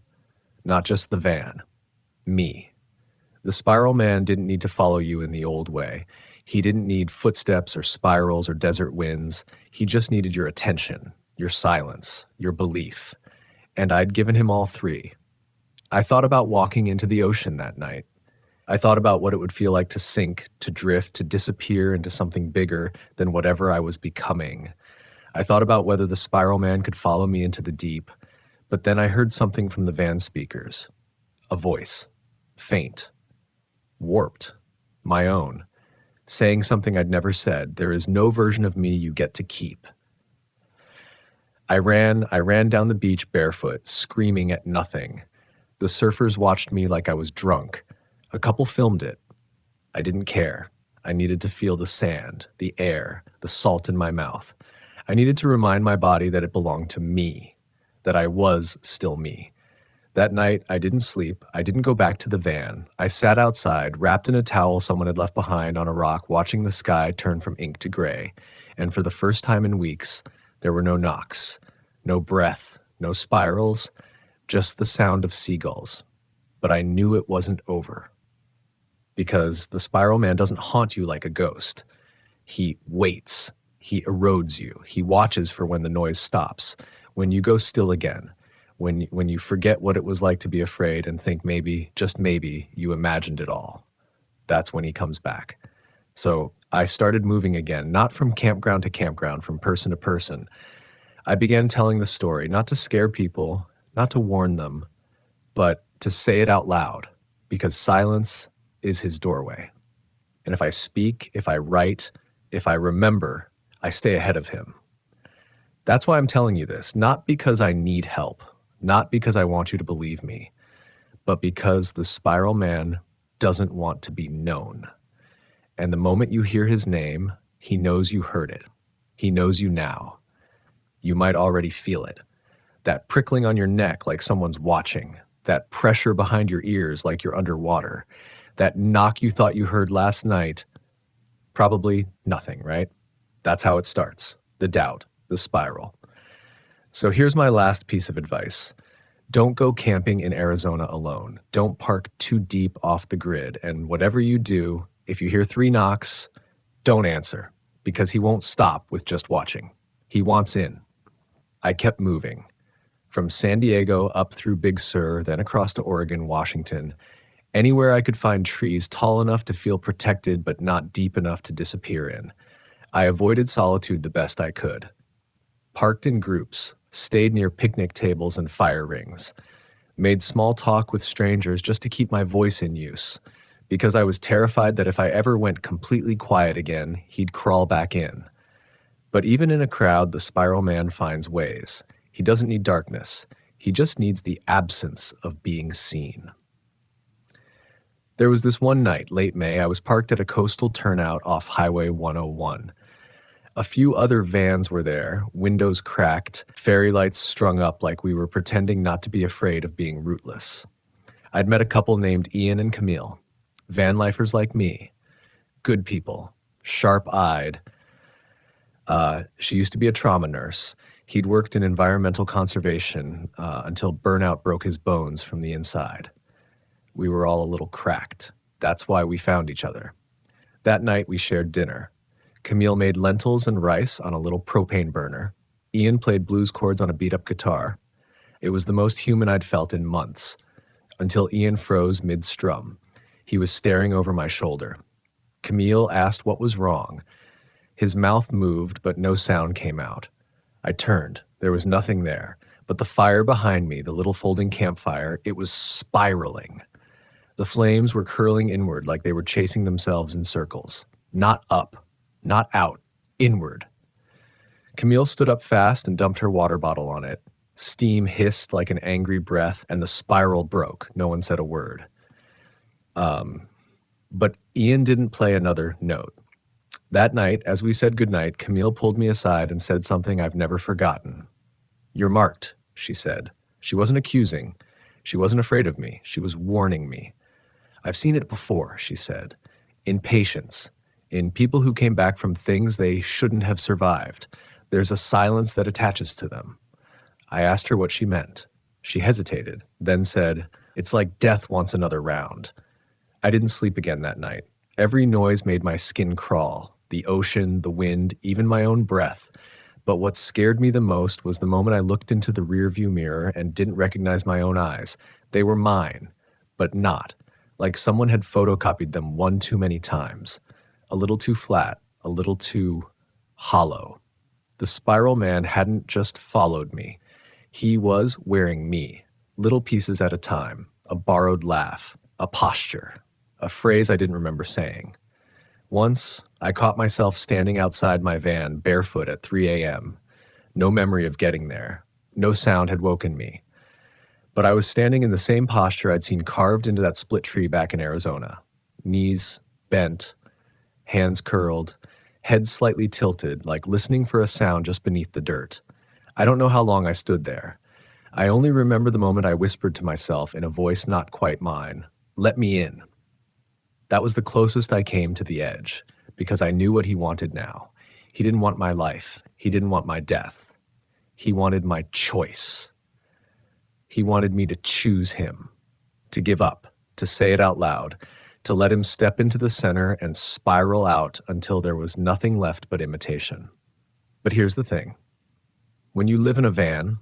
Not just the van. Me. The spiral man didn't need to follow you in the old way. He didn't need footsteps or spirals or desert winds. He just needed your attention, your silence, your belief. And I'd given him all three. I thought about walking into the ocean that night. I thought about what it would feel like to sink, to drift, to disappear into something bigger than whatever I was becoming. I thought about whether the spiral man could follow me into the deep, but then I heard something from the van speakers. A voice. Faint. Warped. My own. Saying something I'd never said. There is no version of me you get to keep. I ran down the beach barefoot, screaming at nothing. The surfers watched me like I was drunk. A couple filmed it. I didn't care. I needed to feel the sand, the air, the salt in my mouth. I needed to remind my body that it belonged to me, that I was still me. That night, I didn't sleep. I didn't go back to the van. I sat outside, wrapped in a towel someone had left behind on a rock, watching the sky turn from ink to gray. And for the first time in weeks, there were no knocks, no breath, no spirals, just the sound of seagulls. But I knew it wasn't over. Because the spiral man doesn't haunt you like a ghost. He waits. He erodes you. He watches for when the noise stops, when you go still again, when you forget what it was like to be afraid and think maybe, just maybe, you imagined it all. That's when he comes back. So I started moving again, not from campground to campground, from person to person. I began telling the story, not to scare people, not to warn them, but to say it out loud, because silence is his doorway. And if I speak, if I write, if I remember, I stay ahead of him. That's why I'm telling you this, not because I need help, not because I want you to believe me, but because the spiral man doesn't want to be known. And the moment you hear his name, he knows you heard it. He knows you now. You might already feel it. That prickling on your neck like someone's watching. That pressure behind your ears like you're underwater. That knock you thought you heard last night. Probably nothing, right? That's how it starts. The doubt, the spiral. So here's my last piece of advice. Don't go camping in Arizona alone. Don't park too deep off the grid. And whatever you do, if you hear 3 knocks, don't answer, because he won't stop with just watching. He wants in. I kept moving. From San Diego up through Big Sur, then across to Oregon, Washington, anywhere I could find trees tall enough to feel protected but not deep enough to disappear in. I avoided solitude the best I could. Parked in groups, stayed near picnic tables and fire rings, made small talk with strangers just to keep my voice in use, because I was terrified that if I ever went completely quiet again, he'd crawl back in. But even in a crowd, the spiral man finds ways. He doesn't need darkness. He just needs the absence of being seen. There was this one night, late May, I was parked at a coastal turnout off Highway 101. A few other vans were there, windows cracked, fairy lights strung up like we were pretending not to be afraid of being rootless. I'd met a couple named Ian and Camille, van lifers like me, good people, sharp-eyed. She used to be a trauma nurse. He'd worked in environmental conservation until burnout broke his bones from the inside. We were all a little cracked. That's why we found each other. That night we shared dinner. Camille made lentils and rice on a little propane burner. Ian played blues chords on a beat-up guitar. It was the most human I'd felt in months, until Ian froze mid-strum. He was staring over my shoulder. Camille asked what was wrong. His mouth moved, but no sound came out. I turned. There was nothing there, but the fire behind me, the little folding campfire, it was spiraling. The flames were curling inward like they were chasing themselves in circles. Not up. Not out, inward. Camille stood up fast and dumped her water bottle on it. Steam hissed like an angry breath, and the spiral broke. No one said a word. But Ian didn't play another note. That night, as we said goodnight, Camille pulled me aside and said something I've never forgotten. "You're marked," she said. She wasn't accusing. She wasn't afraid of me. She was warning me. "I've seen it before," she said. "In patients. In people who came back from things they shouldn't have survived. There's a silence that attaches to them." I asked her what she meant. She hesitated, then said, "It's like death wants another round." I didn't sleep again that night. Every noise made my skin crawl. The ocean, the wind, even my own breath. But what scared me the most was the moment I looked into the rearview mirror and didn't recognize my own eyes. They were mine, but not. Like someone had photocopied them one too many times. A little too flat, a little too hollow. The spiral man hadn't just followed me. He was wearing me, little pieces at a time, a borrowed laugh, a posture, a phrase I didn't remember saying. Once, I caught myself standing outside my van, barefoot at 3 a.m. No memory of getting there. No sound had woken me. But I was standing in the same posture I'd seen carved into that split tree back in Arizona. Knees bent, hands curled, head slightly tilted, like listening for a sound just beneath the dirt. I don't know how long I stood there. I only remember the moment I whispered to myself in a voice not quite mine, "Let me in." That was the closest I came to the edge, because I knew what he wanted now. He didn't want my life. He didn't want my death. He wanted my choice. He wanted me to choose him, to give up, to say it out loud, to let him step into the center and spiral out until there was nothing left but imitation. But here's the thing. When you live in a van,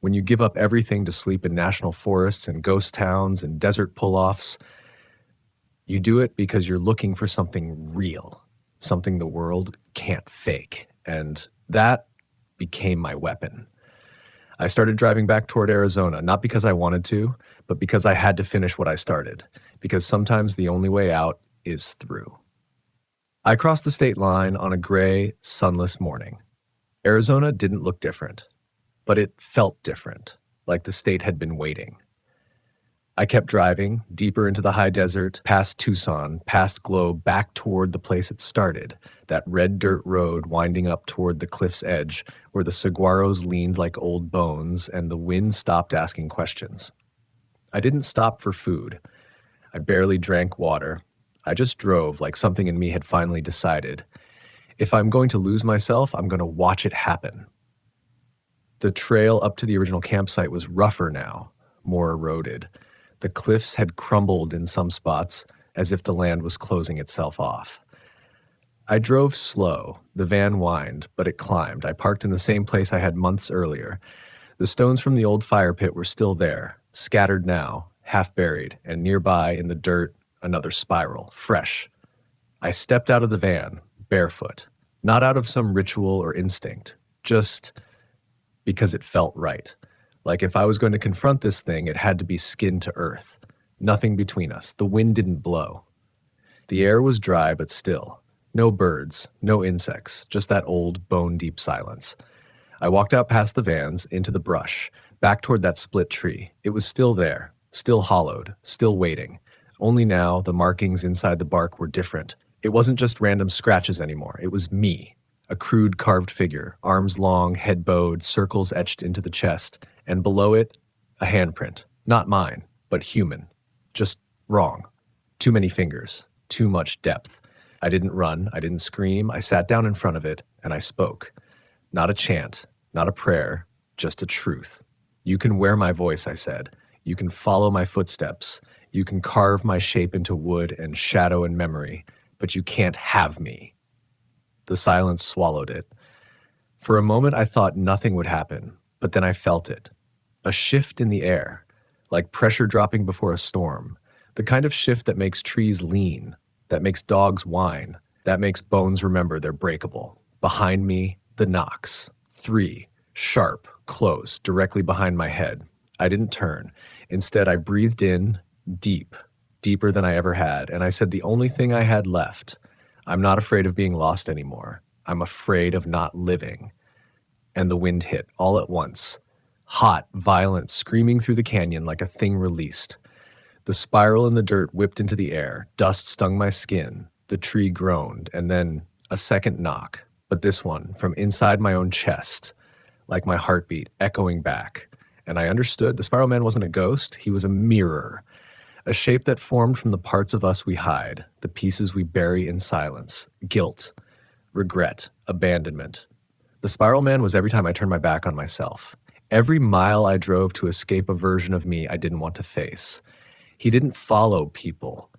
when you give up everything to sleep in national forests and ghost towns and desert pull-offs, you do it because you're looking for something real, something the world can't fake. And that became my weapon. I started driving back toward Arizona, not because I wanted to, but because I had to finish what I started. Because sometimes the only way out is through. I crossed the state line on a gray, sunless morning. Arizona didn't look different, but it felt different, like the state had been waiting. I kept driving, deeper into the high desert, past Tucson, past Globe, back toward the place it started, that red dirt road winding up toward the cliff's edge, where the saguaros leaned like old bones and the wind stopped asking questions. I didn't stop for food. I barely drank water. I just drove like something in me had finally decided. If I'm going to lose myself, I'm going to watch it happen. The trail up to the original campsite was rougher now, more eroded. The cliffs had crumbled in some spots, as if the land was closing itself off. I drove slow. The van whined, but it climbed. I parked in the same place I had months earlier. The stones from the old fire pit were still there, scattered now, half buried, and nearby in the dirt, another spiral, fresh. I stepped out of the van, barefoot, not out of some ritual or instinct, just because it felt right. Like if I was going to confront this thing, it had to be skin to earth. Nothing between us. The wind didn't blow. The air was dry but still. No birds, no insects, just that old, bone-deep silence. I walked out past the vans, into the brush, back toward that split tree. It was still there, still hollowed, still waiting. Only now, the markings inside the bark were different. It wasn't just random scratches anymore. It was me, a crude carved figure, arms long, head bowed, circles etched into the chest, and below it, a handprint. Not mine, but human. Just wrong. Too many fingers, too much depth. I didn't run, I didn't scream. I sat down in front of it, and I spoke. Not a chant, not a prayer, just a truth. You can wear my voice, I said. You can follow my footsteps. You can carve my shape into wood and shadow and memory, but you can't have me. The silence swallowed it. For a moment, I thought nothing would happen, but then I felt it. A shift in the air, like pressure dropping before a storm. The kind of shift that makes trees lean, that makes dogs whine, that makes bones remember they're breakable. Behind me, the knocks. 3, sharp, close, directly behind my head. I didn't turn. Instead, I breathed in, deep, deeper than I ever had, and I said the only thing I had left. I'm not afraid of being lost anymore. I'm afraid of not living. And the wind hit, all at once. Hot, violent, screaming through the canyon like a thing released. The spiral in the dirt whipped into the air. Dust stung my skin. The tree groaned, and then a second knock. But this one, from inside my own chest, like my heartbeat echoing back. And I understood the Spiral Man wasn't a ghost. He was a mirror. A shape that formed from the parts of us we hide, the pieces we bury in silence. Guilt, regret, abandonment. The Spiral Man was every time I turned my back on myself. Every mile I drove to escape a version of me I didn't want to face. He didn't follow people.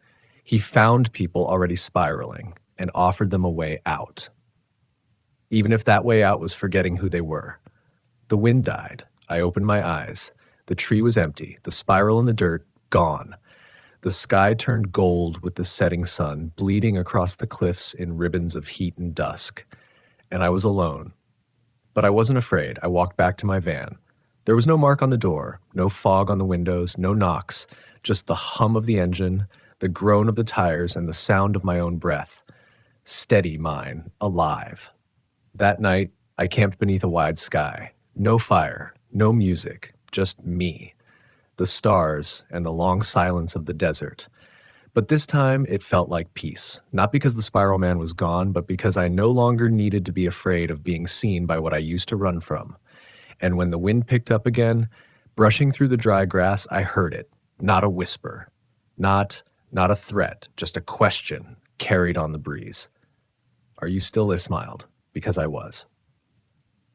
He found people already spiraling and offered them a way out. Even if that way out was forgetting who they were. The wind died. I opened my eyes. The tree was empty. The spiral in the dirt, gone. The sky turned gold with the setting sun, bleeding across the cliffs in ribbons of heat and dusk. And I was alone. But I wasn't afraid. I walked back to my van. There was no mark on the door, no fog on the windows, no knocks, just the hum of the engine, the groan of the tires, and the sound of my own breath. Steady mine, alive. That night, I camped beneath a wide sky. No fire, no music, just me. The stars and the long silence of the desert. But this time, it felt like peace. Not because the Spiral Man was gone, but because I no longer needed to be afraid of being seen by what I used to run from. And when the wind picked up again, brushing through the dry grass, I heard it. Not a whisper. Not a threat, just a question carried on the breeze. Are you still? I smiled, because I was.